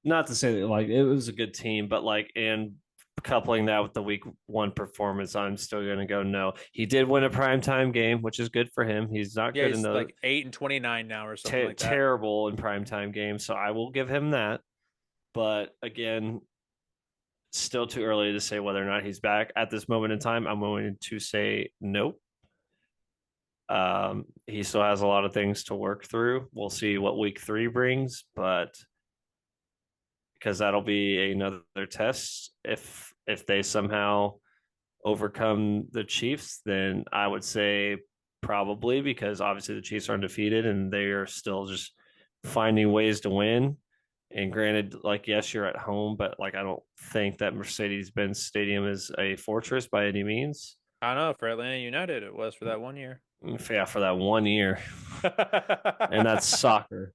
not to say that like it was a good team, but like and coupling that with the week 1 performance, I'm still going to go no. He did win a primetime game, which is good for him. He's not Yeah, good in he's the like 8-29 now or something like that. terrible in primetime games, so I will give him that. But again, still too early to say whether or not he's back at this moment in time. I'm going to say nope. He still has a lot of things to work through. We'll see what week 3 brings, but because that'll be another test. If they somehow overcome the Chiefs, then I would say probably, because obviously the Chiefs are undefeated and they are still just finding ways to win. And granted, like yes, you're at home, but like I don't think that Mercedes-Benz Stadium is a fortress by any means. I don't know. For Atlanta United, it was for that 1 year. Yeah, for that 1 year, and that's soccer.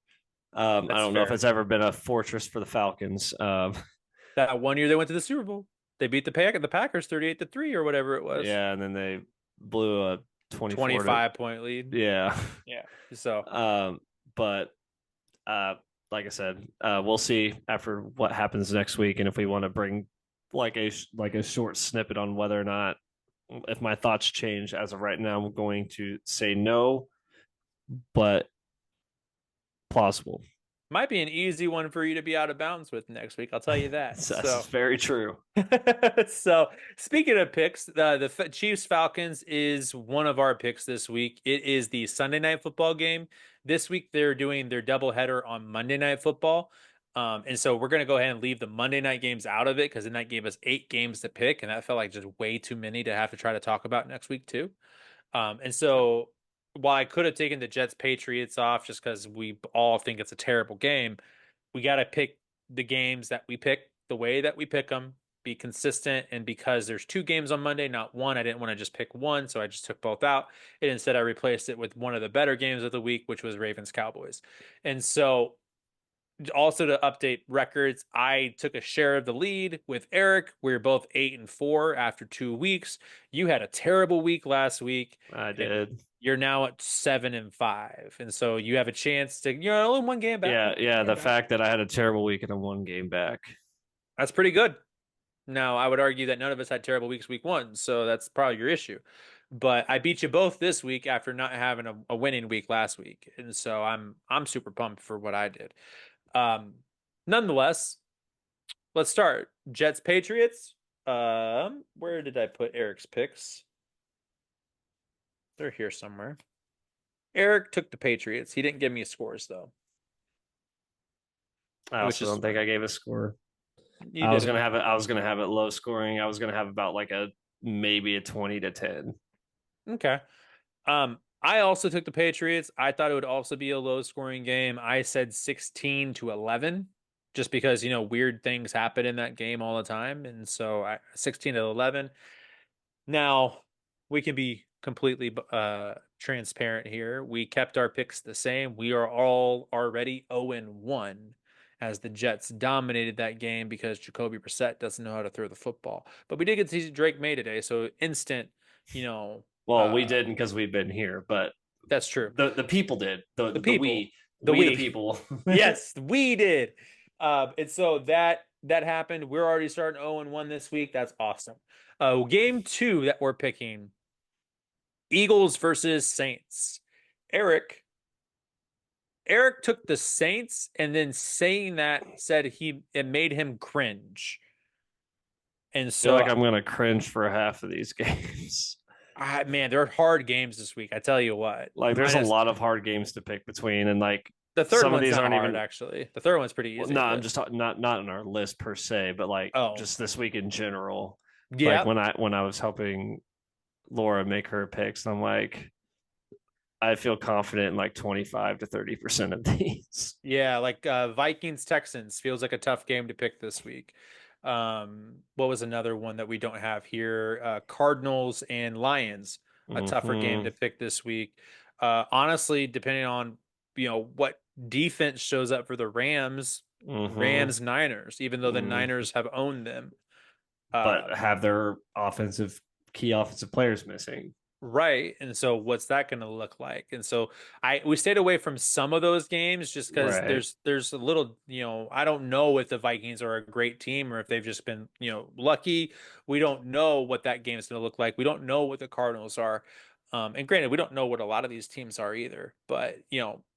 I That's don't know if fair. it's ever been a fortress for the Falcons. That 1 year they went to the Super Bowl. They beat the Packers 38-3 or whatever it was. Yeah, and then they blew a 24 to 25-point lead. yeah. Yeah. So But uh, like I said, we'll see after what happens next week, and if we want to bring like a short snippet on whether or not if my thoughts change. As of right now, I'm going to say no, but plausible. might be an easy one for you to be out of bounds with next week. I'll tell you that. That's So very true. so speaking of picks, the Chiefs Falcons is one of our picks this week. It is the Sunday night football game. This week they're doing their doubleheader on Monday night football. And so we're gonna go ahead and leave the Monday night games out of it because then that gave us 8 games to pick, and that felt like just way too many to have to try to talk about next week too. And so while I could have taken the Jets Patriots off just because we all think it's a terrible game, we got to pick the games that we pick the way that we pick them, be consistent. And because there's 2 games on Monday, not one, I didn't want to just pick one. So I just took both out. And instead, I replaced it with one of the better games of the week, which was Ravens Cowboys. And so also to update records, I took a share of the lead with Eric. We were both 8-4 after 2 weeks. You had a terrible week last week. I And did. you're now at 7-5. And so you have a chance to, only 1 game back. Yeah. The Game back. fact that I had a terrible week and I'm 1 game back. That's pretty good. Now, I would argue that none of us had terrible weeks week 1, so that's probably your issue. But I beat you both this week after not having a winning week last week. And so I'm super pumped for what I did. Um, Nonetheless, let's start. Jets Patriots. Where did I put Eric's picks? They're here somewhere. Eric took the Patriots. He didn't give me scores though, I which also is don't think smart. I gave a score. You didn't. I was gonna have it low scoring. I was gonna have about like a maybe a 20-10. Okay. I also took the Patriots. I thought it would also be a low scoring game. I said 16-11, just because, weird things happen in that game all the time. And so 16-11. Now, we can be completely transparent here. We kept our picks the same. We are all already 0-1 as the Jets dominated that game because Jacoby Brissett doesn't know how to throw the football. But we did get to see Drake May today, so instant, you know, Well, we uh, didn't because we've been here, but that's true. the people did. The The people, the we the we, people. yes, we did. And so that happened. We're already starting 0-1 this week. That's awesome. Game two that we're picking. Eagles versus Saints. Eric Eric took the Saints and then saying that said it made him cringe. And Feel so like I'm gonna cringe for half of these games. man, there are hard games this week. I tell you what. Like there's a Minus lot of hard games to pick between, and like the third some of one's these not aren't hard even. actually. The third one's pretty Well, easy, no, I'm but just talking not on our list per se, but like oh. just this week in general. Like Yeah. when I was helping Laura make her picks, I'm like, I feel confident in like 25 to 30% of these. Yeah, like Vikings Texans feels like a tough game to pick this week. What was another one that we don't have here? Cardinals and Lions, a tougher game Mm-hmm. to pick this week. Honestly, depending on what defense shows up for the Rams, Mm-hmm. Rams Niners, even though the Mm-hmm. Niners have owned them. But Um, have their key offensive players missing. Right. And so what's that going to look like? And so we stayed away from some of those games just because Right. there's a little, I don't know if the Vikings are a great team or if they've just been, lucky. We don't know what that game is going to look like. We don't know what the Cardinals are. And granted, we don't know what a lot of these teams are either. But,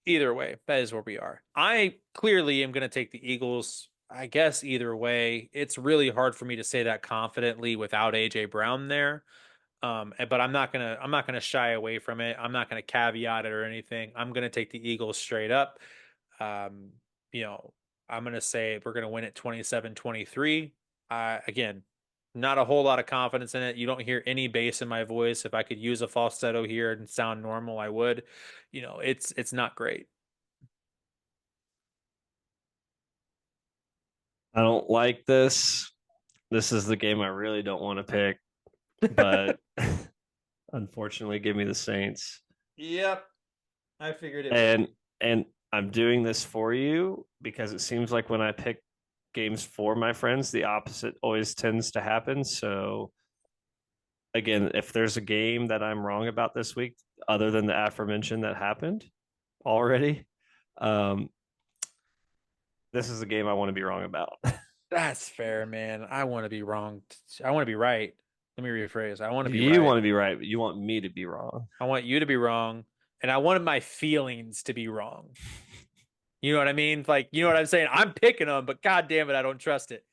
either way, that is where we are. I clearly am going to take the Eagles. I guess either way, it's really hard for me to say that confidently without AJ Brown there. But I'm not gonna shy away from it. I'm not gonna caveat it or anything. I'm gonna take the Eagles straight up. Um, you know, I'm gonna say we're gonna win it 27-23. Again, not a whole lot of confidence in it. You don't hear any bass in my voice. If I could use a falsetto here and sound normal, I would. It's not great. I don't like this. This is the game I really don't want to pick, but unfortunately, give me the Saints. Yep, I figured it would. And and I'm doing this for you because it seems like when I pick games for my friends, the opposite always tends to happen. So again, if there's a game that I'm wrong about this week, other than the aforementioned that happened already, um, this is a game I want to be wrong about. That's fair, man. I want to be wrong. I want to be right. Let me rephrase. I want to be You right. want to be right, but you want me to be wrong. I want you to be wrong, and I wanted my feelings to be wrong. You know what I mean? Like, you know what I'm saying? I'm picking them, but god damn it, I don't trust it.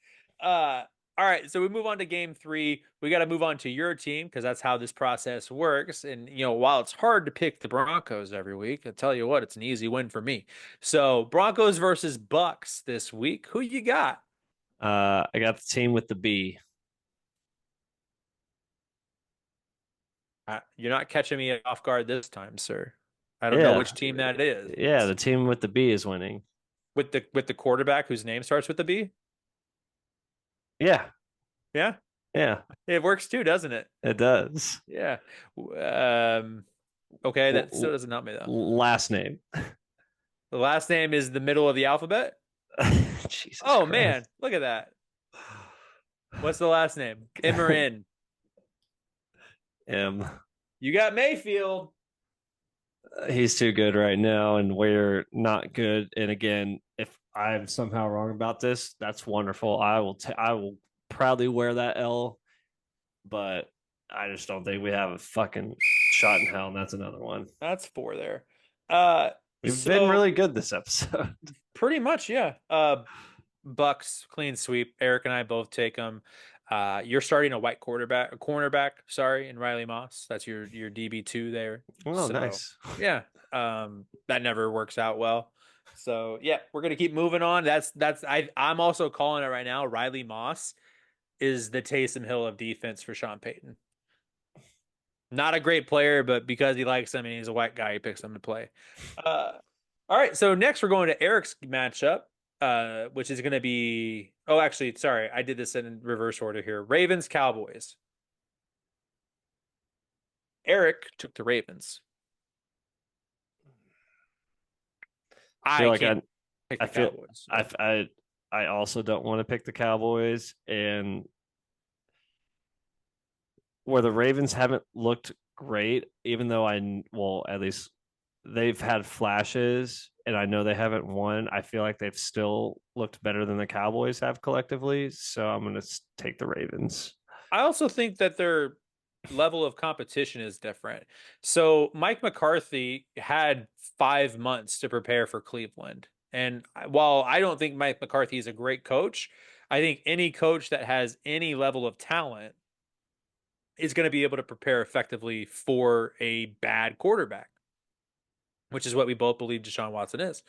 All right, so we move on to game three. We got to move on to your team because that's how this process works. And while it's hard to pick the Broncos every week, I tell you what, it's an easy win for me. So Broncos versus Bucks this week. Who you got? I got the team with the B. You're not catching me off guard this time, sir. I don't know Yeah, which team that is. yeah, the team with the B is winning. With the quarterback whose name starts with the B? Yeah, Yeah, yeah, it works too, doesn't it? it does. Yeah. Um, okay, that still doesn't help me though. Last name. The last name is the middle of the alphabet. Jesus Oh Christ. man, look at that. What's the last name? M or N? M. You got Mayfield. He's too good right now, and we're not good. And again, if I'm somehow wrong about this, that's wonderful. I will proudly wear that L, but I just don't think we have a fucking shot in hell, and that's another one. That's four there. Uh, We've been so really good this episode. pretty much, yeah. Bucks clean sweep. Eric and I both take them. You're starting a white cornerback, sorry, in Riley Moss. That's your DB2 there. Oh, So nice. yeah, that never works out well. So yeah, we're gonna keep moving on. I'm also calling it right now. Riley Moss is the Taysom Hill of defense for Sean Payton. Not a great player, but because he likes him and he's a white guy, he picks him to play. Uh, all right, so next we're going to Eric's matchup, which is going to be. Oh, actually, sorry, I did this in reverse order here. Ravens, Cowboys. Eric took the Ravens. I feel I like can't I pick I the feel Cowboys. I So. I I also don't want to pick the Cowboys, and where the Ravens haven't looked great, even though well, at least they've had flashes and I know they haven't won. I feel like they've still looked better than the Cowboys have collectively. So I'm going to take the Ravens. I also think that their level of competition is different. So Mike McCarthy had 5 months to prepare for Cleveland. And while I don't think Mike McCarthy is a great coach, I think any coach that has any level of talent is going to be able to prepare effectively for a bad quarterback, which is what we both believe Deshaun Watson is.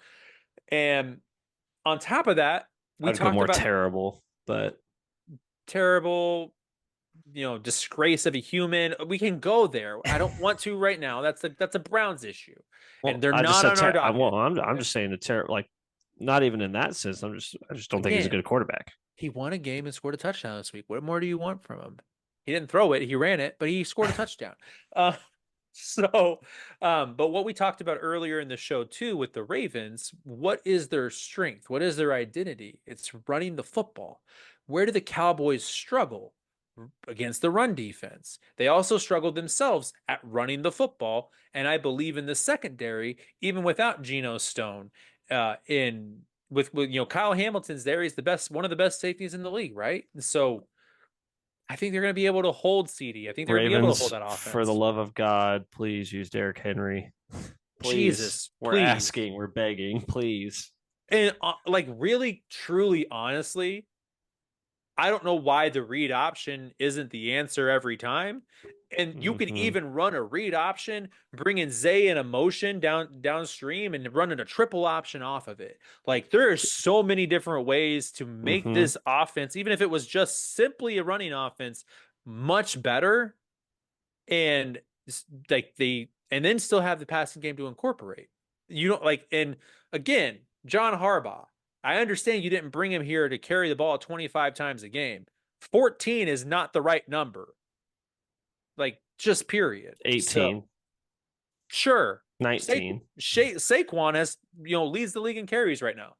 And on top of that, we I'd go talked more about terrible, but terrible, disgrace of a human. We can go there. I don't want to right now. That's a Browns issue, and well, they're I just not said on our docket. I'm Okay. just saying the terrible, like not even in that sense. I just don't think he's a Again, good quarterback. he won a game and scored a touchdown this week. What more do you want from him? He didn't throw it, he ran it, but he scored a touchdown. Uh, so, but what we talked about earlier in the show too with the Ravens, what is their strength? What is their identity? It's running the football. Where do the Cowboys struggle? Against the run defense. They also struggled themselves at running the football, and I believe in the secondary, even without Geno Stone, in with Kyle Hamilton's there. He's the best, one of the best safeties in the league, right? So I think they're going to be able to hold CD. I think they're going to be able to hold Ravens, that for the offense. love of God, please use Derrick Henry. Please. Jesus, We're please. asking, we're begging, please. And like really, truly, honestly, I don't know why the read option isn't the answer every time. And you can Mm-hmm. even run a read option, bringing Zay in a motion downstream and running a triple option off of it. Like there are so many different ways to make Mm-hmm. this offense, even if it was just simply a running offense, much better. And like and then still have the passing game to incorporate. You don't like, and again, John Harbaugh. I understand you didn't bring him here to carry the ball 25 times a game. 14 is not the right number. Like, just period. So 18, sure, 19. Saquon has leads the league in carries right now.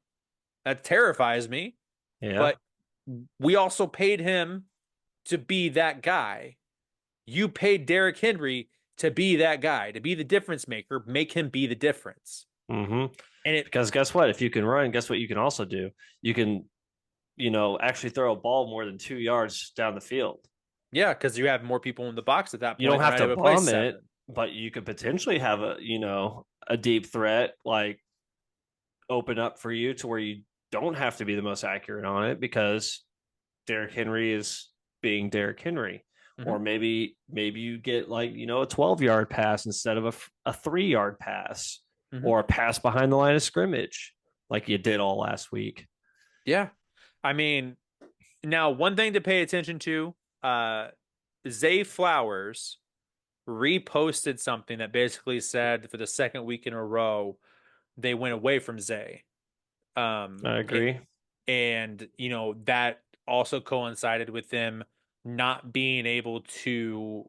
That terrifies me. Yeah. But we also paid him to be that guy. You paid Derrick Henry to be that guy, to be the difference maker, make him be the difference. Mm-hmm. And it, Because guess what? If you can run, guess what you can also do? You can, actually throw a ball more than 2 yards down the field. yeah, because you have more people in the box at that You don't point. They're have not to able to play bomb it, seven. but you could potentially have a deep threat like open up for you to where you don't have to be the most accurate on it because Derrick Henry is being Derrick Henry. Mm-hmm. Or maybe you get like, a 12-yard pass instead of a 3-yard pass Mm-hmm. or a pass behind the line of scrimmage like you did all last week. Yeah. I mean, now one thing to pay attention to, Zay Flowers reposted something that basically said for the second week in a row they went away from Zay. I It, agree. and that also coincided with them not being able to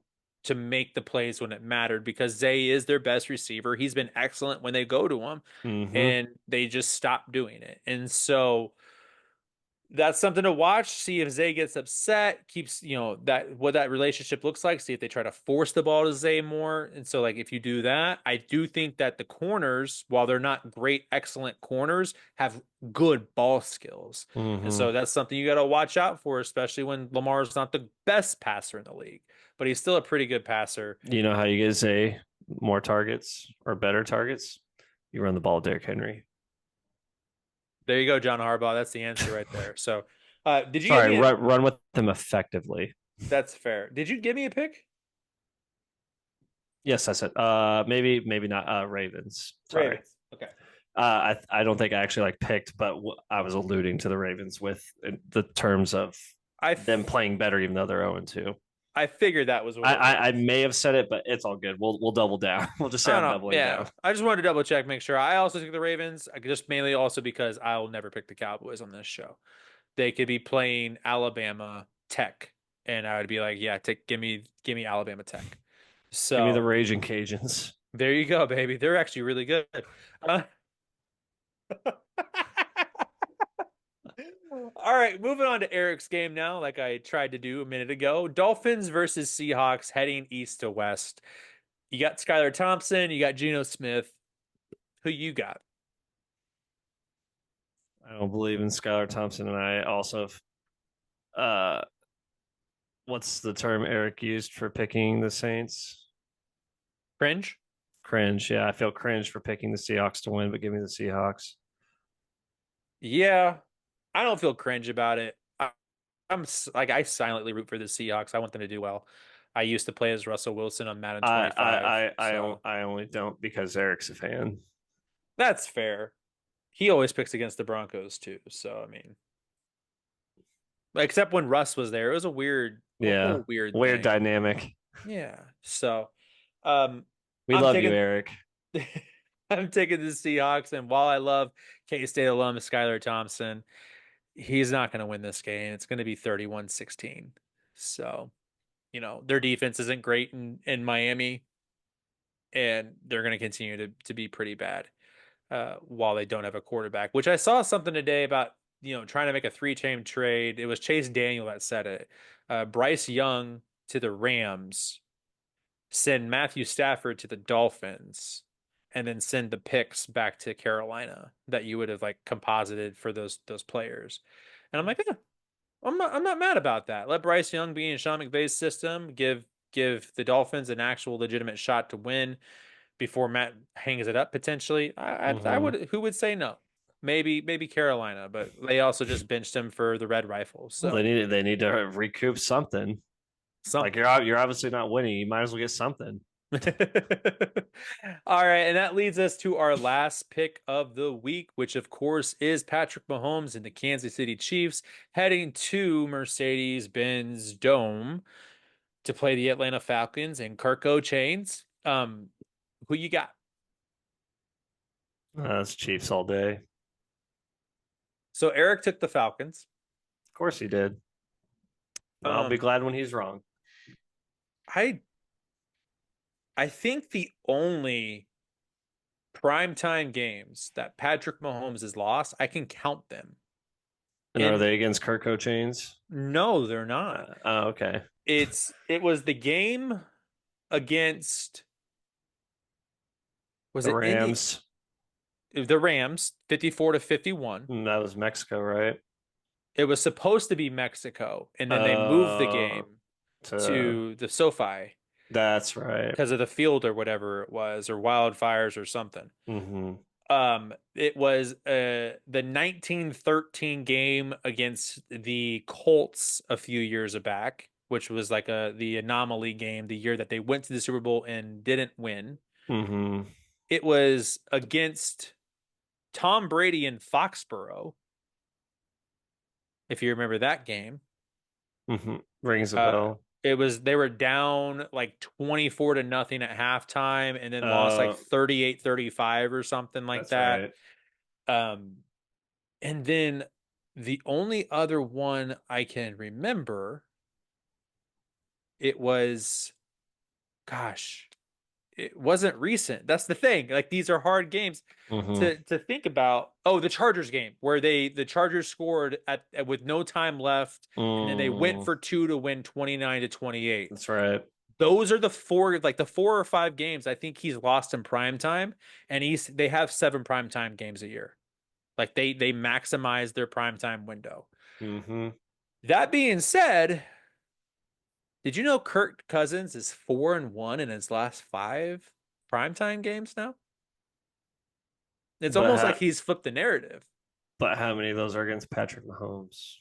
make the plays when it mattered because Zay is their best receiver. He's been excellent when they go to him, Mm-hmm. and they just stopped doing it. And so that's something to watch. See if Zay gets upset, keeps, that what that relationship looks like. See if they try to force the ball to Zay more. And so, like, if you do that, I do think that the corners, while they're not great, excellent corners, have good ball skills. And Mm-hmm. so that's something you got to watch out for, especially when Lamar's not the best passer in the league, but he's still a pretty good passer. You know how you get say more targets or better targets? You run the ball, Derrick Henry. There you go, John Harbaugh. That's the answer right there. So, did you give Sorry, me a? run with them effectively. That's fair. Did you give me a pick? Yes, I said. Maybe not. Ravens. Sorry. Ravens. Okay. I don't think I actually like picked, but I was alluding to the Ravens with the terms of I them playing better, even though they're 0-2. I figured that was what I, it was. I, I may have said it, but it's all good. We'll double down. We'll just say I I'm don't know. doubling Yeah, down. I just wanted to double check, make sure. I also took the Ravens, just mainly also because I'll never pick the Cowboys on this show. They could be playing Alabama Tech, and I would be like, yeah, give me Alabama Tech. Give me the So Raging Cajuns. there you go, baby. They're actually really good. Uh, all right, moving on to Eric's game now, like I tried to do a minute ago. Dolphins versus Seahawks heading east to west. You got Skylar Thompson, you got Geno Smith. Who you got? I don't believe in Skylar Thompson, and I also, uh, what's the term Eric used for picking the Saints? Cringe? Cringe. Yeah, I feel cringe for picking the Seahawks to win, but give me the Seahawks. Yeah, I don't feel cringe about it. Like I silently root for the Seahawks. I want them to do well. I used to play as Russell Wilson on Madden I 25, so I only don't because Eric's a fan. that's fair. He always picks against the Broncos too. So I mean, except when Russ was there, it was a weird, a Yeah, whole weird weird thing. dynamic. Yeah. So, um, We I'm love you, taking Eric. I'm taking the Seahawks, and while I love K-State alum Skylar Thompson, he's not going to win this game. It's going to be 31-16. So, their defense isn't great in Miami, and they're going to continue to be pretty bad while they don't have a quarterback, which I saw something today about, trying to make a three-team trade. It was Chase Daniel that said it. Bryce Young to the Rams, send Matthew Stafford to the Dolphins, and then send the picks back to Carolina that you would have like composited for those players. And I'm like, yeah, I'm not mad about that. Let Bryce Young be in Sean McVay's system, give the Dolphins an actual legitimate shot to win before Matt hangs it up potentially. I Mm-hmm. would, who would say no? Maybe Carolina, but they also just benched him for the Red Rifles. Well, So they need to recoup something. Like something. you're obviously not winning. You might as well get something. All right, and that leads us to our last pick of the week, which of course is Patrick Mahomes and the Kansas City Chiefs heading to Mercedes-Benz Dome to play the Atlanta Falcons and Kirko Chains. Who you got? It's Chiefs all day. So Eric took the Falcons. Of course he did. I'll be Um, glad when he's wrong. I I think the only primetime games that Patrick Mahomes has lost, I can count them. And are And they against Kirko chains? no, they're not. Okay. It was the game against, was The it Rams. the Rams, 54-51. That was Mexico, right? It was supposed to be Mexico, and then they moved the Uh, game to to the SoFi that's right. because of the field or whatever it was, or wildfires or something. Mm-hmm. It was the 1913 game against the Colts a few years back, which was like the anomaly game, the year that they went to the Super Bowl and didn't win. Mm-hmm. It was against Tom Brady in Foxborough, if you remember that game. Mm-hmm. Rings a Uh, bell. they were down like 24-0 at halftime and then lost like Uh, 38-35 or something like that's that. right. Um, and then the only other one I can remember, it was, gosh, it wasn't recent. That's the thing. Like these are hard games Mm-hmm. to think about. Oh, the Chargers game where the Chargers scored with no time left, and then they went Mm, for two to win 29-28. that's right. Those are the four or five games I think he's lost in prime time, and they have 7 prime time games a year. Like they maximize their prime time window. Mm-hmm. That being said, did you know Kirk Cousins is 4-1 in his last 5 primetime games now? It's But almost like he's flipped the narrative. But how many of those are against Patrick Mahomes?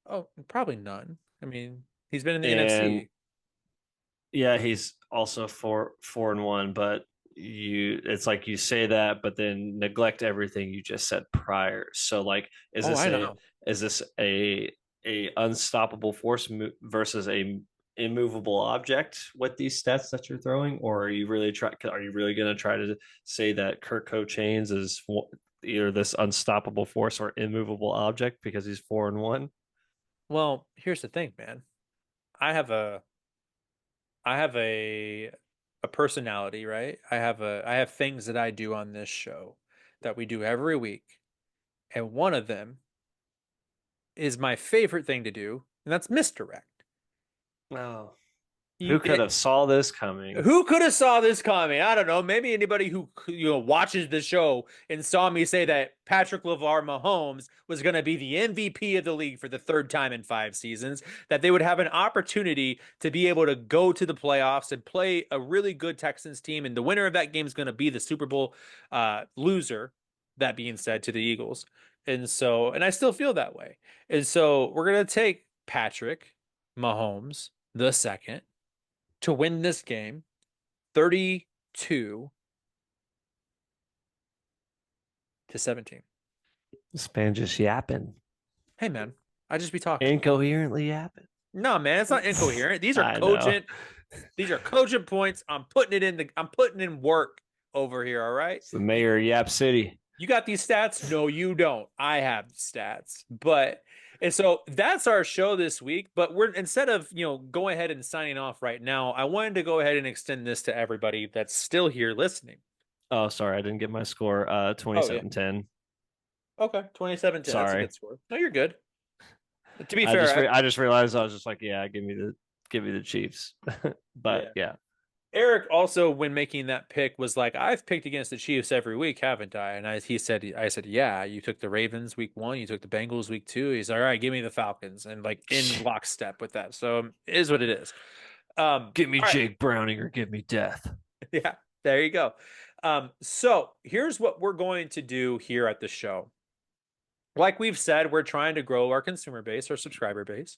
Oh, probably none. I mean, he's been in the And NFC. yeah, he's also 4-1, but it's like you say that, but then neglect everything you just said prior. So like, is Oh, this I a know. is this a unstoppable force versus a immovable object with these stats that you're throwing, or are you really going to try to say that Kirk Cochains is either this unstoppable force or immovable object because he's 4-1? Well, here's the thing, man. I have a I have a personality, right? I have things that I do on this show that we do every week, and one of them is my favorite thing to do, and that's misdirect. Oh, You who could have saw this coming? Who could have saw this coming? I don't know. Maybe anybody who watches the show and saw me say that Patrick LeVar Mahomes was going to be the MVP of the league for the third time in 5 seasons, that they would have an opportunity to be able to go to the playoffs and play a really good Texans team, and the winner of that game is going to be the Super Bowl loser. That being said, to the Eagles, and I still feel that way, and so we're going to take Patrick Mahomes the second to win this game 32-17. This man just yapping, Hey man, I just be talking. incoherently yapping. No, man, it's not incoherent. I know. These are cogent points. I'm putting in work over here, all right? It's the mayor of Yap City. You got these stats? No, you don't. I have stats. But and so that's our show this week. But we're instead of, going ahead and signing off right now, I wanted to go ahead and extend this to everybody that's still here listening. Oh, sorry, I didn't get my score. Oh yeah. 27-10. Okay. 2017. That's a Sorry. good score. No, you're good. To be fair, I just realized I was just like, yeah, give me the Chiefs. But yeah. yeah. Eric also, when making that pick, was like, "I've picked against the Chiefs every week, haven't I?" And I said, "Yeah, you took the Ravens week 1, you took the Bengals week 2." He's like, "All right, give me the Falcons," and like in lockstep with that. So it is what it is. Give me All right, Jake Browning or give me death. yeah, there you go. So here's what we're going to do here at the show. Like we've said, we're trying to grow our consumer base, our subscriber base.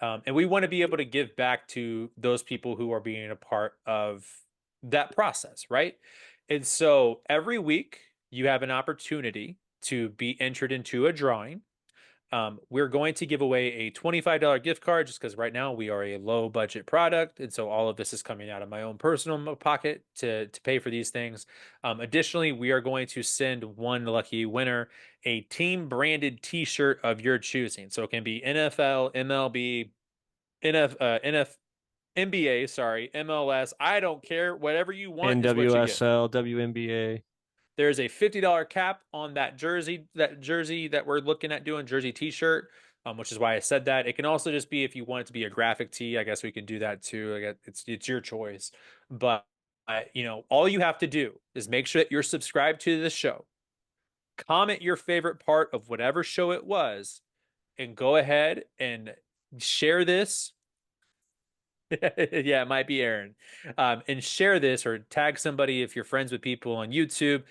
And we want to be able to give back to those people who are being a part of that process, right? And so every week you have an opportunity to be entered into a drawing. We're going to give away a $25 gift card just because right now we are a low budget product. And so all of this is coming out of my own personal pocket to pay for these things. Additionally, we are going to send one lucky winner a team branded t-shirt of your choosing. So it can be NFL, MLB, NBA, sorry, MLS. I don't care. Whatever you want is what you get. NWSL, WNBA. There's a $50 cap on that jersey that we're looking at doing, jersey t-shirt, which is why I said that. It can also just be if you want it to be a graphic tee, I guess we can do that too. I guess it's your choice. But all you have to do is make sure that you're subscribed to the show. Comment your favorite part of whatever show it was, and go ahead and share this. Yeah, it might be Aaron. And share this or tag somebody if you're friends with people on YouTube,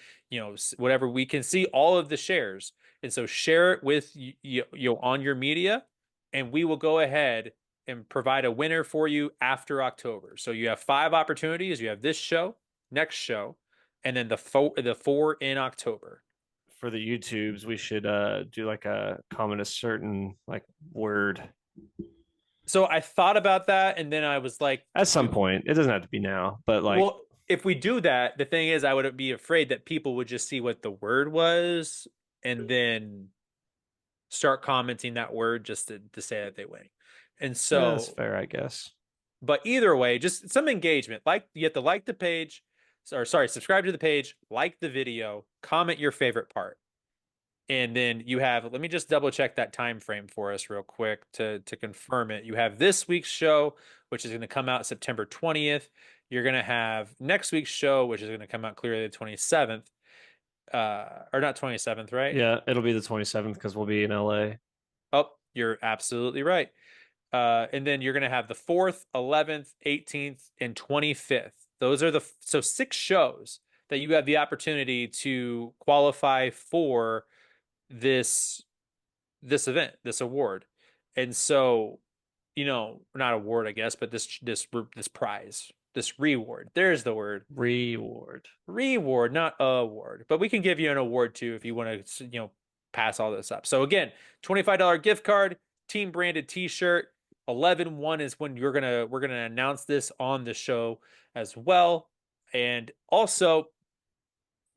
whatever. We can see all of the shares. And so share it with you on your media, and we will go ahead and provide a winner for you after October. So you have 5 opportunities. You have this show, next show, and then the four in October. For the YouTubes, we should do like a comment a certain like word So I thought about that, and then I was like, at some point. It doesn't have to be now, but like, well, if we do that, the thing is, I would be afraid that people would just see what the word was and then start commenting that word just to say that they win. And that's so, fair, I guess. but either way, just some engagement. Like you have to like the page, or sorry, subscribe to the page, like the video, comment your favorite part. And then you have, let me just double check that time frame for us real quick to confirm it. You have this week's show, which is going to come out September 20th. You're going to have next week's show, which is going to come out clearly the 27th. Or not 27th, right? Yeah, it'll be the 27th because we'll be in LA. Oh, you're absolutely right. And then you're going to have the 4th, 11th, 18th, and 25th. Those are so 6 shows that you have the opportunity to qualify for this event, this award. And so, not award, I guess, but this prize, this reward. There's the word. Reward. Reward, not award. But we can give you an award too if you want to, pass all this up. So again, $25 gift card, team branded t-shirt. 11/1 is when we're gonna announce this on the show as well. And also,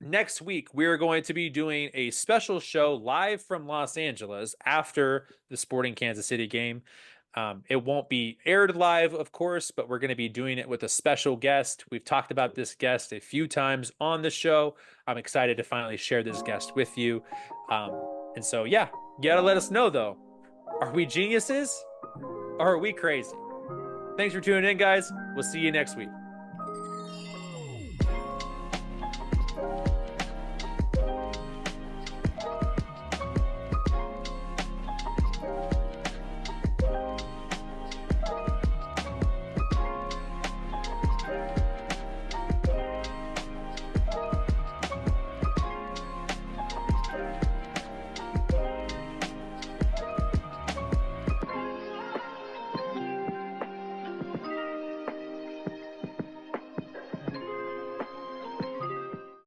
next week, we're going to be doing a special show live from Los Angeles after the Sporting Kansas City game. It won't be aired live, of course, but we're going to be doing it with a special guest. We've talked about this guest a few times on the show. I'm excited to finally share this guest with you. And so, yeah, you got to let us know, though. Are we geniuses or are we crazy? Thanks for tuning in, guys. We'll see you next week.